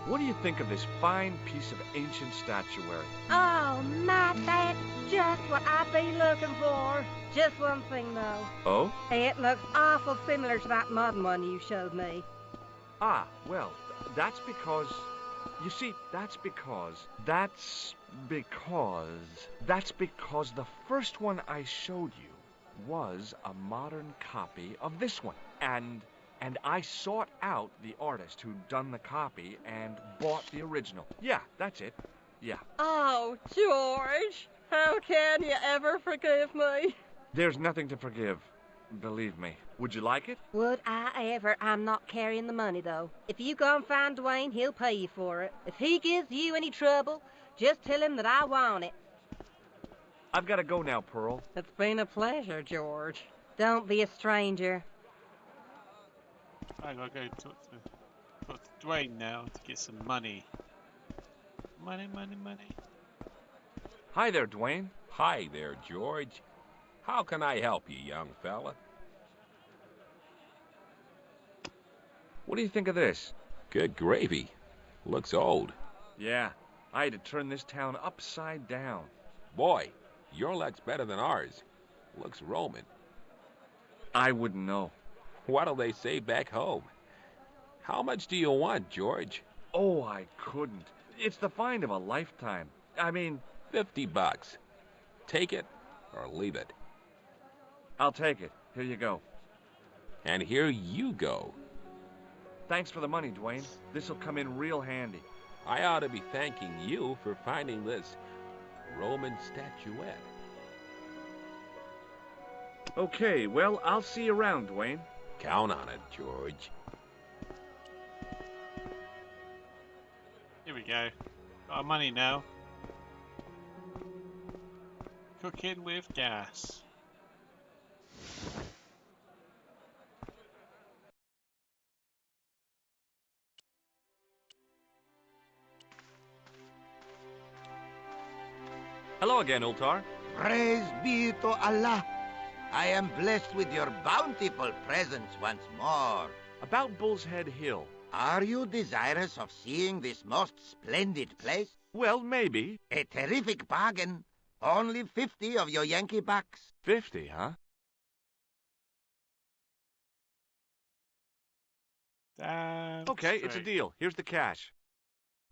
What do you think of this fine piece of ancient statuary? Oh, Matt, that's just what I'd be looking for. Just one thing, though. Oh? It looks awful similar to that modern one you showed me. Ah, well, that's because... You see, that's because the first one I showed you was a modern copy of this one. And I sought out the artist who'd done the copy and bought the original. Yeah, that's it. Yeah. Oh, George, how can you ever forgive me? There's nothing to forgive, believe me. Would you like it? Would I ever? I'm not carrying the money, though. If you go and find Dwayne, he'll pay you for it. If he gives you any trouble, just tell him that I want it. I've got to go now, Pearl. It's been a pleasure, George. Don't be a stranger. I gotta go talk to Dwayne now to get some money. Money, money, money. Hi there, Dwayne. Hi there, George. How can I help you, young fella? What do you think of this? Good gravy. Looks old. Yeah, I had to turn this town upside down. Boy, your luck's better than ours. Looks Roman. I wouldn't know. What'll they say back home? How much do you want, George? Oh, I couldn't. It's the find of a lifetime. I mean... $50. Take it or leave it. I'll take it. Here you go. And here you go. Thanks for the money, Dwayne. This'll come in real handy. I ought to be thanking you for finding this Roman statuette. Okay, well, I'll see you around, Dwayne. Count on it, George. Here we go. Got our money now. Cooking with gas. Hello again, Ultar. Praise be to Allah. I am blessed with your bountiful presence once more. About Bull's Head Hill. Are you desirous of seeing this most splendid place? Well, maybe. A terrific bargain. Only 50 of your Yankee bucks. 50, huh? Damn Okay, it's a straight. deal. Here's the cash.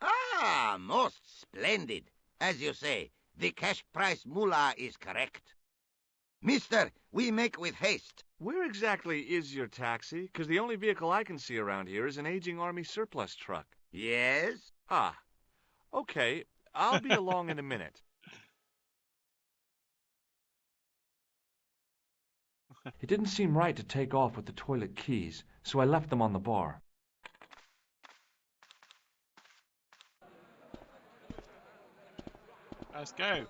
Ah, most splendid. As you say, the cash price moolah is correct. Mister, we make with haste. Where exactly is your taxi? Because the only vehicle I can see around here is an aging Army surplus truck. Yes? Ah, okay. I'll be along in a minute. It didn't seem right to take off with the toilet keys, so I left them on the bar. Let's go.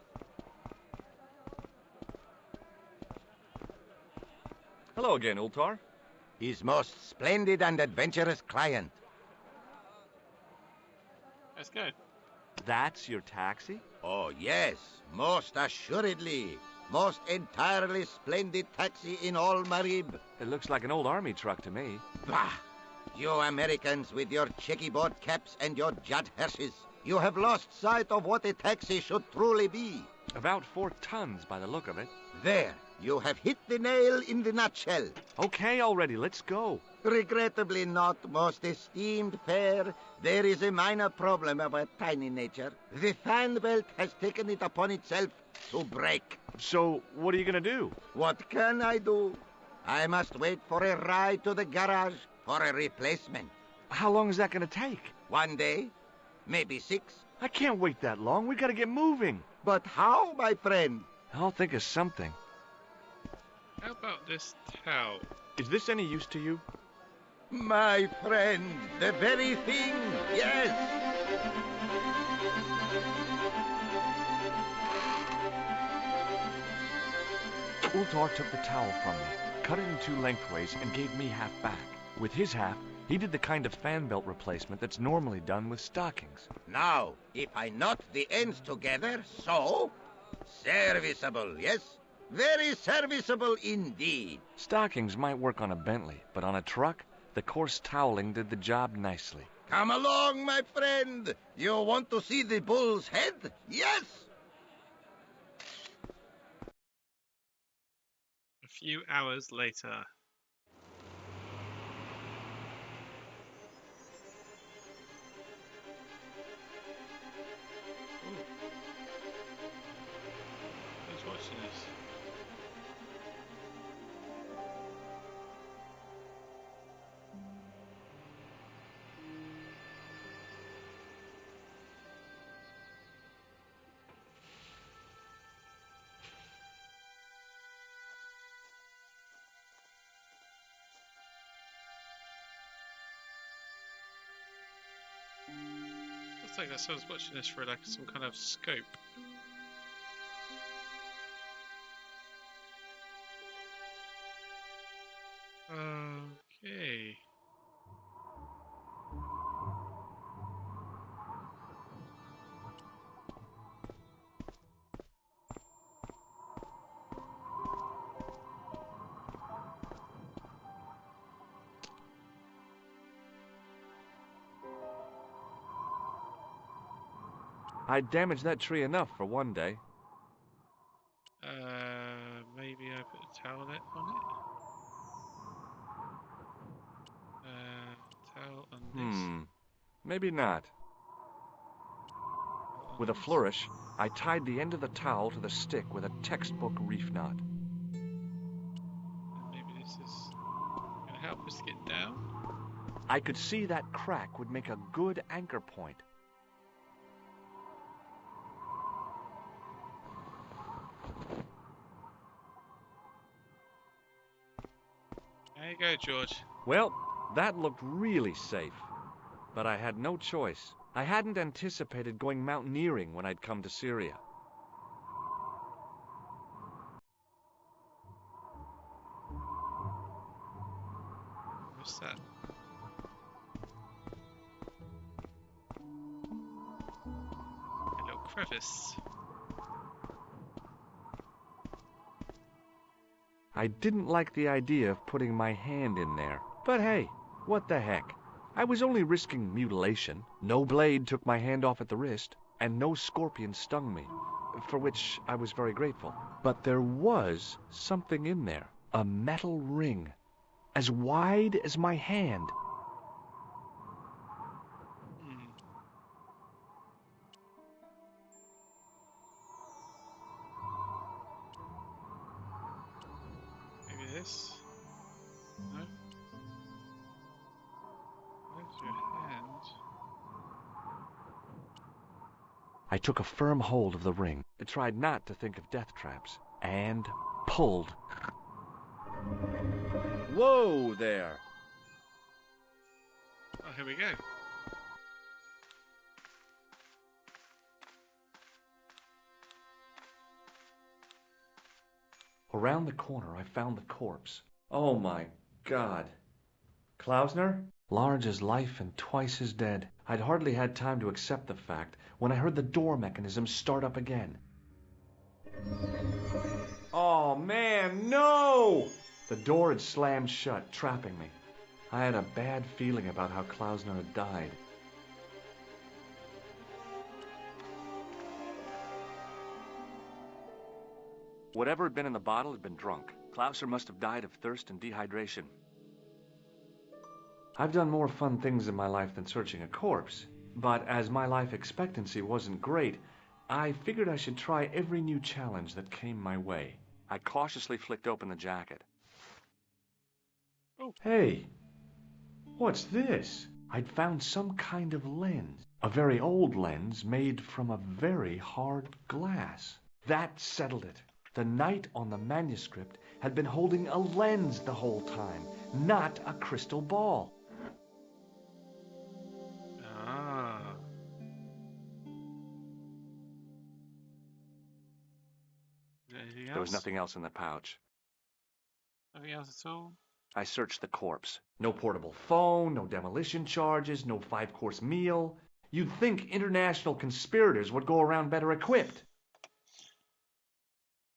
Hello again, Ultar. His most splendid and adventurous client. Let's go. That's your taxi? Oh, yes, most assuredly. Most entirely splendid taxi in all Marib. It looks like an old Army truck to me. Bah! You Americans with your checkerboard caps and your Judd Hershes. You have lost sight of what a taxi should truly be. About 4 tons by the look of it. There, you have hit the nail in the nutshell. Okay already, let's go. Regrettably not, most esteemed fair. There is a minor problem of a tiny nature. The fan belt has taken it upon itself to break. So, what are you gonna do? What can I do? I must wait for a ride to the garage for a replacement. How long is that gonna take? 1 day, maybe 6. I can't wait that long. We gotta get moving. But how, my friend? I'll think of something. How about this towel? Is this any use to you? My friend, the very thing, yes. Ultar took the towel from me, cut it in 2 lengthways, and gave me half back. With his half, he did the kind of fan belt replacement that's normally done with stockings. Now, if I knot the ends together, so... Serviceable, yes? Very serviceable indeed. Stockings might work on a Bentley, but on a truck, the coarse toweling did the job nicely. Come along, my friend. You want to see the bull's head? Yes? A few hours later. Who's watching this? Looks like that someone's watching this for like some kind of scope. Okay. I damaged that tree enough for one day. Maybe I put a towel on it. Towel on this. Maybe not. With a flourish, I tied the end of the towel to the stick with a textbook reef knot. And maybe this is going to help us get down. I could see that crack would make a good anchor point. There you go, George. Well, that looked really safe. But I had no choice. I hadn't anticipated going mountaineering when I'd come to Syria. What's that? A little crevice. I didn't like the idea of putting my hand in there. But hey, what the heck? I was only risking mutilation. No blade took my hand off at the wrist, and no scorpion stung me, for which I was very grateful. But there was something in there, a metal ring, as wide as my hand. Maybe this? No? Where's your hand? I took a firm hold of the ring, tried not to think of death traps, and pulled. Whoa there! Oh, here we go. Around the corner, I found the corpse. Oh my God. Klausner? Large as life and twice as dead. I'd hardly had time to accept the fact when I heard the door mechanism start up again. Oh man, no! The door had slammed shut, trapping me. I had a bad feeling about how Klausner had died. Whatever had been in the bottle had been drunk. Klausner must have died of thirst and dehydration. I've done more fun things in my life than searching a corpse, but as my life expectancy wasn't great, I figured I should try every new challenge that came my way. I cautiously flicked open the jacket. Oh. Hey, what's this? I'd found some kind of lens, a very old lens made from a very hard glass. That settled it. The knight on the manuscript had been holding a lens the whole time, not a crystal ball. Ah. Anything else? There was nothing else in the pouch. Nothing else at all? I searched the corpse. No portable phone, no demolition charges, no 5-course meal. You'd think international conspirators would go around better equipped.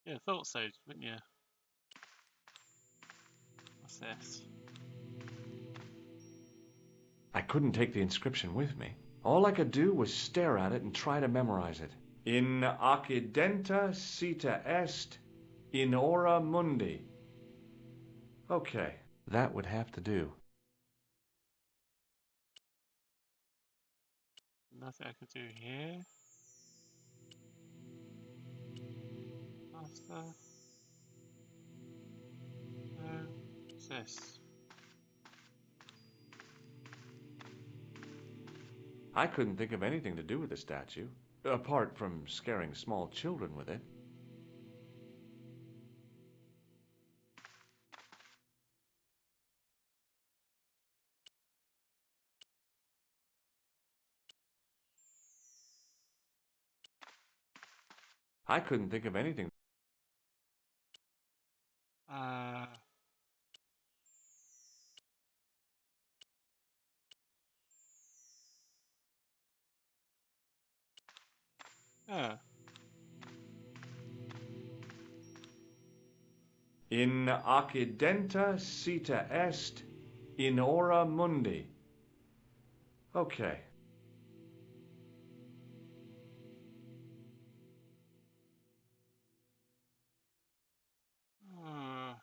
Yeah, I thought so, wouldn't you? What's this? I couldn't take the inscription with me. All I could do was stare at it and try to memorize it. In accidenta cita est in ora mundi. Okay, that would have to do. Nothing I could do here. Master. No. What's this? I couldn't think of anything to do with the statue, apart from scaring small children with it. I couldn't think of anything. Yeah. In accidenta cita est in hora mundi. Okay. Uh,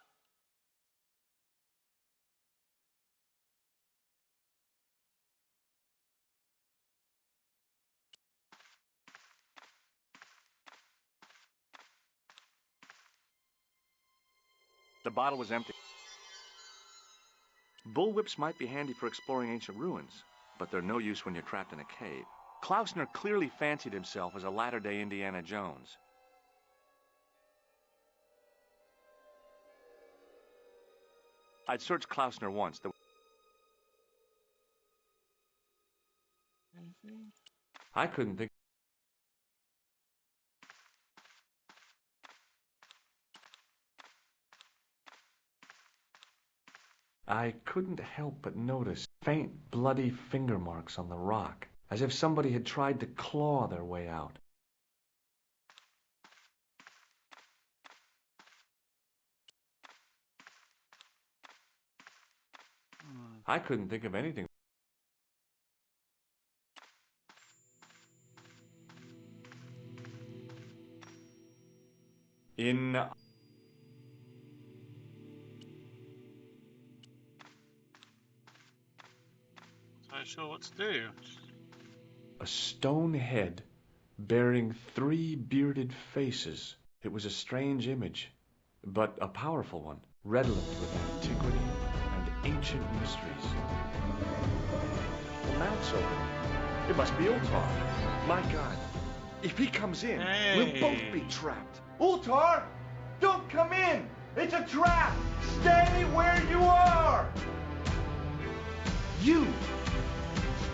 The bottle was empty. Bullwhips might be handy for exploring ancient ruins, but they're no use when you're trapped in a cave. Klausner clearly fancied himself as a latter-day Indiana Jones. I'd searched Klausner once. I couldn't think. I couldn't help but notice faint, bloody finger marks on the rock, as if somebody had tried to claw their way out. I couldn't think of anything. In Not sure what to do. a stone head bearing 3 bearded faces. It was a strange image, but a powerful one, redolent with antiquity and ancient mysteries. The mount's open. It must be Ultar. My God, if he comes in, we'll both be trapped. Ultar, don't come in! It's a trap! Stay where you are! You!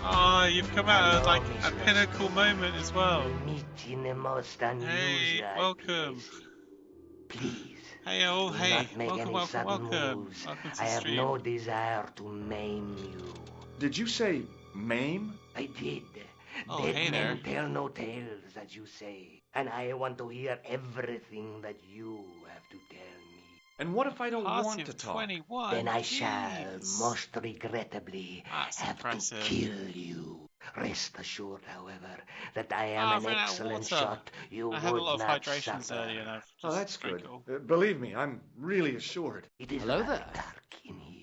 Ah, you've come out at like a pinnacle moment as well. Meeting the most unusual. Hey, welcome. Please. Hey, oh, Do hey. not make Welcome, any welcome, sudden welcome. moves. Welcome to I the have stream. no desire to maim you. Did you say maim? I did. Oh, Dead hey men there. tell no tales, as you say. And I want to hear everything that you have to tell me. And what if I don't Party want of to talk? 21. Then I Jeez. shall, most regrettably, That's have impressive. to kill you. Rest assured, however, that I am I've an run out of excellent water. shot you I had a would lot of not hydrations suffer. earlier and I've just Oh, that's drank good. it all. Believe me, I'm really assured. It is Hello rather there. dark in here.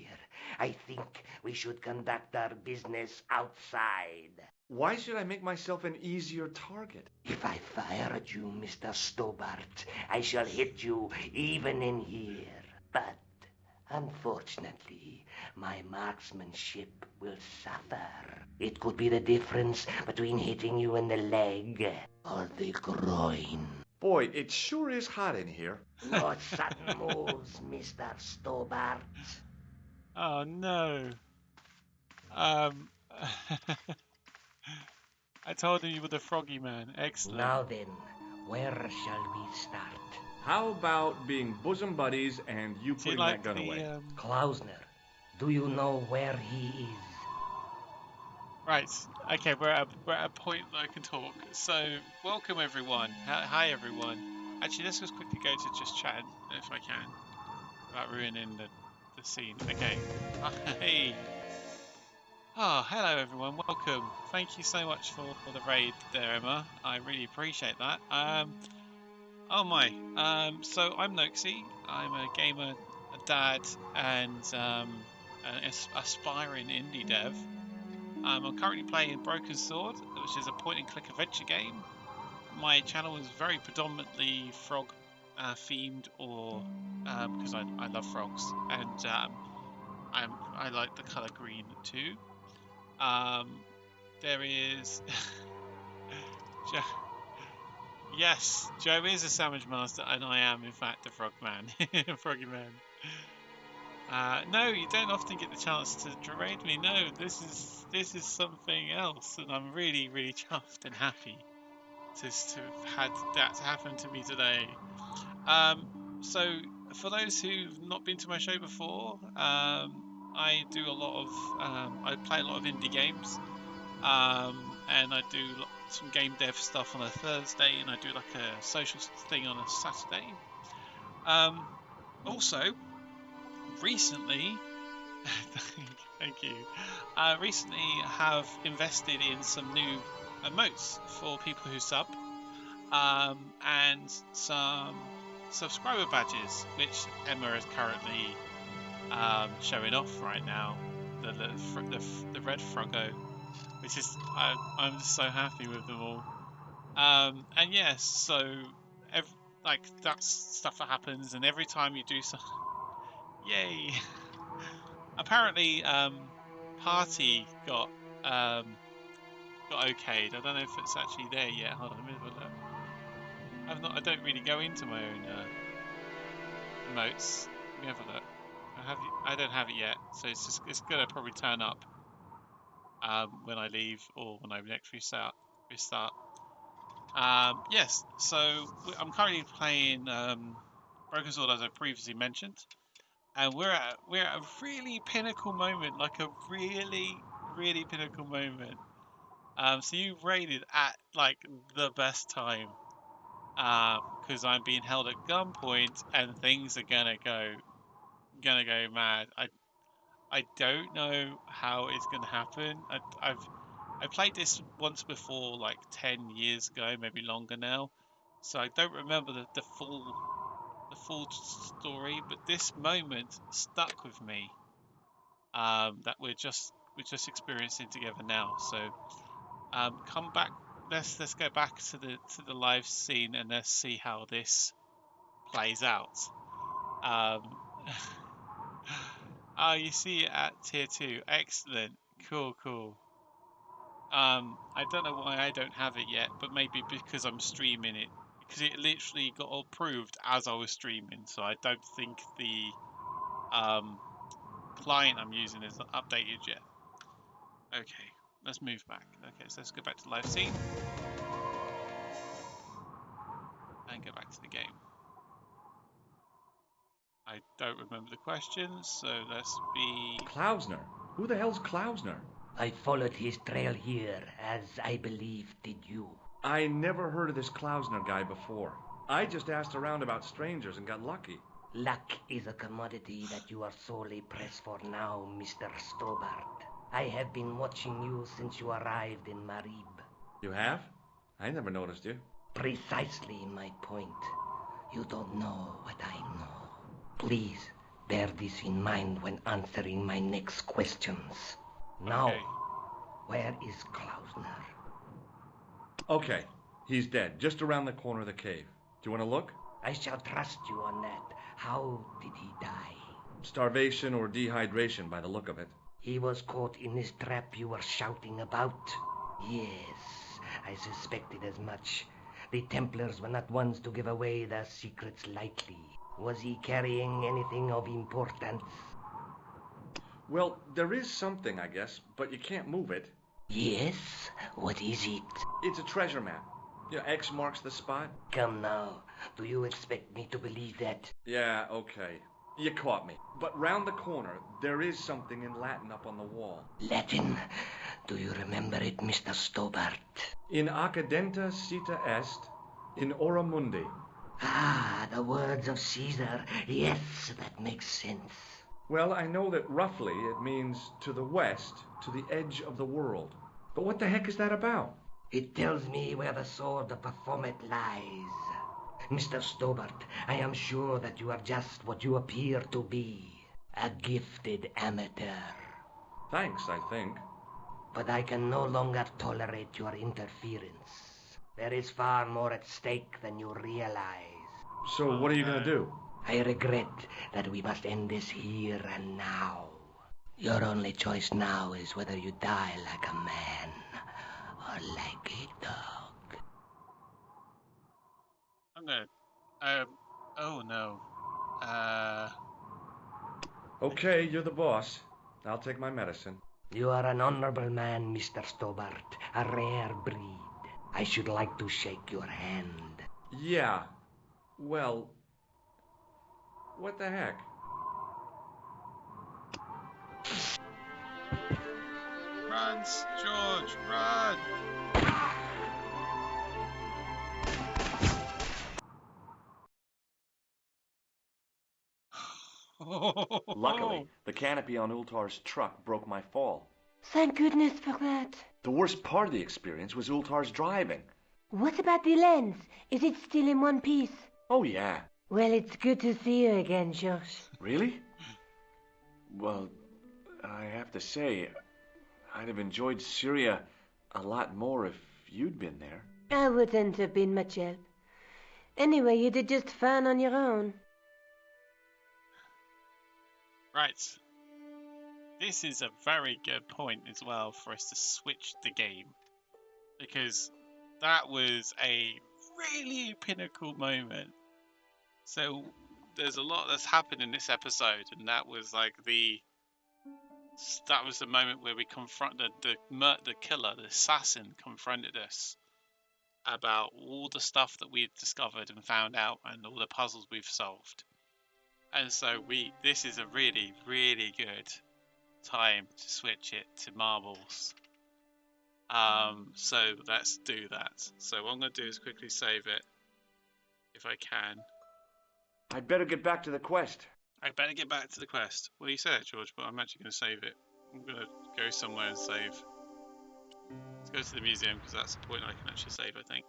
I think we should conduct our business outside. Why should I make myself an easier target? If I fire at you, Mr. Stobart, I shall hit you even in here. But, unfortunately, my marksmanship will suffer. It could be the difference between hitting you in the leg or the groin. Boy, it sure is hot in here. No sudden moves, Mr. Stobart. Oh no. I told him you were the froggy man. Excellent. Now then, where shall we start? How about being bosom buddies and you Do you putting like that gun the away? Klausner, do you know where he is? Right. Okay, we're at a point that I can talk. So, welcome everyone. Hi everyone. Actually, let's just quickly go to just chat if I can, without ruining the scene. Okay. Hey. Oh, hello everyone. Welcome. Thank you so much for the raid there, Emma. I really appreciate that. Oh my. So I'm Noxie. I'm a gamer, a dad, and an aspiring indie dev. I'm currently playing Broken Sword, which is a point-and-click adventure game. My channel is very predominantly frog themed, or because I love frogs, and I like the color green too. There is yes, Joe is a sandwich master, and I am in fact the frog man, froggy man. No, you don't often get the chance to raid me. No, this is something else, and I'm really, really chuffed and happy to have had that happen to me today. So for those who've not been to my show before, I do a lot of I play a lot of indie games, and I do some game dev stuff on a Thursday, and I do like a social thing on a Saturday. Also, recently, thank you. Recently, have invested in some new emotes for people who sub, and some subscriber badges, which Emma is currently showing off right now. The red froggo, which is I'm just so happy with them all. And yes, so like that's stuff that happens, and every time you do something, yay! Apparently, party got okayed. I don't know if it's actually there yet. Hold on, let me have a look. I don't really go into my own emotes. Let me have a look. I don't have it yet, so it's gonna probably turn up when I leave or when I next restart. Yes, so I'm currently playing Broken Sword, as I previously mentioned, and we're at a really pinnacle moment, like a really pinnacle moment. So you raided at like the best time, because I'm being held at gunpoint and things are gonna go mad. I don't know how it's gonna happen. I played this once before, like 10 years ago, maybe longer now, so I don't remember the full story. But this moment stuck with me. That we're just experiencing together now. So come back. Let's go back to the live scene and let's see how this plays out. Oh, you see it at tier 2. Excellent. Cool. I don't know why I don't have it yet, but maybe because I'm streaming it. Because it literally got approved as I was streaming, so I don't think the client I'm using is updated yet. Okay, let's move back. Okay, so let's go back to live scene. And go back to the game. I don't remember the questions, so let's be... Klausner? Who the hell's Klausner? I followed his trail here, as I believe did you. I never heard of this Klausner guy before. I just asked around about strangers and got lucky. Luck is a commodity that you are sorely pressed for now, Mr. Stobart. I have been watching you since you arrived in Marib. You have? I never noticed you. Precisely my point. You don't know what I know. Please, bear this in mind when answering my next questions. Now, okay. Where is Klausner? Okay, he's dead, just around the corner of the cave. Do you want to look? I shall trust you on that. How did he die? Starvation or dehydration by the look of it. He was caught in this trap you were shouting about? Yes, I suspected as much. The Templars were not ones to give away their secrets lightly. Was he carrying anything of importance? Well, there is something, I guess, but you can't move it. Yes? What is it? It's a treasure map. X marks the spot. Come now, do you expect me to believe that? Yeah, okay. You caught me. But round the corner, there is something in Latin up on the wall. Latin? Do you remember it, Mr. Stobart? In accidenta cita est, in ora mundi. Ah, the words of Caesar. Yes, that makes sense. Well, I know that roughly it means to the west, to the edge of the world. But what the heck is that about? It tells me where the sword of Baphomet lies. Mr. Stobart, I am sure that you are just what you appear to be. A gifted amateur. Thanks, I think. But I can no longer tolerate your interference. There is far more at stake than you realize. So what are you going to do? I regret that we must end this here and now. Your only choice now is whether you die like a man or like a dog. I'm gonna... oh no. Okay, you're the boss. I'll take my medicine. You are an honorable man, Mr. Stobart. A rare breed. I should like to shake your hand. Yeah. Well... what the heck? Run, George, run! Luckily, the canopy on Ultar's truck broke my fall. Thank goodness for that. The worst part of the experience was Ultar's driving. What about the lens? Is it still in one piece? Oh, yeah. Well, it's good to see you again, Josh. Really? Well, I have to say, I'd have enjoyed Syria a lot more if you'd been there. I wouldn't have been much help. Anyway, you did just fine on your own. Right. This is a very good point as well for us to switch the game. Because that was a really pinnacle moment. So there's a lot that's happened in this episode, and that was like the moment where we confronted the killer, the assassin, confronted us about all the stuff that we'd discovered and found out, and all the puzzles we've solved. And so this is a really, really good time to switch it to marbles. So let's do that. So what I'm going to do is quickly save it, if I can. I'd better get back to the quest. I better get back to the quest. Well, you said it, George, but I'm actually going to save it. I'm going to go somewhere and save. Let's go to the museum, because that's the point I can actually save, I think.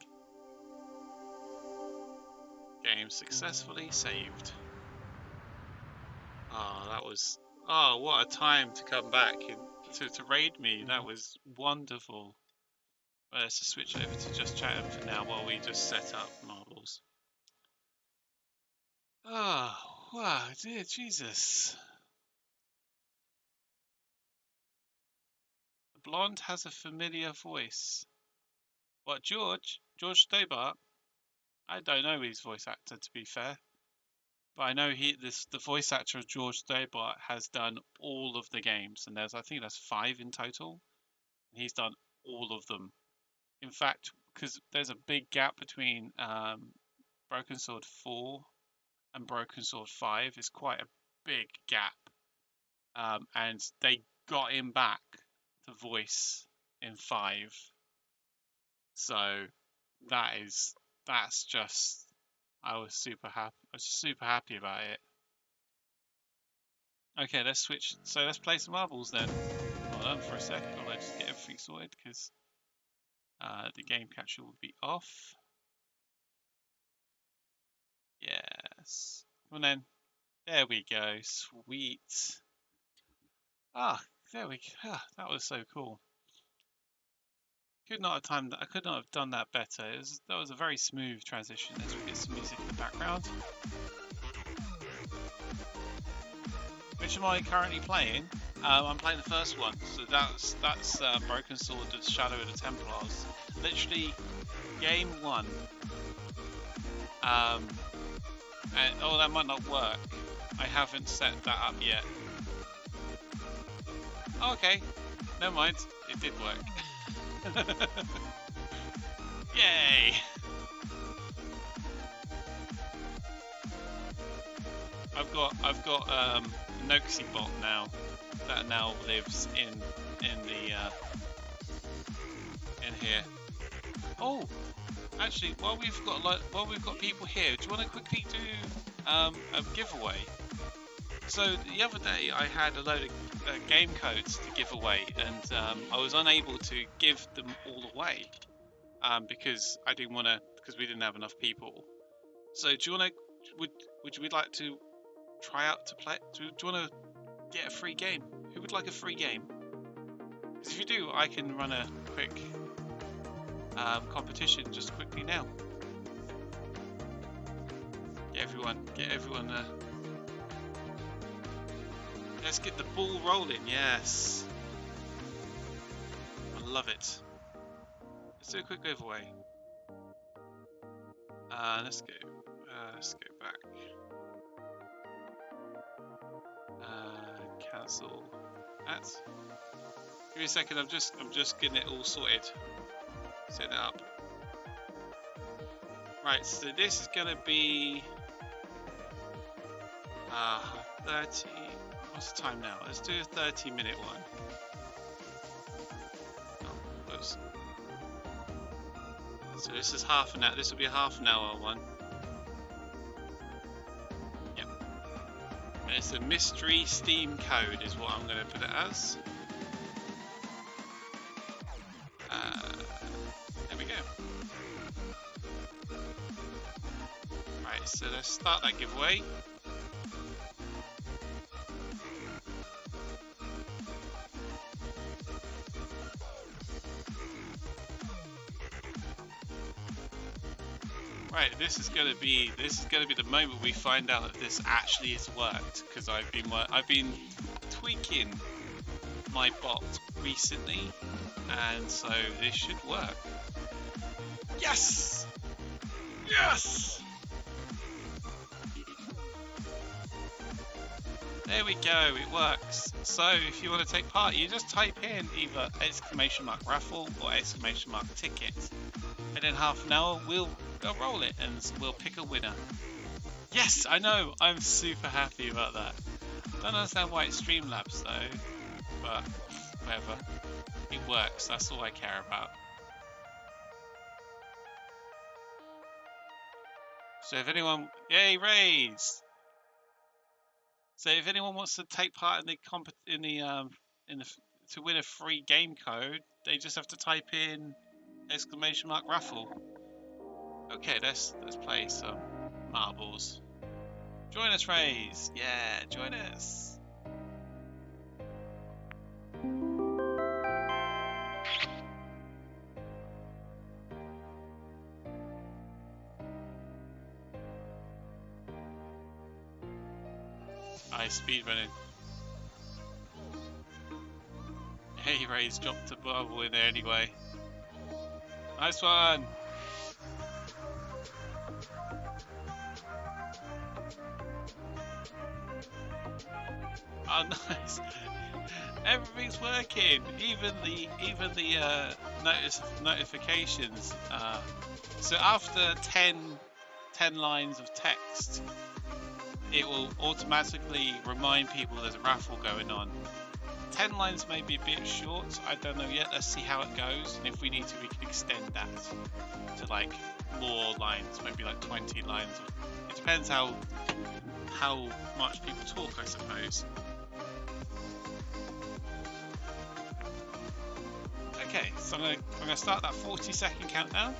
Game successfully saved. Oh, that was... Oh, what a time to come back to raid me. That was wonderful. Well, let's just switch over to just chatting for now while we just set up marbles. Oh, wow, dear Jesus. The blonde has a familiar voice. What, George? George Stobart? I don't know his voice actor, to be fair. But I know the voice actor of George Stobart has done all of the games, and I think there's 5 in total. And he's done all of them. In fact, because there's a big gap between Broken Sword 4 and Broken Sword 5, it's quite a big gap. And they got him back to voice in 5. So that's just, I was super happy about it. Okay, let's switch. So let's play some marbles then. Hold on for a second while I just get everything sorted, because the game capture will be off. Yes. Come on then. There we go. Sweet. There we go. That was so cool. I could not have done that better. That was a very smooth transition. Let's get some music in the background. Which am I currently playing? I'm playing the first one. So that's Broken Sword, the Shadow of the Templars. Literally, game 1. That might not work. I haven't set that up yet. Oh, okay. Never mind. It did work. Yay! I've got Noxy bot now that now lives in here. Oh, actually, while we've got people here, do you want to quickly do a giveaway? So the other day I had a load of game codes to give away, and I was unable to give them all away because I didn't want to, because we didn't have enough people. So do you want to? Would you like to try out to play? Do you want to get a free game? Who would like a free game? Because if you do, I can run a quick competition just quickly now. Get everyone. Let's get the ball rolling. Yes, I love it. Let's do a quick giveaway. Let's go back. Cancel that. Give me a second. I'm just getting it all sorted. Set it up. Right. So this is gonna be 30. What's the time now? Let's do a 30-minute one. Oh, whoops. So this is half an hour. This will be a half an hour one. Yep. It's a mystery Steam code is what I'm going to put it as. There we go. Right, so let's start that giveaway. Right, this is gonna be the moment we find out that this actually has worked, because I've been tweaking my bot recently, and so this should work. Yes! Yes! There we go, it works. So if you want to take part, you just type in either !raffle or !ticket. And in half an hour we'll roll it and we'll pick a winner. Yes, I know, I'm super happy about that. Don't understand why it's Streamlabs though, but whatever. It works, that's all I care about. So if anyone, yay, raise! So if anyone wants to take part in the to win a free game code, they just have to type in !raffle. Okay, let's play some marbles. Join us, Raise! Yeah, join us! Speedrunning. Hey, Raise dropped a bubble in there anyway. Nice one! Oh, nice! Everything's working. Even the notifications. So after 10 lines of text, it will automatically remind people there's a raffle going on. 10 lines may be a bit short. I don't know yet. Let's see how it goes. And if we need to, we can extend that to like more lines, maybe like 20 lines. It depends how much people talk, I suppose. Okay, so I'm gonna start that 40-second countdown.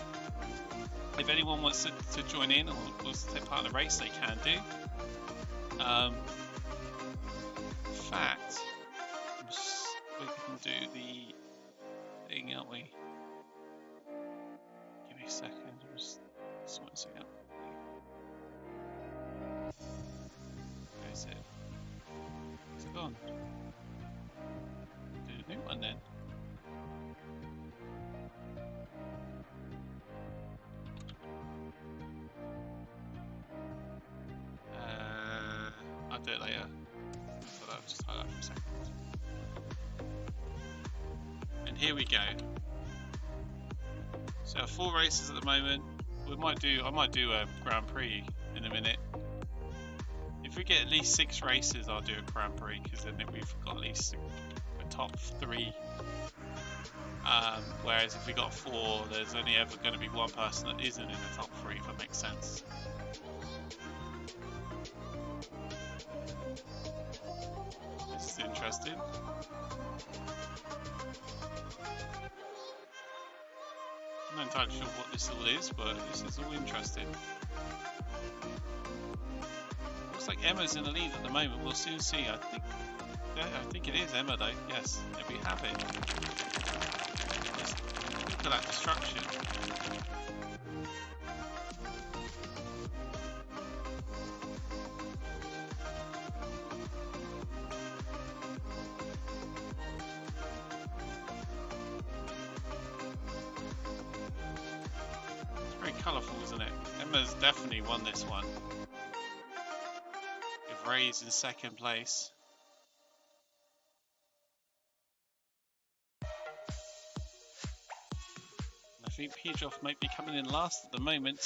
If anyone wants to join in or wants to take part in the race, they can do. In fact, we can do the thing, aren't we? Give me a second. Just sort this out. Where is it? It's gone. Do a new one then. I'll do it later. So I'll just hide that for a second. And here we go. So 4 races at the moment. I might do a Grand Prix in a minute. If we get at least 6 races, I'll do a Grand Prix, because then we've got at least a top 3. Whereas if we got 4, there's only ever going to be one person that isn't in the top 3, if that makes sense. This is interesting. I'm not entirely sure what this all is, but this is all interesting. Looks like Emma's in the lead at the moment. We'll soon see. I think it is Emma though. Yes, there we have it. Just look at that destruction. Colourful, isn't it? Emma's definitely won this one. With Ray's in 2nd place. I think Pedroff might be coming in last at the moment.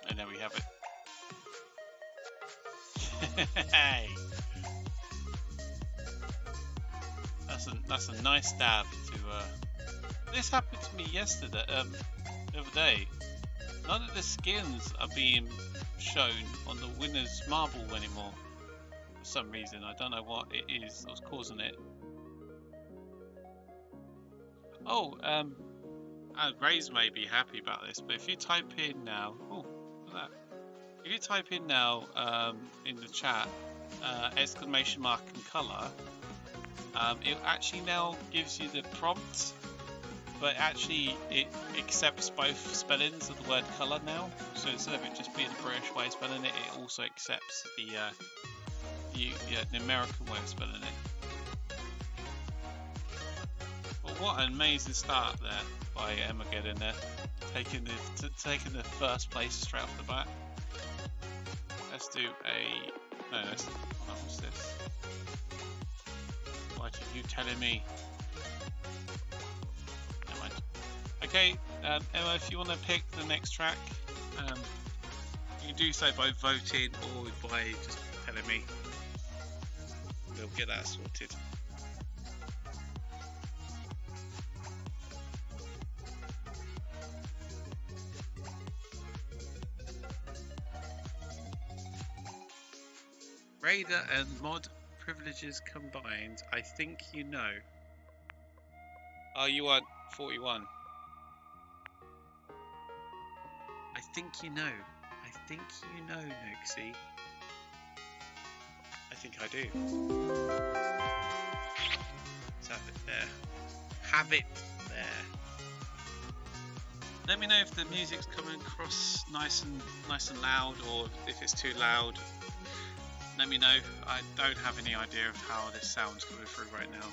And there we have it. Hey! That's a nice dab to. This happened to me yesterday. the other day. None of the skins are being shown on the winner's marble anymore. For some reason, I don't know what it is that's causing it. Oh, Grays may be happy about this, but if you type in now, oh, look at that. If you type in now in the chat, exclamation mark and color, it actually now gives you the prompt, but actually it accepts both spellings of the word color now. So instead of it just being the British way of spelling it, it also accepts the American way of spelling it. Well, what an amazing start there by Emma getting there, taking the first place straight off the bat. Let's do a what's this? What are you telling me? Never mind. Okay, Emma, if you want to pick the next track, you can do so by voting or by just telling me. We'll get that sorted. Raider and mod privileges combined. I think you know. Oh, you want 41. I think you know. I think you know, Noxie. I think I do. Let's have it there. Have it there. Let me know if the music's coming across nice and loud, or if it's too loud. Let me know. I don't have any idea of how this sound's coming through right now.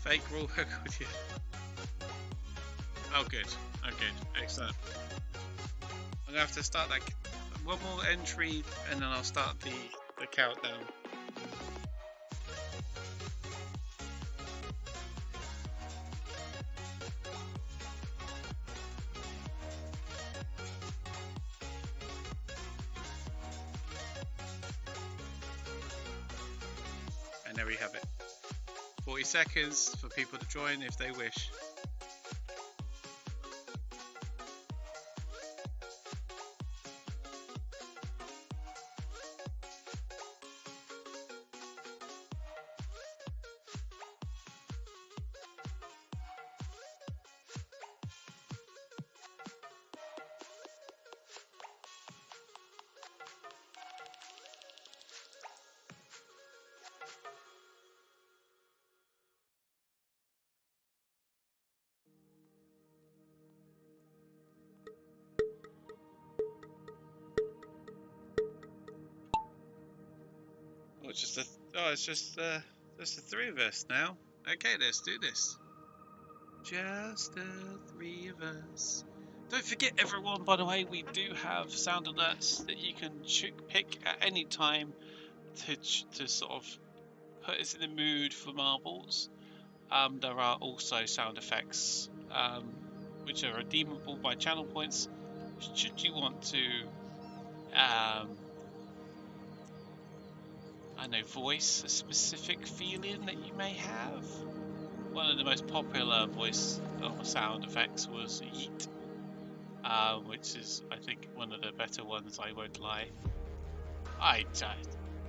Fake rule record, yeah. Oh good, oh good, excellent. I'm gonna have to start that one more entry and then I'll start the countdown. And there we have it. 40 seconds for people to join if they wish. It's just the three of us now. Okay, let's do this. Just the three of us. Don't forget, everyone, by the way, we do have sound alerts that you can pick at any time to sort of put us in the mood for marbles. There are also sound effects which are redeemable by channel points should you want to I know, voice a specific feeling that you may have. One of the most popular voice or sound effects was Yeet, which is, I think, one of the better ones, I won't lie.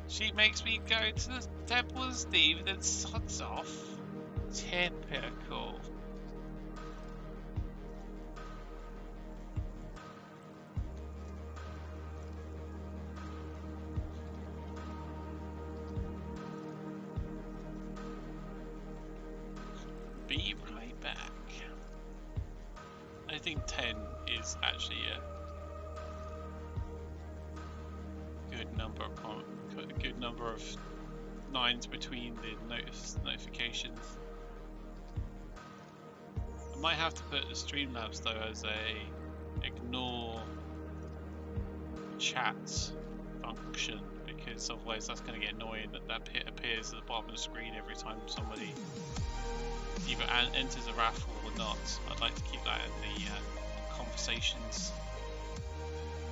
She makes me go to the Temple of Steve and then sods off. Typical. Be right back. I think 10 is actually a good number of lines between the notifications. I might have to put the Streamlabs though as a ignore chat function, because otherwise that's going to get annoying that appears at the bottom of the screen every time somebody either enters a raffle or not. I'd like to keep that in conversations.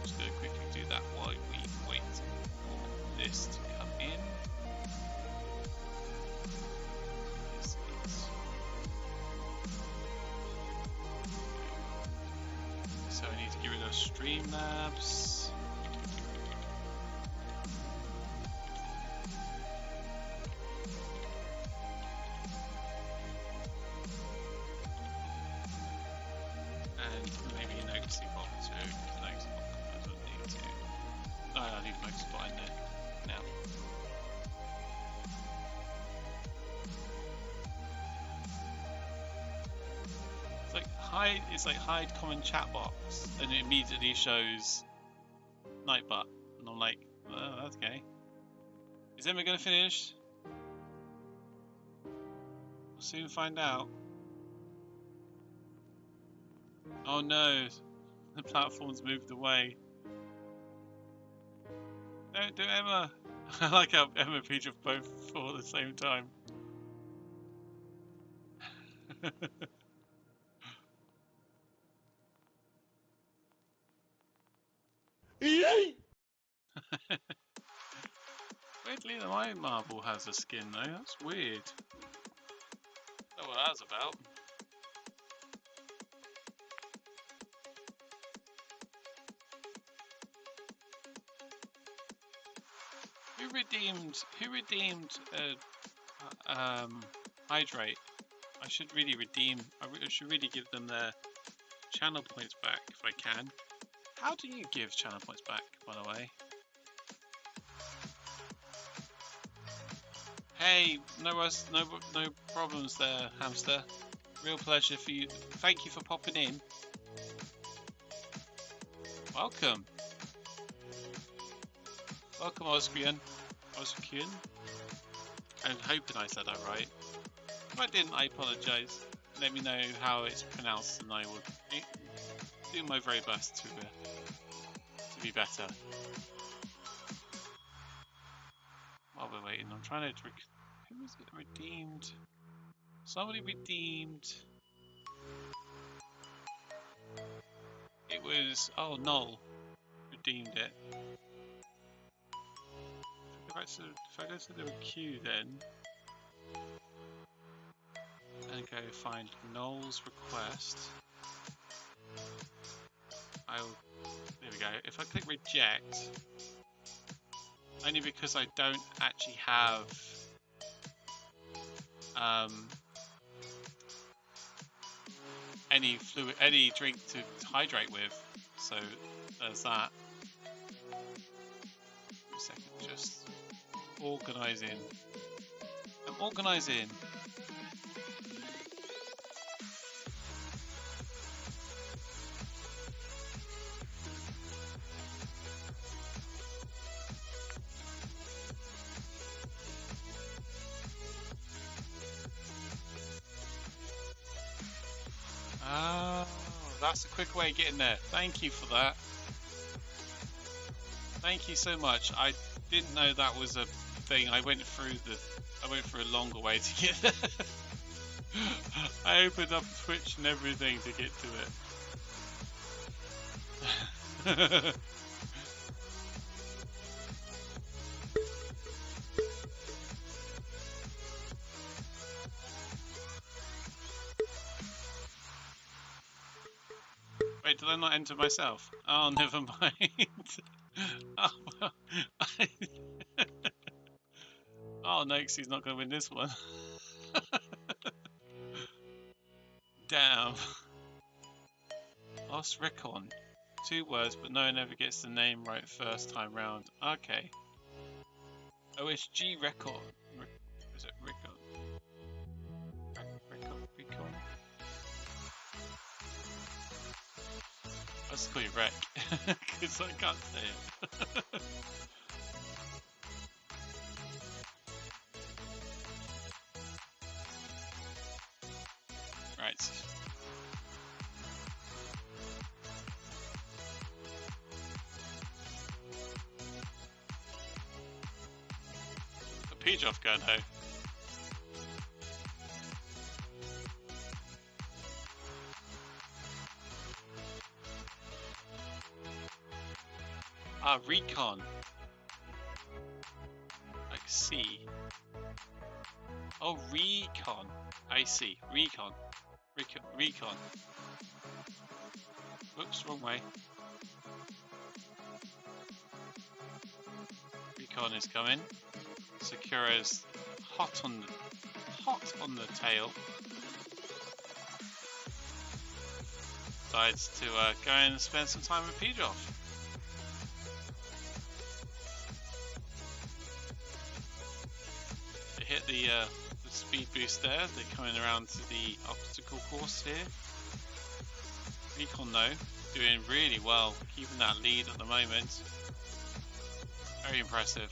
Just gonna quickly do that while we wait for this to come in. This is... So I need to get rid of Streamlabs. And maybe an Oaksy bot too. No, I don't need to. No, I need an Oaksy bot in there now. It's like hide common chat box, and it immediately shows Nightbot, and I'm like, oh, that's okay. Is Emma gonna finish? We'll soon find out. Oh no, the platform's moved away. Don't do Emma. I like how Emma and Peach have both fall at the same time. Weirdly, my marble has a skin though. That's weird. Don't know what that's about. Who redeemed Hydrate? I should really redeem. I should really give them their channel points back if I can. How do you give channel points back, by the way? Hey, no problems there, hamster. Real pleasure for you. Thank you for popping in. Welcome. Welcome, Osquian. I'm hoping I said that right. If I didn't, I apologise. Let me know how it's pronounced, and I will do my very best to be better. While we're waiting, I'm trying to. Who was it redeemed? Somebody redeemed. It was. Oh, Noel redeemed it. If I go to the queue then, and go find Noel's request, there we go. If I click reject, only because I don't actually have any drink to hydrate with, so there's that. A second, just organising. I'm organising. Oh, that's a quick way of getting there. Thank you for that. Thank you so much. I didn't know that was a thing. I went through a longer way to get there. I opened up Twitch and everything to get to it. Wait, did I not enter myself? Oh, never mind. Oh, well, oh, no, 'cause he's not going to win this one. Damn. Lost Recon. 2 words, but no one ever gets the name right first time round. Okay. OSG Recon. Is it Recon? Recon? I'll just call you Rec, because I can't say it. Right. A peach off gun, ho. Ah, recon. Like C. Oh, recon. I see. Recon. Recon. Whoops, wrong way. Recon is coming. Sakura's hot on the tail. Decides to go and spend some time with Pidgeoff. They hit the speed boost there. They're coming around to the obstacle course here. Recon though, doing really well, keeping that lead at the moment. Very impressive.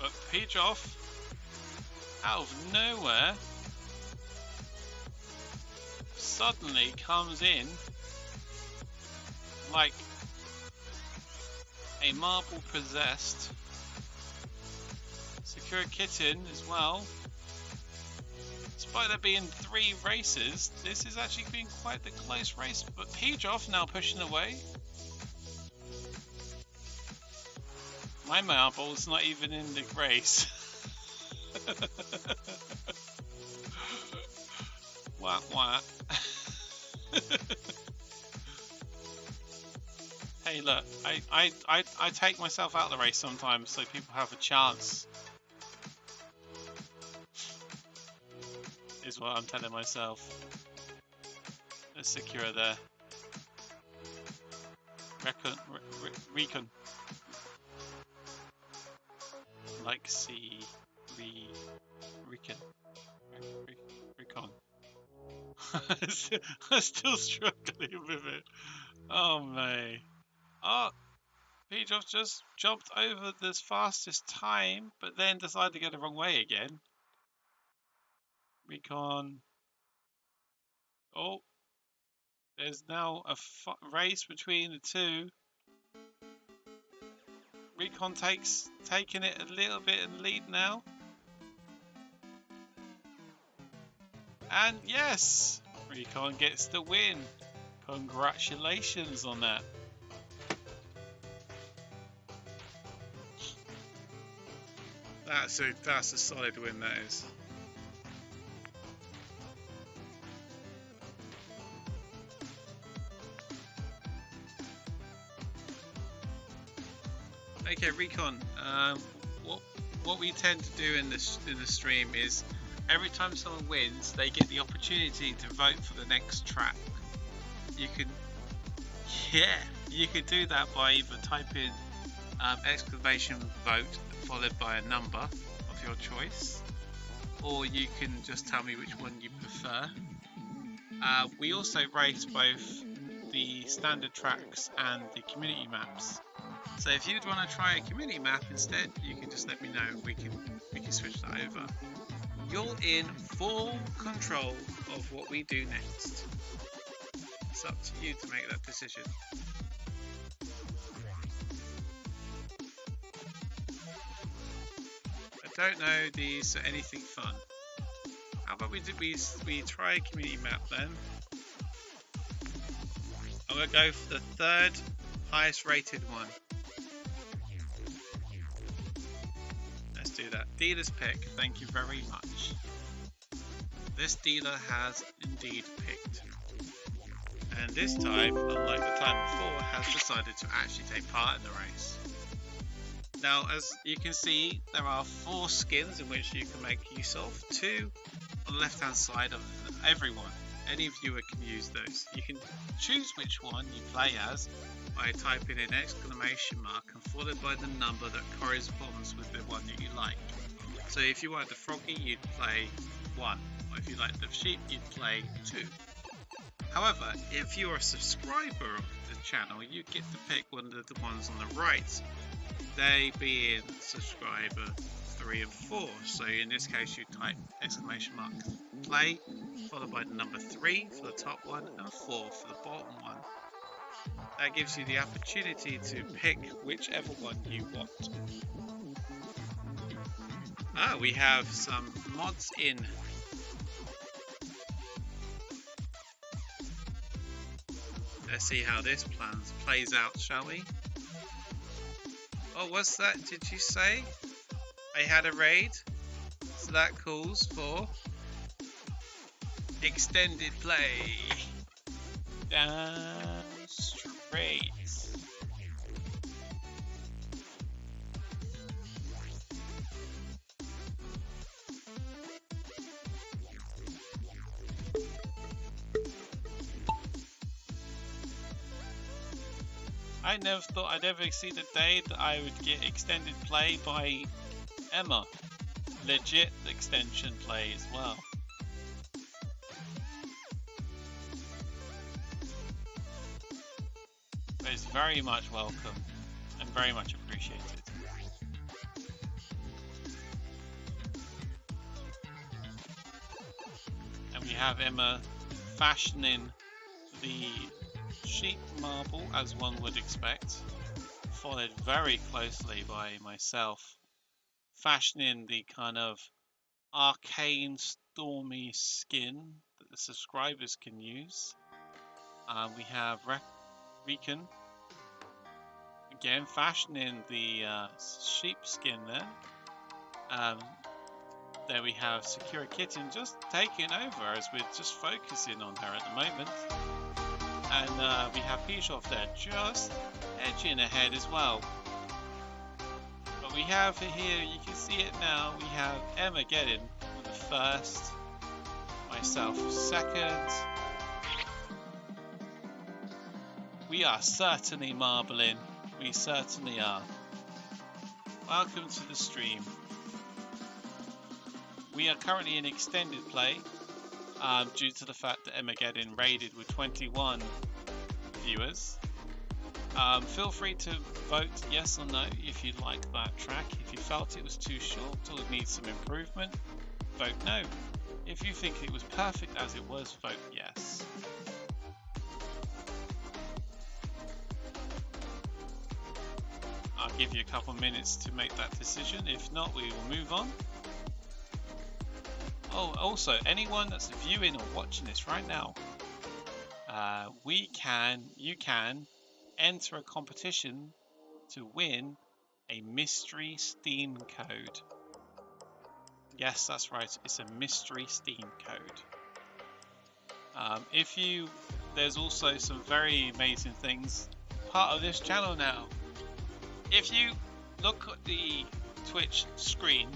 But Pidgeoff, out of nowhere, suddenly comes in like a marble possessed. Sakura Kitten as well. Despite there being 3 races, this has actually been quite the close race, but Pidgeoff now pushing away. My marble's not even in the race. Wah wah. Hey look, I take myself out of the race sometimes so people have a chance. Is what I'm telling myself. Let's secure there. Recon. Like C. Recon. I'm still struggling with it. Oh man. Oh, Pidgeoff just jumped over this fastest time, but then decided to go the wrong way again. Recon. Oh, there's now a race between the two. Recon taking it a little bit in lead now. And yes, Recon gets the win. Congratulations on that. That's a solid win, that is. Okay, Recon. What we tend to do in the stream is every time someone wins, they get the opportunity to vote for the next track. You can do that by either typing exclamation vote followed by a number of your choice, or you can just tell me which one you prefer. We also race both the standard tracks and the community maps. So if you'd want to try a community map instead, you can just let me know. We can switch that over. You're in full control of what we do next. It's up to you to make that decision. I don't know these are anything fun. How about we try a community map then? I'm gonna go for the 3rd highest rated one. Let's do that. Dealer's pick. Thank you very much. This dealer has indeed picked. And this time, unlike the time before, has decided to actually take part in the race. Now, as you can see, there are 4 skins in which you can make use of. 2 on the left hand side of everyone. Any viewer can use those. You can choose which one you play as by typing in exclamation mark and followed by the number that corresponds with the one that you like. So if you like the froggy, you'd play 1. Or if you like the sheep, you'd play 2. However, if you're a subscriber of the channel, you get to pick one of the ones on the right. They being subscriber 3 and 4. So in this case, you type exclamation mark play, followed by the number 3 for the top one and 4 for the bottom one. That gives you the opportunity to pick whichever one you want. Ah, we have some mods in. Let's see how this plays out, shall we? Oh, what's that? Did you say? I had a raid? So that calls for extended play. Down straight. I never thought I'd ever see the day that I would get extended play by Emma. Legit extension play as well. But it's very much welcome and very much appreciated. And we have Emma fashioning the sheep marble as one would expect, followed very closely by myself fashioning the kind of arcane stormy skin that the subscribers can use. We have Recon again fashioning the sheep skin there. There we have Secure Kitten just taking over as we're just focusing on her at the moment. And we have Pishoff there just edging ahead as well. But we have it here, you can see it now, we have Emma getting the first, myself second. We are certainly marbling, we certainly are. Welcome to the stream. We are currently in extended play due to the fact that Emageddon raided with 21 viewers. Feel free to vote yes or no if you like that track. If you felt it was too short or it needs some improvement, vote no. If you think it was perfect as it was, vote yes. I'll give you a couple minutes to make that decision. If not, we will move on. Oh, also, anyone that's viewing or watching this right now, you can enter a competition to win a mystery Steam code. Yes, that's right, it's a mystery Steam code. There's also some very amazing things part of this channel now. If you look at the Twitch screen,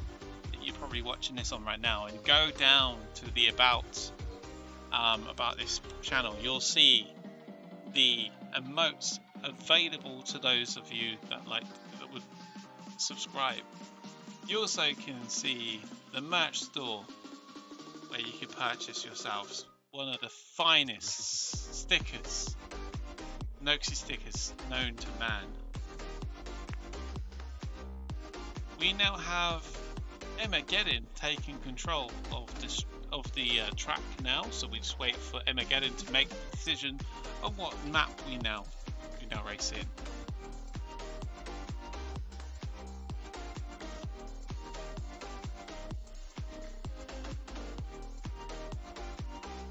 you're probably watching this on right now, and go down to the about this channel, you'll see the emotes available to those of you that would subscribe. You also can see the merch store where you can purchase yourselves one of the finest stickers, Noxy stickers known to man. We now have Emageddon taking control of the track now, so we just wait for Emageddon to make the decision on what map we now race in.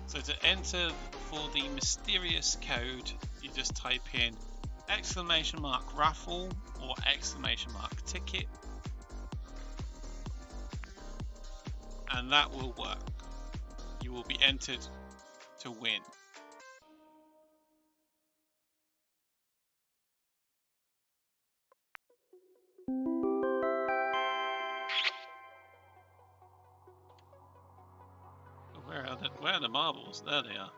So to enter for the mysterious code, you just type in !raffle or !ticket, and that will work. You will be entered to win. Where are the marbles? There they are.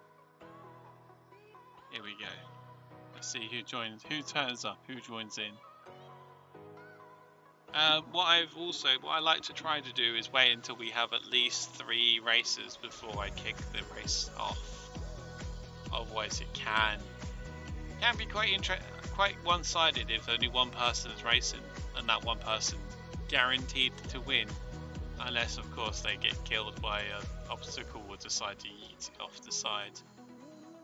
Here we go. Let's see who turns up, who joins in. What I like to try to do is wait until we have at least 3 races before I kick the race off. Otherwise, it can be quite one-sided if only one person is racing and that one person guaranteed to win, unless of course they get killed by an obstacle or decide to yeet it off the side,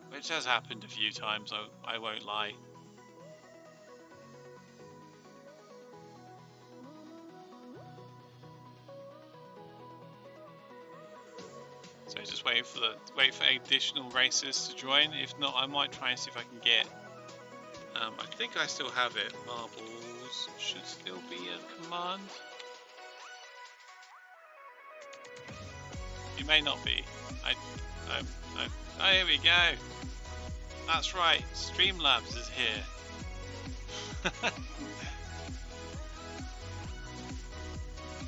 which has happened a few times. I won't lie. So just wait for additional racers to join. If not, I might try and see if I can get. I think I still have it. Marbles should still be a command. It may not be. Oh, here we go. That's right. Streamlabs is here.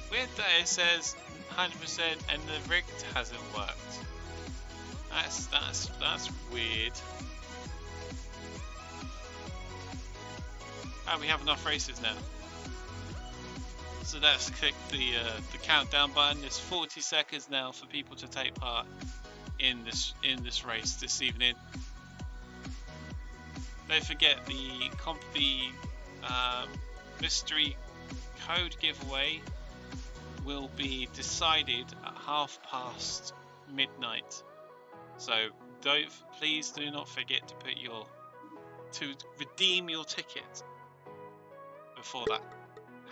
Weird that it says 100% and the rigged hasn't worked. That's weird. Oh, we have enough races now. So let's click the countdown button. There's 40 seconds now for people to take part in this race this evening. Don't forget the mystery code giveaway will be decided at midnight. So please do not forget to redeem your ticket before that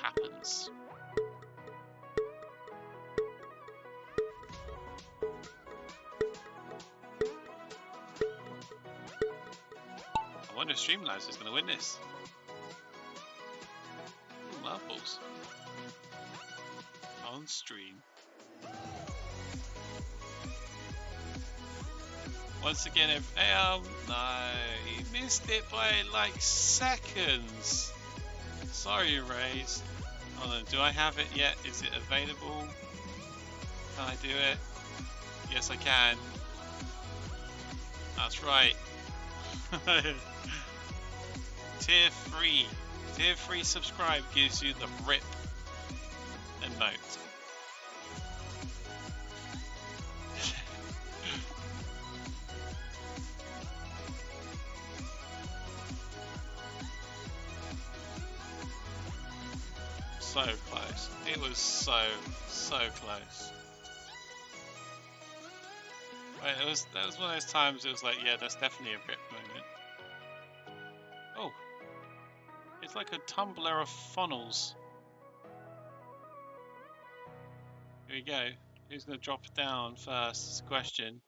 happens. I wonder if Streamlabs is going to win this. Ooh, marbles. On stream. Once again, no, he missed it by like seconds. Sorry, Rays. Hold on, do I have it yet? Is it available? Can I do it? Yes, I can. That's right. Tier 3. Tier 3 subscribe gives you the RIP emote. So close. It was so close. Right, that was one of those times it was like, yeah, that's definitely a RIP moment. Oh. It's like a tumbler of funnels. Here we go. Who's going to drop down first? It's a question.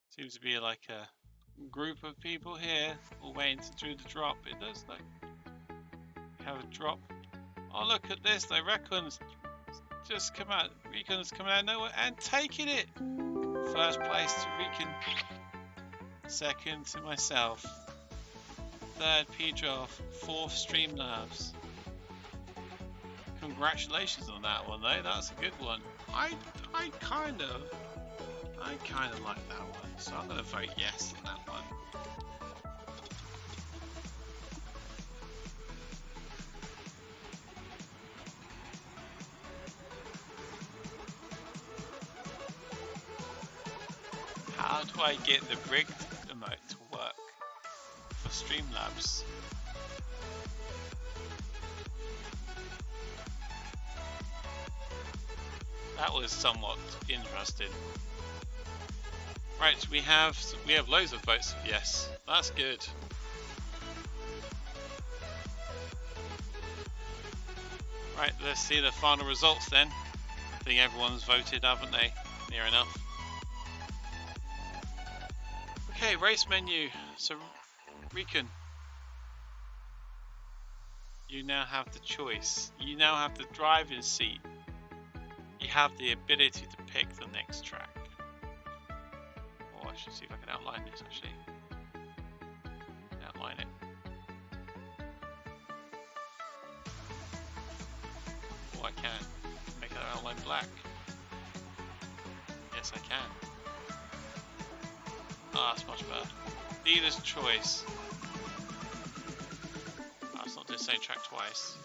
Seems to be like a group of people here all waiting to do the drop. It does like have a drop. Oh, look at this. The Recon's just come out. Recon's coming out of nowhere and taking it. First place to Recon. Second to myself. Third Pedro. Fourth Streamlabs. Congratulations on that one though. That's a good one. I kind of like that one, so I'm gonna vote yes on that one. How do I get the rigged emote to work for Streamlabs? That was somewhat interesting. Right, we have loads of votes of yes. That's good. Right, let's see the final results then. I think everyone's voted, haven't they? Near enough. Okay, race menu. So, Recon, you now have the choice. You now have the driving seat. You have the ability to pick the next track. Oh, I should see if I can outline this actually. Outline it. Oh, I can. Make that outline black. Yes, I can. Ah, that's much better. Dealer's choice. Oh, it's not doing the same track twice.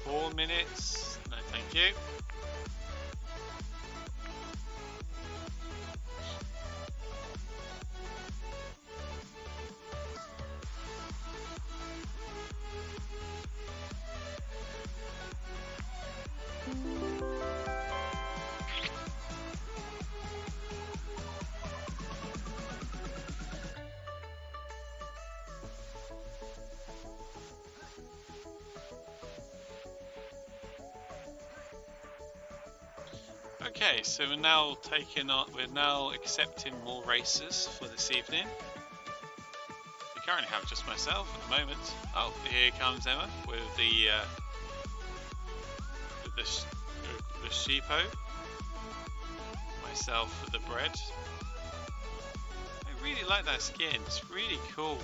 4 minutes. No, thank you. Okay, so we're now we're now accepting more racers for this evening. We currently have just myself at the moment. Oh, here comes Emma with the sheepo. Myself with the bread. I really like that skin. It's really cool.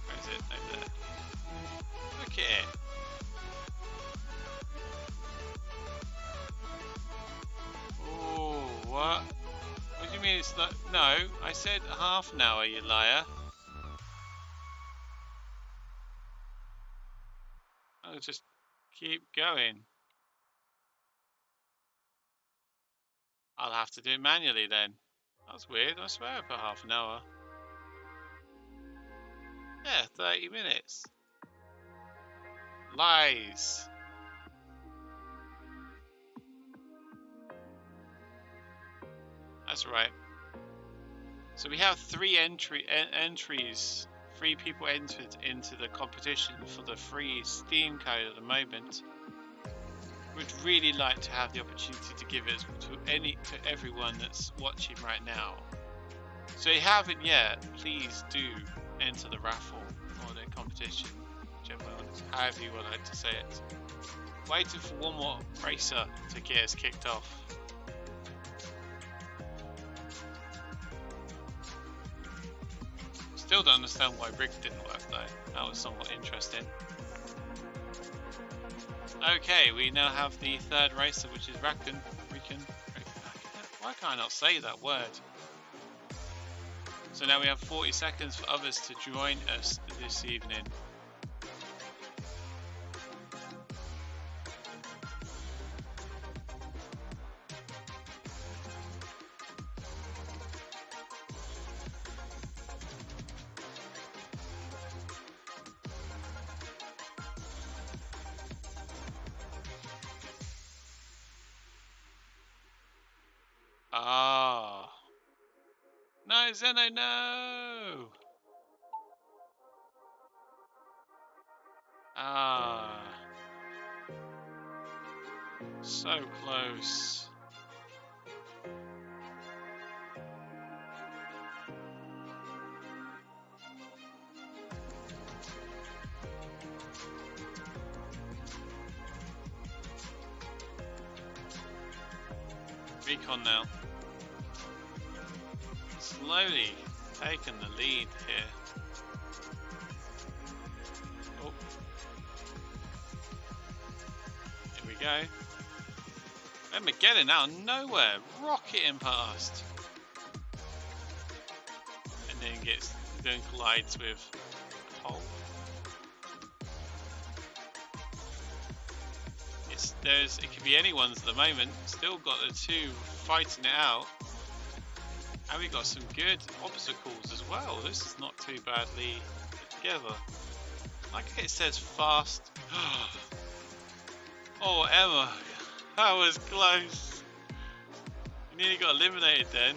Where is it? Over there. Look at it. Oh, what? What do you mean it's not? No, I said half an hour, you liar. I'll just keep going. I'll have to do it manually then. That's weird. I swear I put half an hour. Yeah, 30 minutes. Lies. That's right. So we have three entries. 3 people entered into the competition for the free Steam code at the moment. We'd really like to have the opportunity to give it to everyone that's watching right now. So if you haven't yet, please do enter the raffle or the competition, however you would like to say it. Waiting for one more racer to get us kicked off. Still don't understand why Rig didn't work though. That was somewhat interesting. Okay, we now have the third racer, which is Rican. Why can't I not say that word? So now we have 40 seconds for others to join us this evening. Ah. No, Zeno, no! Ah. So close. Recon now. Slowly taking the lead here. Oh. Here we go. And Magellan out of nowhere, rocketing past. And then collides with Hole. It could be anyone's at the moment. Still got the 2 fighting it out. And we got some good obstacles as well. This is not too badly put together. Like it says fast. Oh, Emma, that was close. You nearly got eliminated then.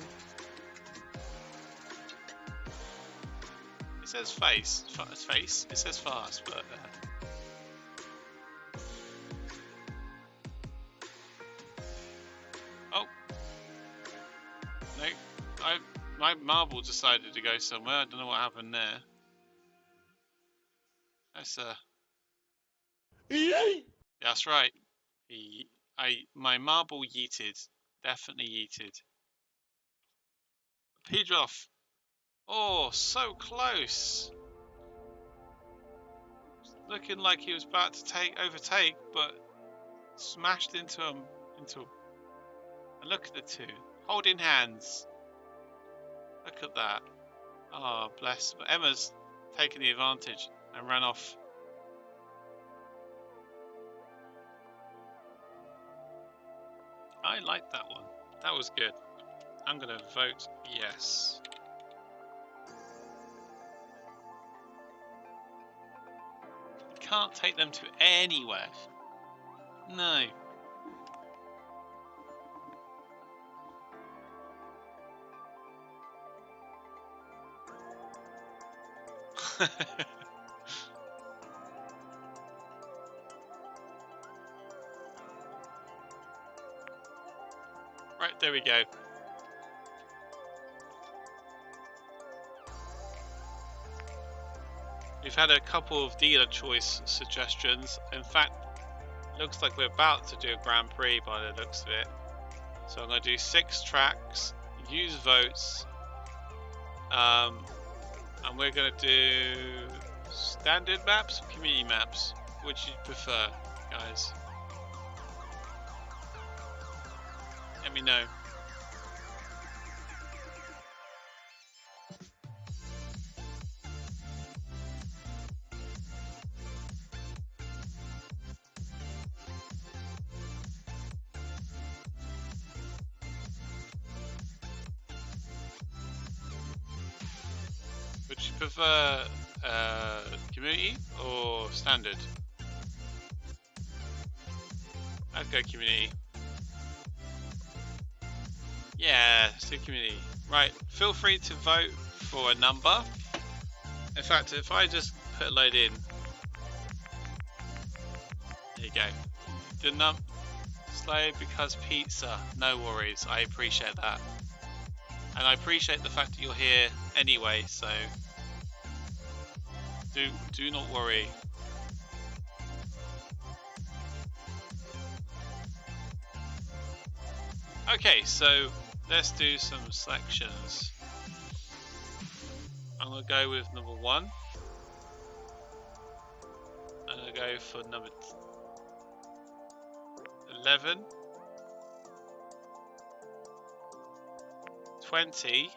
It says face. It says fast, but. Oh. No. My marble decided to go somewhere. I don't know what happened there. That's That's right. My marble yeeted. Definitely yeeted. Pedroff. Oh, so close. Looking like he was about to overtake, but smashed into him. And look at the 2 holding hands. Look at that. Oh, bless. But Emma's taken the advantage and ran off. I like that one. That was good. I'm going to vote yes. You can't take them to anywhere. No. Right, there we go. We've had a couple of dealer choice suggestions. In fact, looks like we're about to do a Grand Prix by the looks of it. So I'm going to do 6 tracks, use votes, and we're going to do standard maps or community maps. Which you prefer, guys? Let me know. Would you prefer community or standard? I'd go community. Yeah, let's do community. Right, feel free to vote for a number. In fact, if I just put a load in, there you go. The slow because pizza. No worries, I appreciate that. And I appreciate the fact that you're here anyway, so do not worry. Okay, so let's do some selections. I'm gonna go with number 1. I'm gonna go for number 11, 20.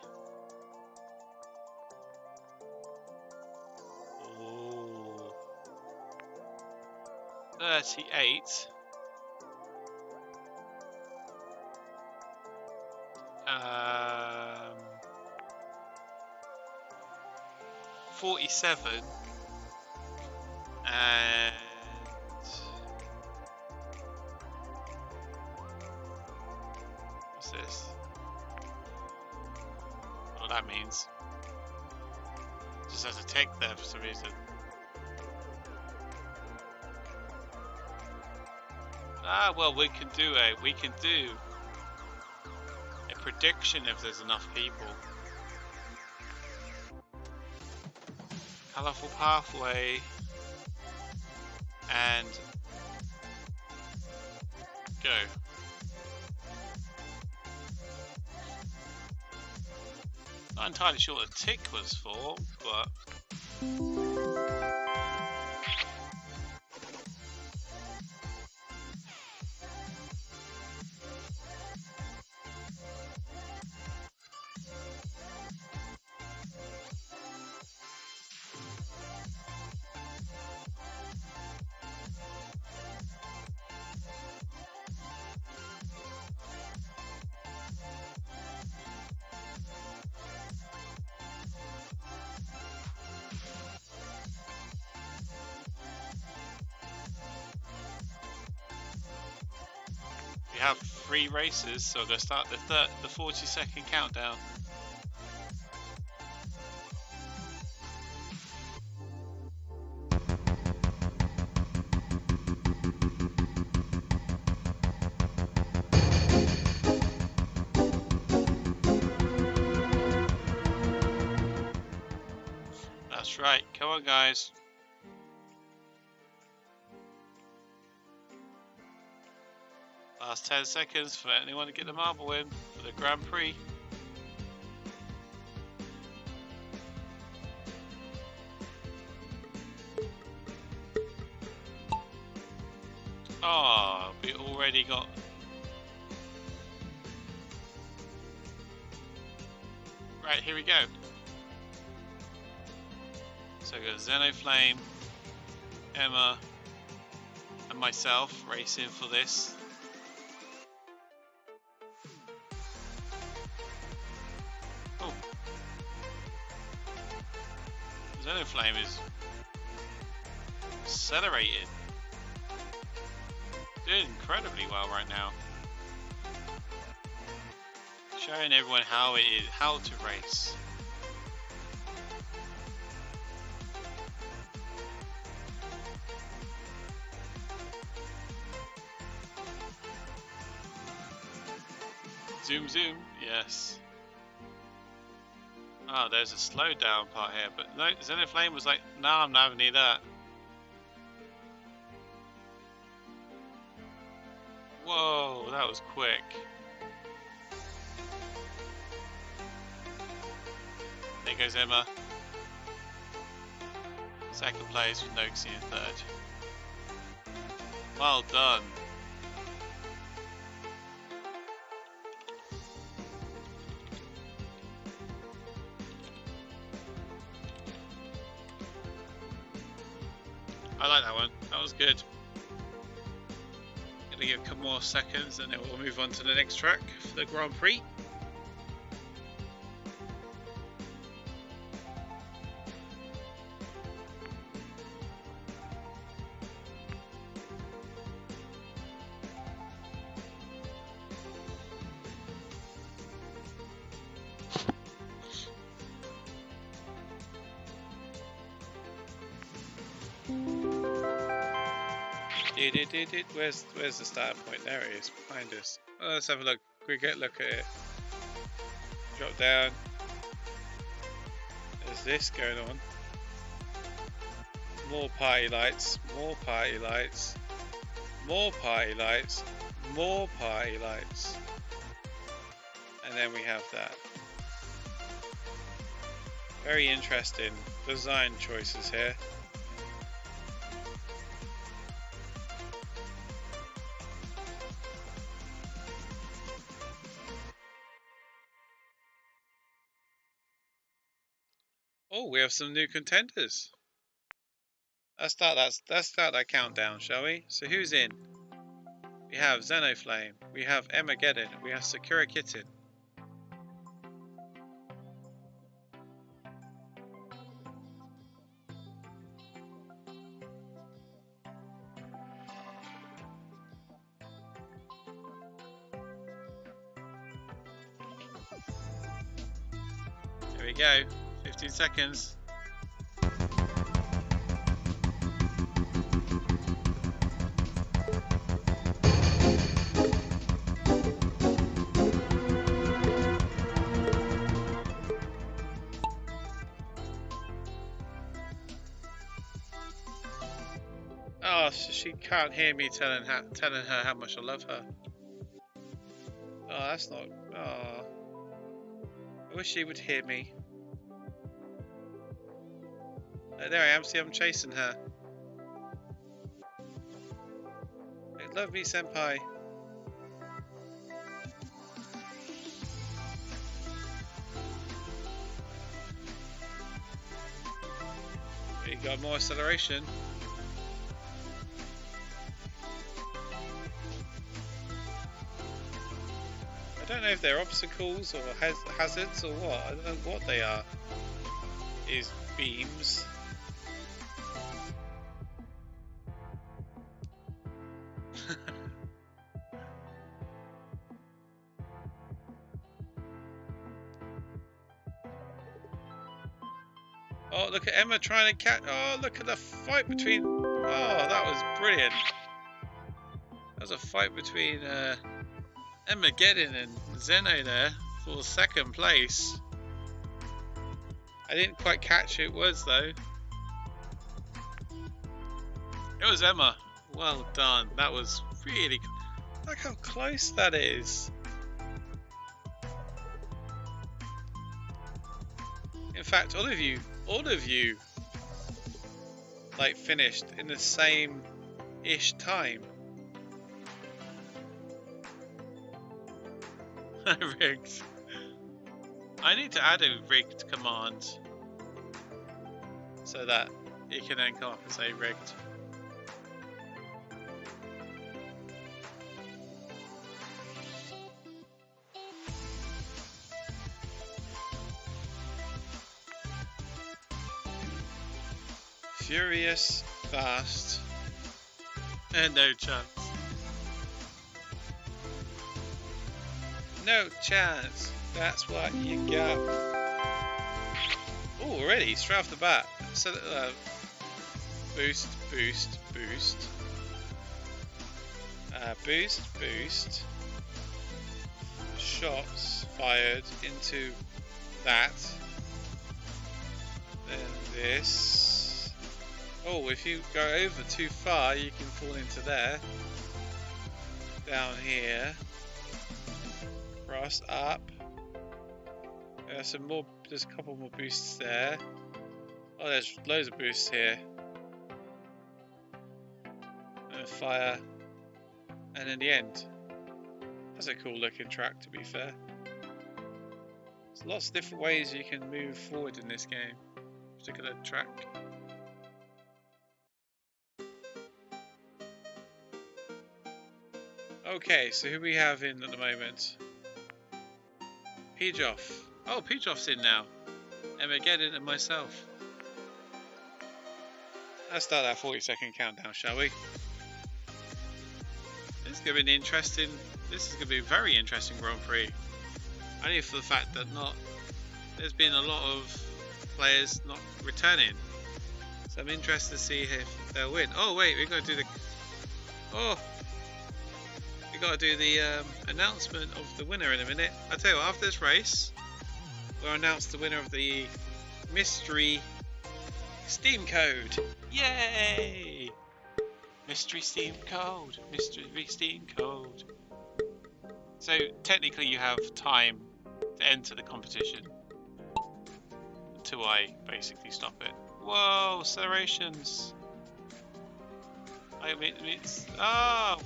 Ooh. 38. 47 and what's this? What that means? Just has a tick there for some reason. Ah, well, we can do a prediction if there's enough people. Colourful pathway and go. Not entirely sure what the tick was for, but we have 3 races, so we're going to start the 40-second countdown. That's right, come on guys. Last 10 seconds for anyone to get the marble in for the Grand Prix. Oh, we already got... Right, here we go. So we got Xenoflame, Emma, and myself racing for this. Oh, Xenoflame is accelerating, doing incredibly well right now, showing everyone how to race. Zoom, zoom. Yes. Oh, there's a slowdown part here, but no, Xenoflame was like, no, I'm not having any of that. Whoa, that was quick. There goes Emma. Second place with Noxie in third. Well done. I like that one. That was good. Gonna give a couple more seconds and then we'll move on to the next track for the Grand Prix. Where's the starting point? There it is, behind us. Oh, let's have a look. Quick look at it. Drop down. There's this going on. More party lights, more party lights, more party lights, more party lights. And then we have that. Very interesting design choices here. Oh, we have some new contenders. Let's start that countdown, shall we? So who's in? We have Xenoflame, we have Emageddon, we have Sakura Kitten. Here we go. 15 seconds. Oh, so she can't hear me telling her how much I love her. Oh, that's not. Oh, I wish she would hear me. There I am. See, I'm chasing her. Hey, love me, senpai. We got more acceleration. I don't know if they're obstacles or hazards or what. I don't know what they are. These beams. Oh, look at Emma trying to catch. Oh, look at the fight between. Oh, that was brilliant. That was a fight between Emageddon and Zeno there for second place. I didn't quite catch who it was though. It was Emma. Well done. That was really. Look how close that is. In fact, all of you, like finished in the same-ish time. Rigged. I need to add a rigged command so that it can then come up and say rigged. Furious, fast, and no chance. No chance. That's what you got. Oh, already straight off the bat. So boost, boost, boost. Boost, boost. shots fired into that. Then this. Oh, if you go over too far, you can fall into there. Down here. Cross up. There's some more. There's a couple more boosts there. Oh, there's loads of boosts here. And fire. And in the end. That's a cool looking track, to be fair. There's lots of different ways you can move forward in this game. Particular track. Okay, so who we have in at the moment? Pejoff. Oh, Pejoff's in now. Armageddon and myself. Let's start that 40-second countdown, shall we? This is going to be an interesting. This is going to be a very interesting Grand Prix. Only for the fact that there's been a lot of players not returning. So I'm interested to see if they'll win. Oh wait, we're going to do the. Oh. We got to do the announcement of the winner in a minute. I tell you what, after this race, we'll announce the winner of the mystery Steam code. Yay! Mystery Steam code. Mystery Steam code. So technically, you have time to enter the competition until I basically stop it. Whoa! Accelerations. I mean, it's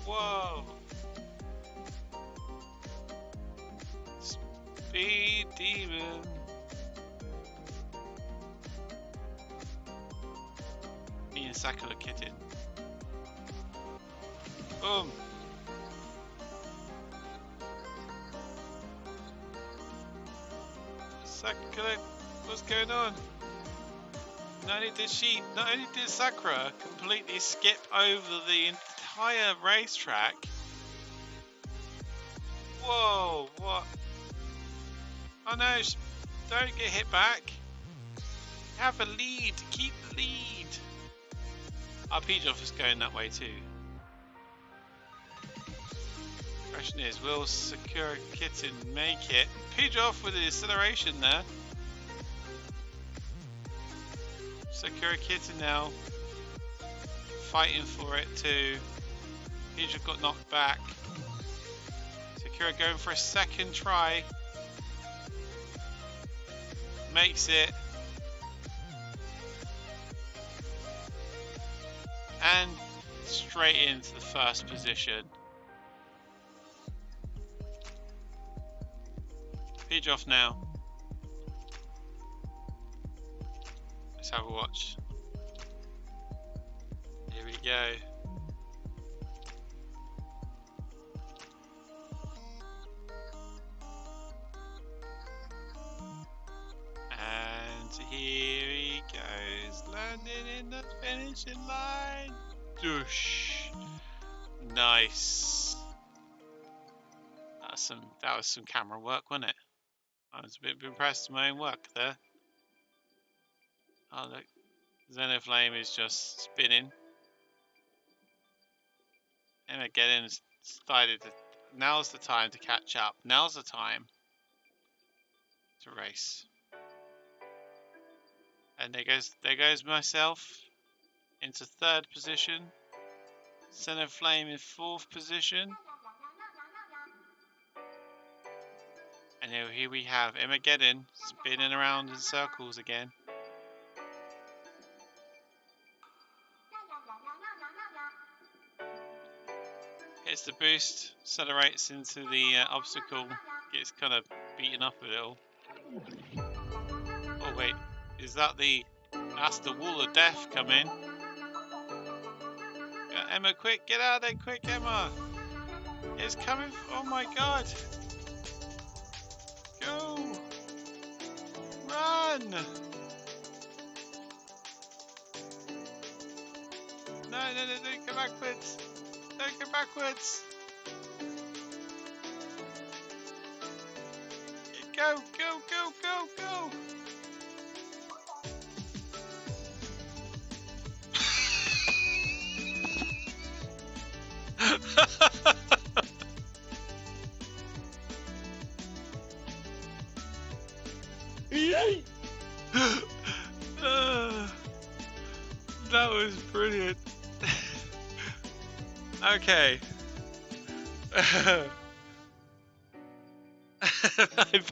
whoa! Speed demon. Me and Sakura kitten. Boom. Sakura, what's going on? Not only did Sakura completely skip over the entire racetrack. Whoa, what? Oh no, don't get hit back. Have a lead, keep the lead. Our Pejoff is going that way too. Question is, will Sakura Kitten make it? Pejoff with the acceleration there. Sakura Kitten now fighting for it too. Pejoff got knocked back. Sakura going for a second try. Makes it. And straight into the first position. Pejoff now. Let's have a watch. Here we go. And here he goes, landing in the finishing line. Doosh. Nice. That was some camera work, wasn't it? I was a bit impressed with my own work there. Oh look, Xenoflame is just spinning. And again, decided that now's the time to catch up. Now's the time to race. And there goes myself into third position. Xenoflame in fourth position. And here we have Armageddon spinning around in circles again. Hits the boost, accelerates into the obstacle, gets kind of beaten up a little. Oh wait, is that that's the wall of death coming? Emma, quick, get out of there, quick, Emma! It's coming, oh my god! Go! Run! No, don't go backwards! Don't go backwards! Go, go, go, go, go! Okay. I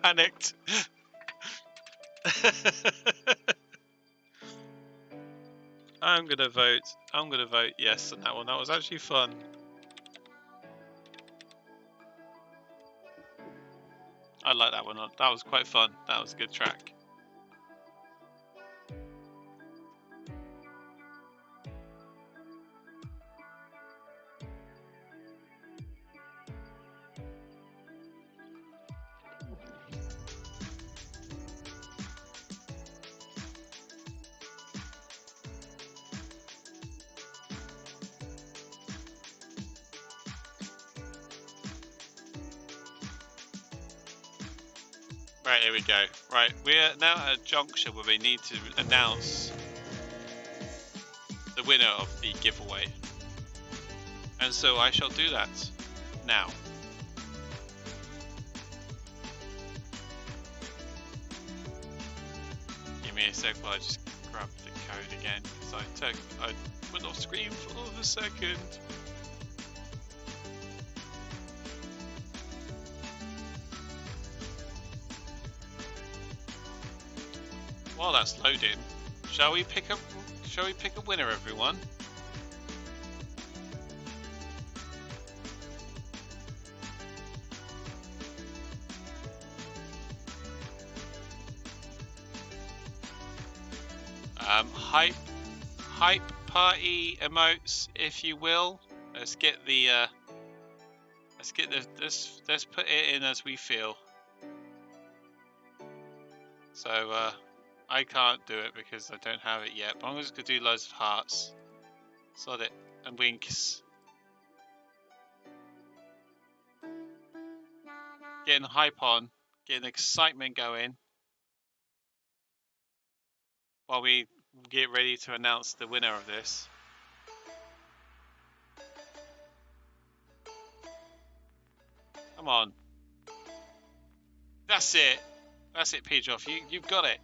panicked. I'm gonna vote yes on that one. That was actually fun. I like that one. That was quite fun. That was a good track. Right, here we go. Right, we're now at a juncture where we need to announce the winner of the giveaway. And so I shall do that now. Give me a sec while I just grab the code again, because I went off screen for a second. While that's loading, shall we pick a winner, everyone? Hype party emotes, if you will. Let's put it in as we feel. So I can't do it because I don't have it yet, but I'm just gonna do loads of hearts. Sod it, and winks. Getting hype on, getting excitement going while we get ready to announce the winner of this. Come on. That's it. That's it, Pedroff. You've got it.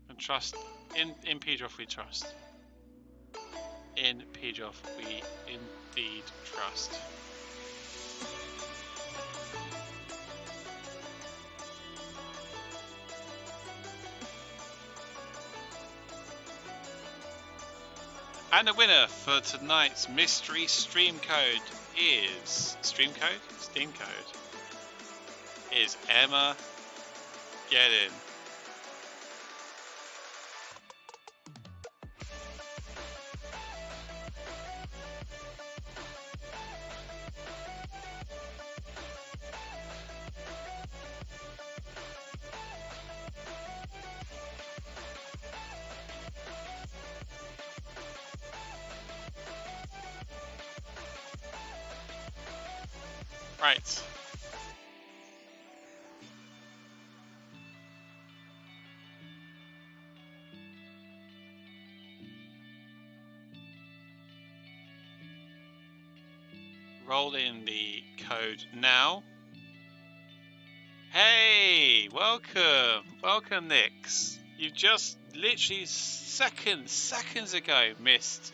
And trust. In Pedroff we trust. In Pedroff we indeed trust. And the winner for tonight's mystery stream code is Steam code is Emma Geddon. Right. Roll in the code now. Hey, welcome, Nix. You just literally seconds ago missed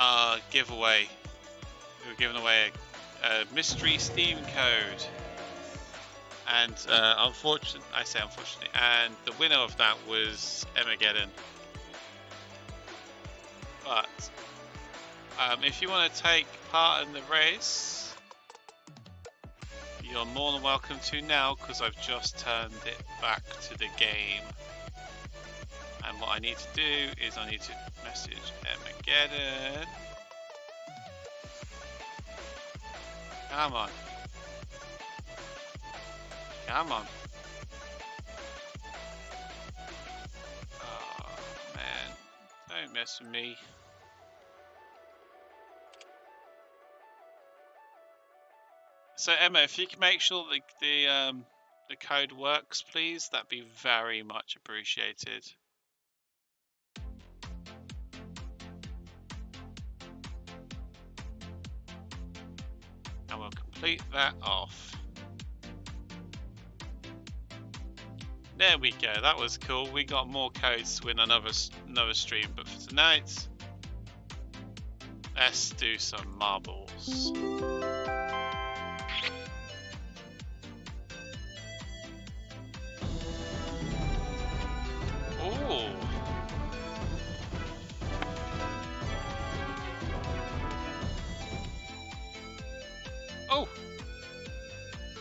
our giveaway. We were giving away a mystery Steam code, and unfortunately, and the winner of that was Emageddon. But if you want to take part in the race, you're more than welcome to now, because I've just turned it back to the game. And what I need to do is I need to message Emageddon. Come on. Come on. Oh, man. Don't mess with me. So Emma, if you can make sure the code works, please, that'd be very much appreciated. And we'll complete that off. There we go. That was cool. We got more codes to win another stream. But for tonight, let's do some marbles. Ooh. Oh.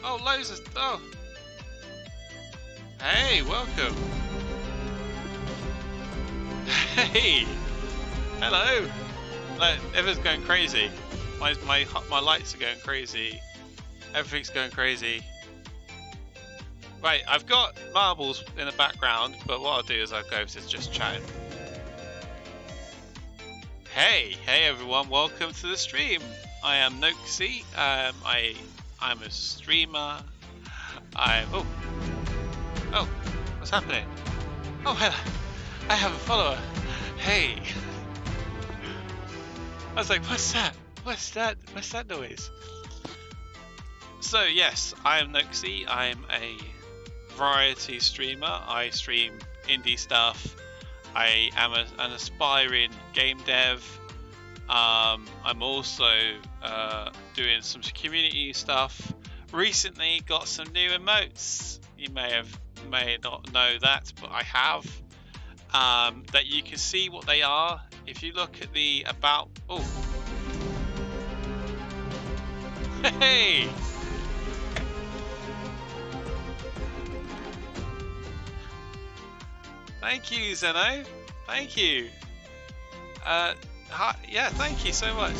Oh, loads of... Oh. Hey, welcome. Hey. Hello. Like, everything's going crazy. My lights are going crazy. Everything's going crazy. Right, I've got marbles in the background, but what I'll do is I'll go to just chatting. Hey everyone, welcome to the stream. I am Noxy. I'm a streamer. Oh, what's happening? Oh, hello. I have a follower. Hey. I was like, what's that? What's that noise? So yes, I am Noxy. I'm a variety streamer. I stream indie stuff. I am an aspiring game dev. I'm also doing some community stuff. Recently got some new emotes. You may not know that, but I have. That you can see what they are if you look at the about. Oh, hey! Thank you, Zeno. Thank you. Hi, yeah, thank you so much.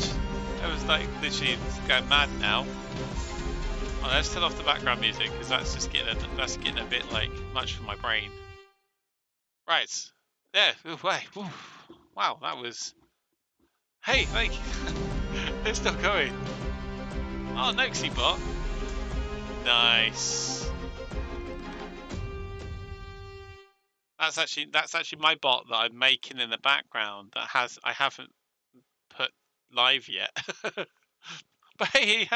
I was like literally going mad now. Oh, let's turn off the background music because that's getting a bit like much for my brain. Right. Yeah. Ooh, wait. Ooh. Wow, that was. Hey, thank you. It's still going. Oh, Noxy bot. Nice. That's actually my bot that I'm making in the background that I haven't put live yet. But hey,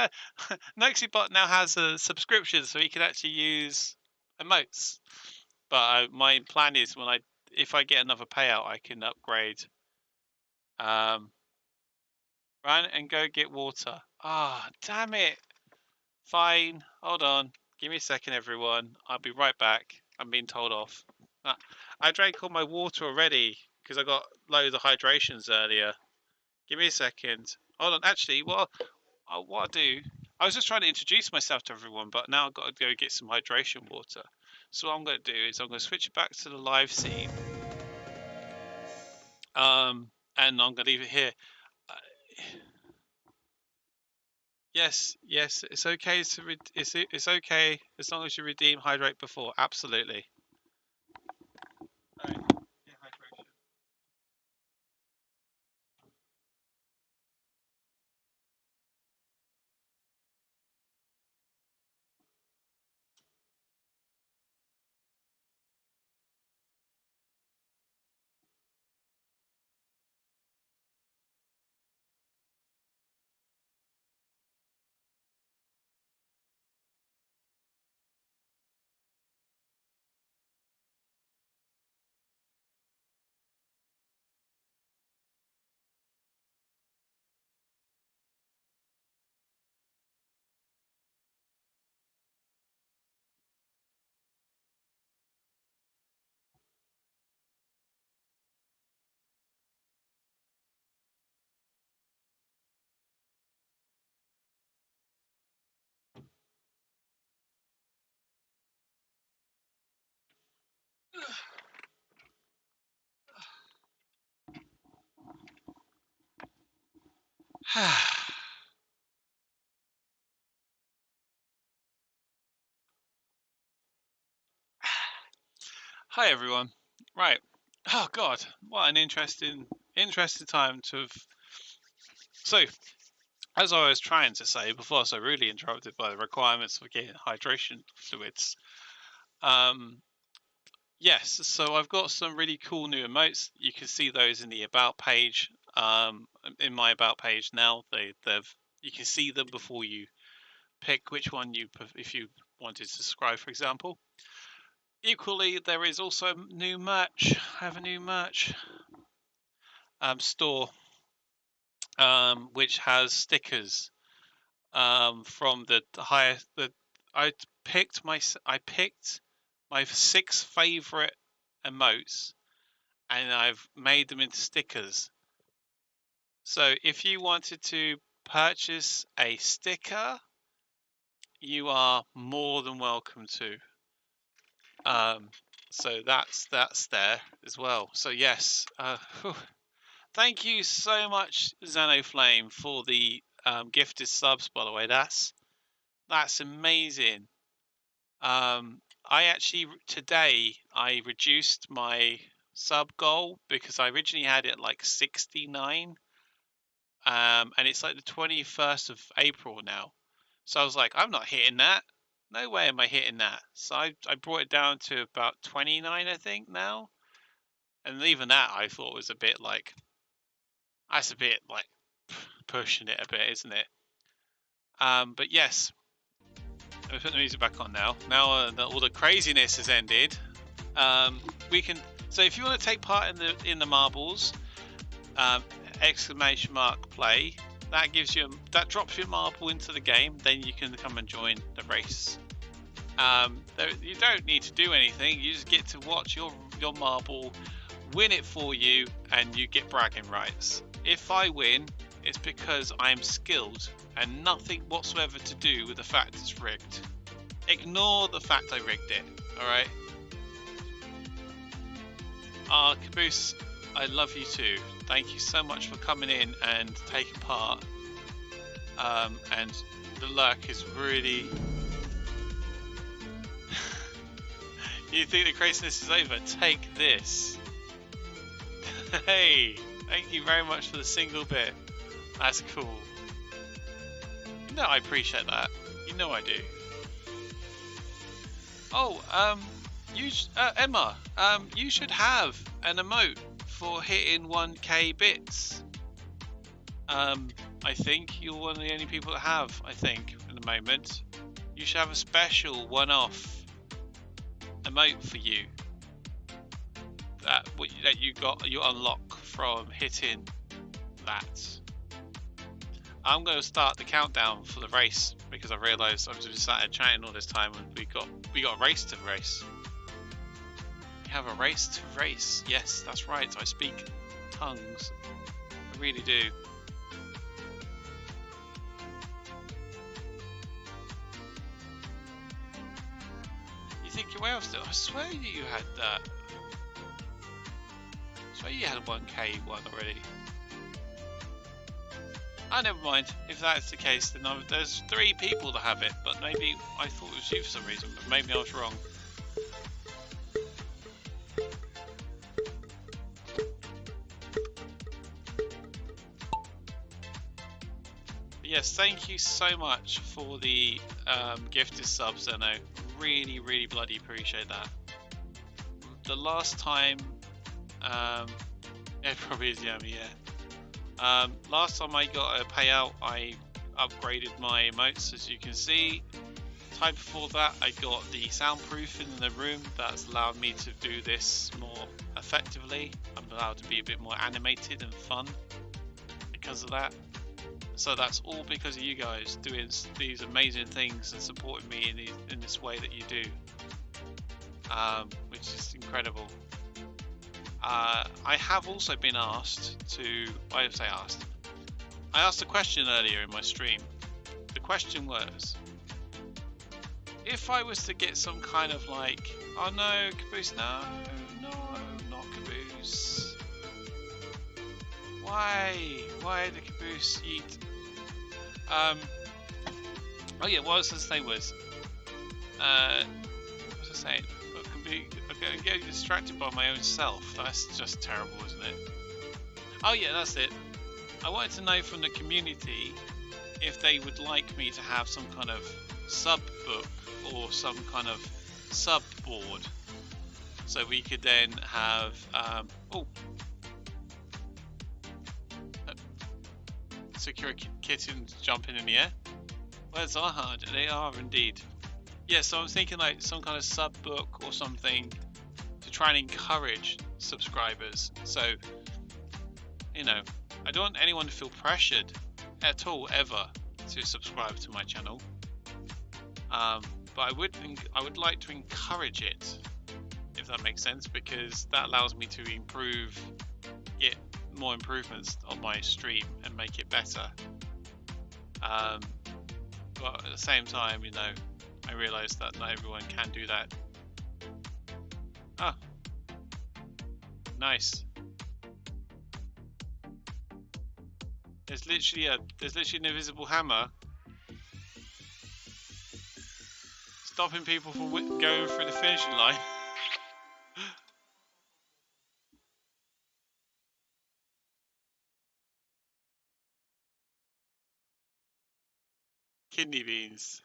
Noxybot now has a subscription, so he can actually use emotes. But my plan is if I get another payout, I can upgrade. Run and go get water. Ah, damn it. Fine. Hold on. Give me a second, everyone. I'll be right back. I'm being told off. I drank all my water already because I got loads of hydrations earlier. Give me a second. Hold on. Actually, what I do, I was just trying to introduce myself to everyone, but now I've got to go get some hydration water. So what I'm going to do is I'm going to switch it back to the live scene. And I'm going to leave it here. Yes, it's okay to it's okay as long as you redeem hydrate before. Absolutely. Right. Yeah, hydration. Hi everyone. Right. Oh God, what an interesting time to have. So, as I was trying to say before, I was so rudely interrupted by the requirements for getting hydration fluids. Yes, so I've got some really cool new emotes. You can see those in the about page. In my about page now, you can see them before you pick which one if you wanted to subscribe, for example. Equally, there is also new merch. I have a new merch store, which has stickers from the highest. I picked my 6 favorite emotes, and I've made them into stickers. So if you wanted to purchase a sticker, you are more than welcome to. So that's there as well. So yes, thank you so much, Xenoflame, for the gifted subs. By the way, that's amazing. I actually today I reduced my sub goal because I originally had it like 69, and it's like the 21st of April now. So I was like, I'm not hitting that. No way am I hitting that. So I brought it down to about 29, I think, now. And even that I thought was a bit like, that's a bit like pushing it a bit, isn't it? But yes, let me put the music back on now. Now that all the craziness has ended, we can. So if you want to take part in the marbles, !play. That drops your marble into the game. Then you can come and join the race. You don't need to do anything. You just get to watch your marble win it for you, and you get bragging rights. If I win, it's because I am skilled and nothing whatsoever to do with the fact it's rigged. Ignore the fact I rigged it. All right. Caboose, I love you too. Thank you so much for coming in and taking part. And the lurk is really. You think the craziness is over? Take this. Hey, thank you very much for the single bit. That's cool. You know I appreciate that. You know I do. Oh, Emma, you should have an emote for hitting 1k bits. I think you're one of the only people that have, I think, at the moment. You should have a special one-off emote for you that you unlock from hitting that. I'm going to start the countdown for the race because I realised I've just sat here chatting all this time and we got a race to race. We have a race to race. Yes, that's right. I speak tongues. I really do. You think your way off still? I swear you had that. I swear you had a 1k one already. Oh, never mind. If that's the case, then there's 3 people that have it, but maybe I thought it was you for some reason, but maybe I was wrong. But yes, thank you so much for the gifted subs, and I really, really bloody appreciate that. The last time, it probably is Yummy, yeah. Last time I got a payout, I upgraded my emotes, as you can see. Time before that, I got the soundproof in the room. That's allowed me to do this more effectively. I'm allowed to be a bit more animated and fun because of that. So that's all because of you guys doing these amazing things and supporting me in this way that you do, which is incredible. I have also been asked to. I asked a question earlier in my stream. The question was, if I was to get some kind of like, oh no, Caboose, no, not Caboose. Why the Caboose eat? Oh yeah, what I was going to say was, what was I saying? I'm getting distracted by my own self. That's just terrible, isn't it? Oh yeah, that's it. I wanted to know from the community if they would like me to have some kind of sub book or some kind of sub board, so we could then have secure kittens jumping in the air. Where's our hard? They are indeed. Yeah, so I was thinking like some kind of sub book or something to try and encourage subscribers. So, you know, I don't want anyone to feel pressured at all ever to subscribe to my channel. But I would like to encourage it, if that makes sense, because that allows me to get more improvements on my stream and make it better. But at the same time, you know, I realise that not everyone can do that. Ah, nice. There's literally an invisible hammer stopping people from going through the finishing line. Kidney beans.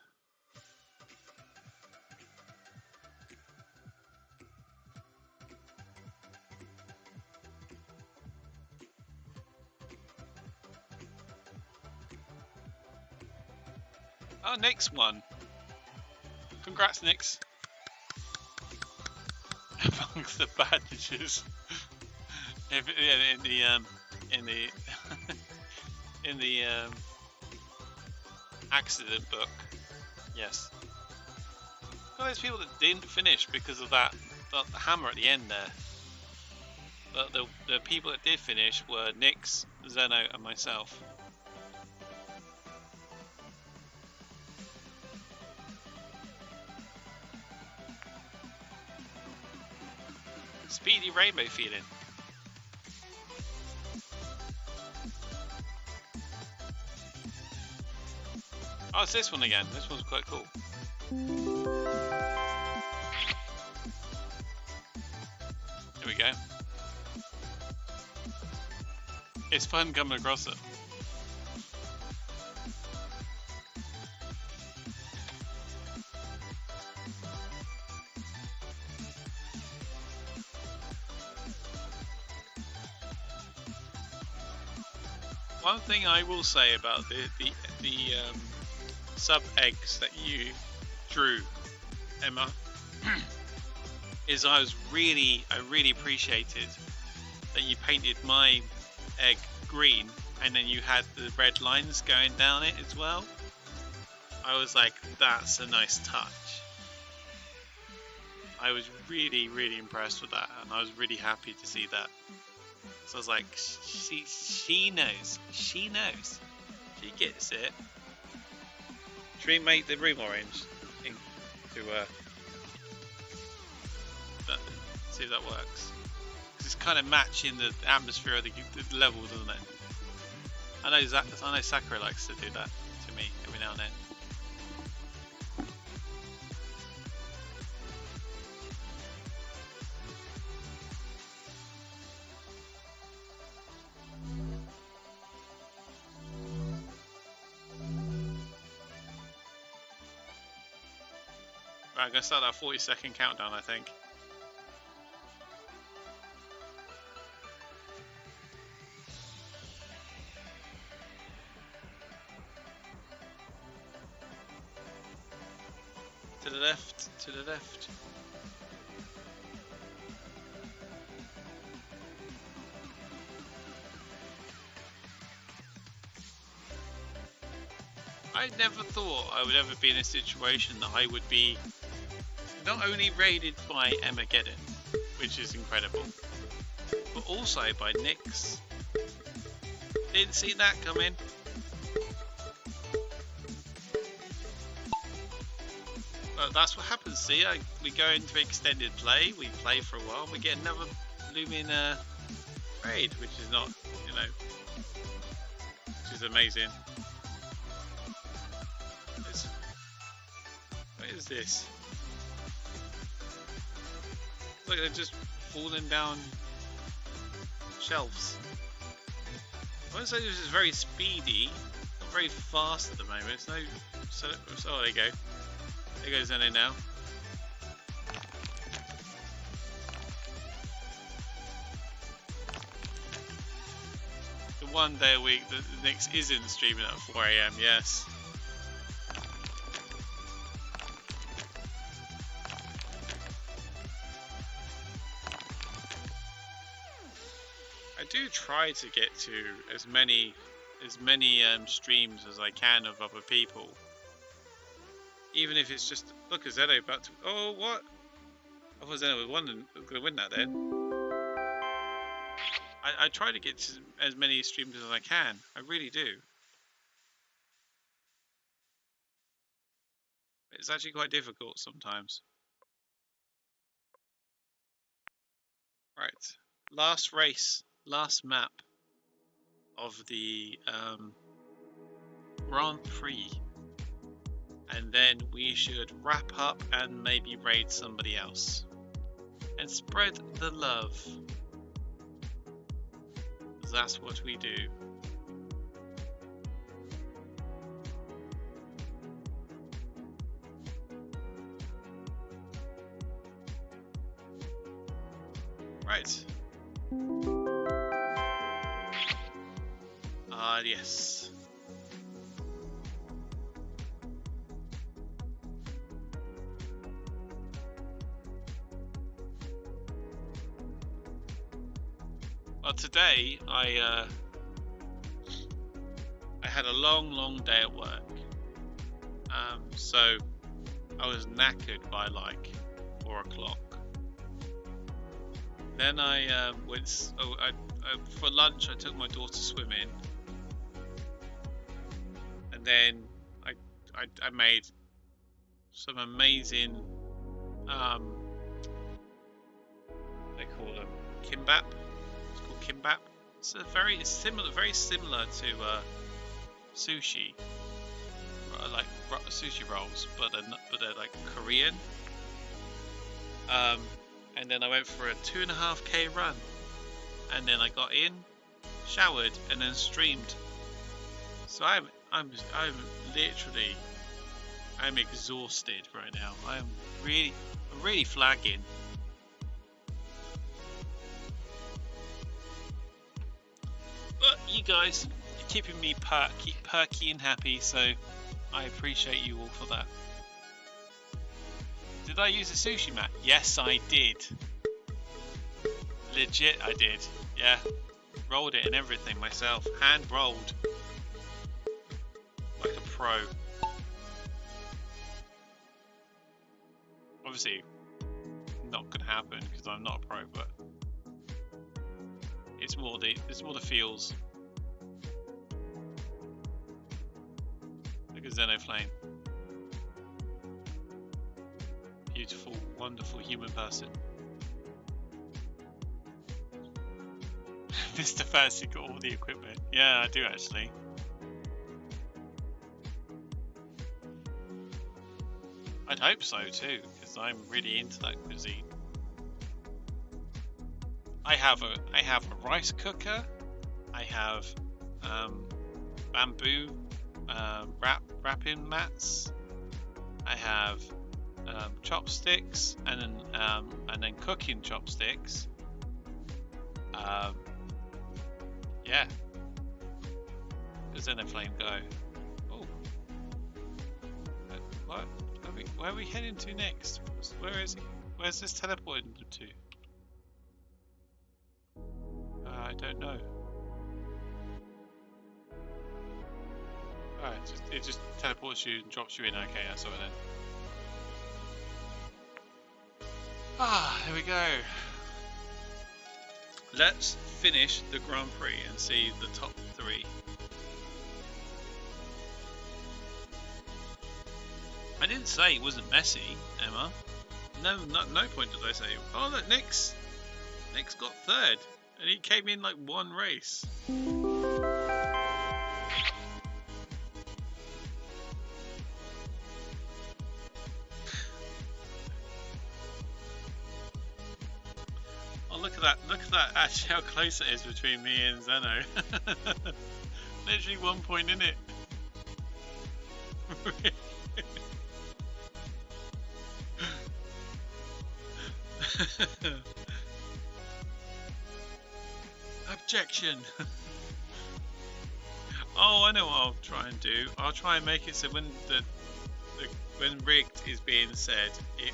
Oh, Nick's won. Congrats, Nick's. Amongst the bandages. In the accident book. Yes. Well, there's people that didn't finish because of the hammer at the end there. But the people that did finish were Nix, Zeno, and myself. Speedy rainbow feeling. Oh, it's this one again. This one's quite cool. Here we go. It's fun coming across it. One thing I will say about the sub eggs that you drew, Emma, is I really appreciated that you painted my egg green and then you had the red lines going down it as well. I was like, that's a nice touch. I was really impressed with that, and I was really happy to see that. So I was like, she knows. She knows. She gets it. Should we make the room orange see if that works? Because it's kind of matching the atmosphere of the level, doesn't it? I know Sakura likes to do that to me every now and then. Right, I'm going to start that 40-second countdown, I think. To the left, to the left. I never thought I would ever be in a situation that I would be not only raided by Emageddon, which is incredible, but also by Nyx. Didn't see that coming. But that's what happens, see, we go into extended play, we play for a while, we get another looming raid, which is not, you know, which is amazing. What is this? It's like they're just falling down shelves. I wouldn't say this is very speedy, not very fast at the moment. It's no, oh, there you go. There goes Zeno now. The one day a week that the Nyx isn't streaming at 4 AM, yes. do try to get to as many streams as I can of other people, even if it's just look at Zeno about to. Oh, what? I thought Zeno was going to win that then. I try to get to as many streams as I can. I really do. It's actually quite difficult sometimes. Right, last race, last map of the Grand Prix, and then we should wrap up and maybe raid somebody else and spread the love. That's what we do. Right. Yes. Well, today I had a long day at work. So I was knackered by like 4 o'clock. Then I went. For lunch, I took my daughter swimming, and then I made some amazing they call them kimbap. It's called kimbap. It's very similar to sushi, like sushi rolls, but they're like Korean. And then I went for a 2.5K run, and then I got in, showered, and then streamed. So I'm literally exhausted right now. I'm really flagging. But you guys are keeping me perky and happy, so I appreciate you all for that. Did I use a sushi mat? Yes, I did. Legit, I did. Yeah. Rolled it and everything myself. Hand rolled. Like a pro. Obviously, not gonna happen because I'm not a pro, but it's more the feels. Look at Xenoflame. Beautiful, wonderful human person. Mr. Fancy got all the equipment. Yeah, I do actually. I'd hope so too, because I'm really into that cuisine. I have a rice cooker. I have bamboo wrapping mats. I have chopsticks, and then cooking chopsticks. Yeah. Does Flame go? Oh. What? Where are we heading to next? Where is he? Where's this teleporting to? I don't know. Alright, it just teleports you and drops you in. Okay, I saw it then. Here we go. Let's finish the Grand Prix and see the top 3. I didn't say it wasn't messy, Emma. No point did I say. Oh, look, Nick's got 3rd, and he came in like 1 race. Oh, look at that! Look at that! Actually, how close it is between me and Zeno. Literally 1 point in it. Objection. Oh, I know what I'll try and do. I'll try and make it so when when rigged is being said, it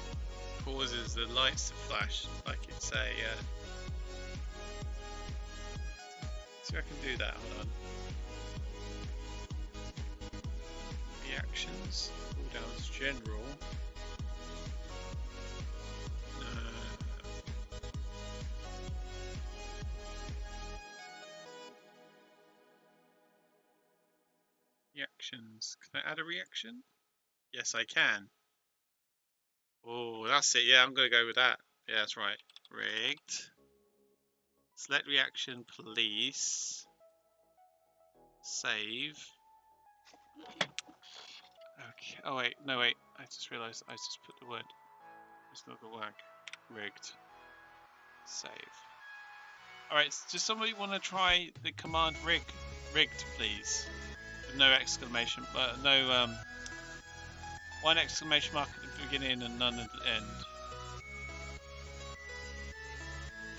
causes the lights to flash like it's a See if I can do that. Hold on. Reactions. Cooldowns general. Reactions. Can I add a reaction? Yes, I can. Oh, that's it. Yeah, I'm going to go with that. Yeah, that's right. Rigged. Select reaction, police. Save. Okay. Oh, wait. No, wait. I just realised I just put the word. It's not going to work. Rigged. Save. Alright, does somebody want to try the command rigged, please? With no exclamation, no, one exclamation mark at the beginning and none at the end.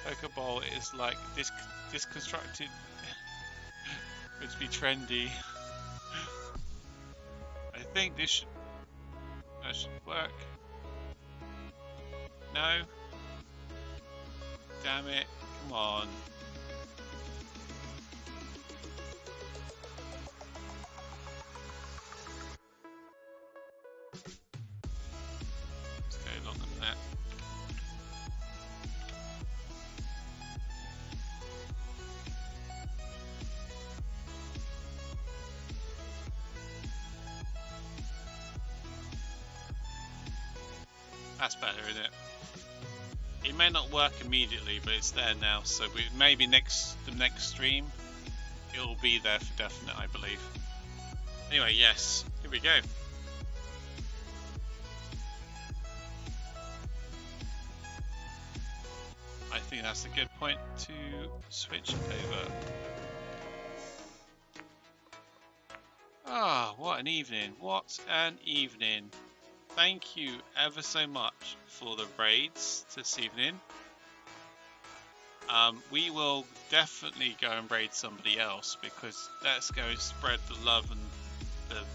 Pokeball is like disconstructed, which be trendy. I think that should work. No? Damn it, come on. Let's go longer than that. That's better, isn't it? It may not work immediately, but it's there now, so maybe the next stream, it'll be there for definite, I believe. Anyway, yes, here we go. I think that's a good point to switch over. Ah, what an evening, what an evening. Thank you ever so much for the raids this evening. We will definitely go and raid somebody else, because let's go spread the love and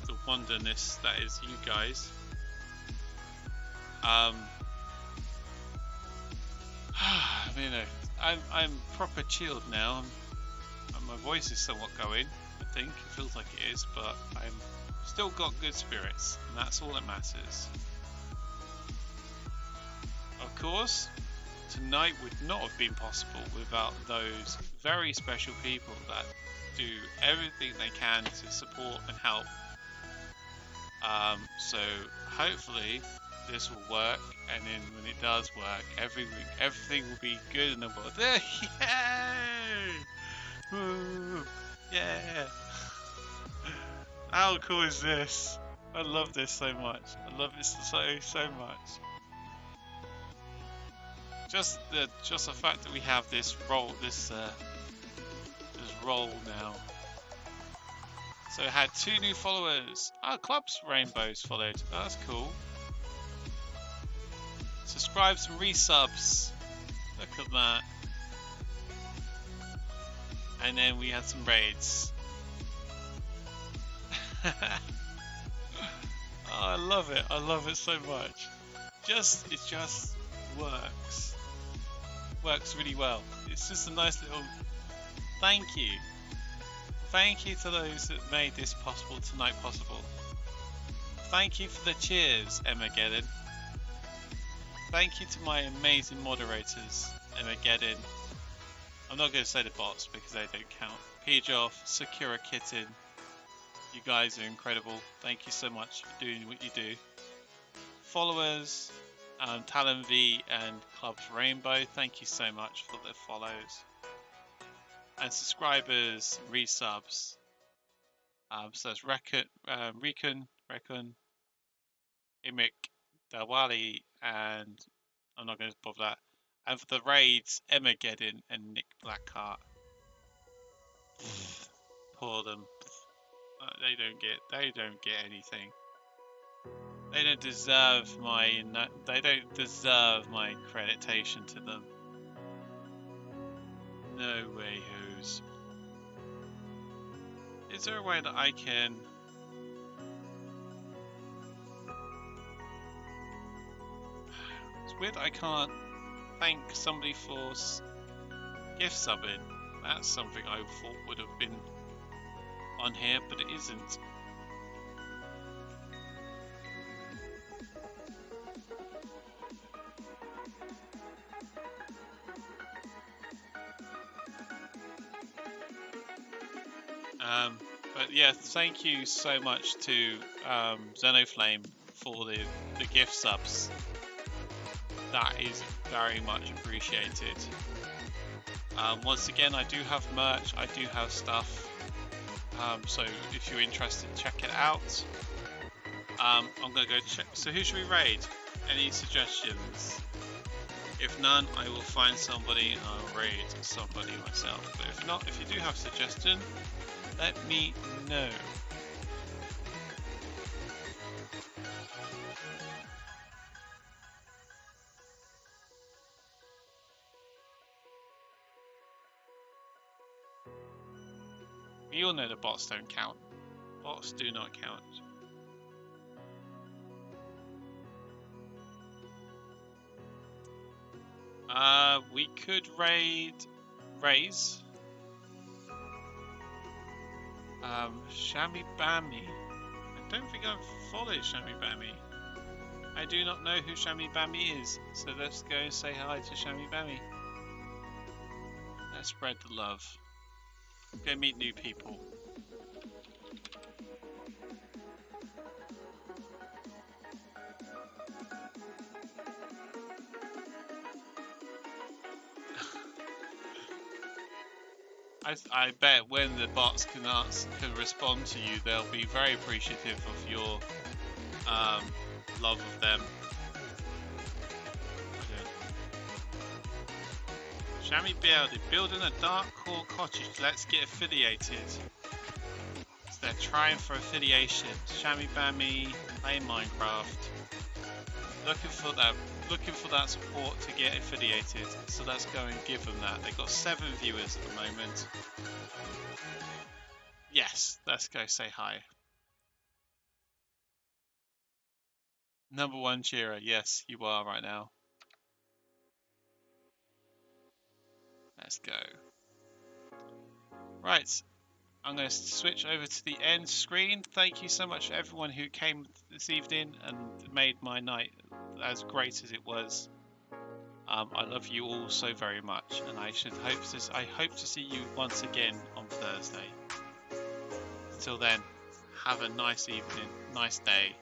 the wonderness that is you guys. I mean, I'm proper chilled now. My voice is somewhat going. I think it feels like it is, but I'm still got good spirits, and that's all that matters. Of course, tonight would not have been possible without those very special people that do everything they can to support and help. So hopefully this will work, and then when it does work, everything will be good in the world. Yay! Woo! Yeah! How cool is this? I love this so much. I love it so much. Just the fact that we have this role now. So it had 2 new followers. Clubs Rainbows followed. Oh, that's cool. Subscribes and resubs. Look at that. And then we had some raids. Oh, I love it. I love it so much. It just works. Works really well. It's just a nice little thank you. Thank you to those that made this tonight possible. Thank you for the cheers, Emmageddon. Thank you to my amazing moderators, Emmageddon. I'm not going to say the bots because they don't count. Pejoff, Sakura Kitten, you guys are incredible. Thank you so much for doing what you do. Followers, Talon V and Clubs Rainbow, thank you so much for the follows. And subscribers, resubs. So that's Rikun, Imik, Dawali, and I'm not going to bother that. And for the raids, Emmageddon and Nick Blackheart. Poor them. They don't get anything. They don't deserve my accreditation to them. No way, hoes. Is there a way that I can? It's weird that I can't thank somebody for gift subbing. That's something I thought would have been on here, but it isn't. But yeah, thank you so much to Xenoflame for the gift subs. That is very much appreciated. Once again, I do have merch, I do have stuff, so if you're interested, check it out. I'm gonna go check. So who should we raid? Any suggestions? If none, I will find somebody and I'll raid somebody myself. But if not, if you do have a suggestion, let me know. We all know the bots don't count. Bots do not count. We could raise Shammy Bammy. I don't think I've followed Shammy Bammy. I do not know who Shammy Bammy is, so let's go and say hi to Shammy Bammy. Let's spread the love. Go meet new people. I bet when the bots can respond to you, they'll be very appreciative of your love of them. Shammy building a dark core cottage. Let's get affiliated. So they're trying for affiliation. Shammy Bammy, play Minecraft. Looking for that support to get affiliated. So let's go and give them that. They've got 7 viewers at the moment. Yes, let's go say hi. Number 1 cheerer. Yes, you are right now. Let's go. Right, I'm going to switch over to the end screen. Thank you so much to everyone who came this evening and made my night as great as it was. I love you all so very much, and I hope to see you once again on Thursday. Until then, have a nice evening, nice day.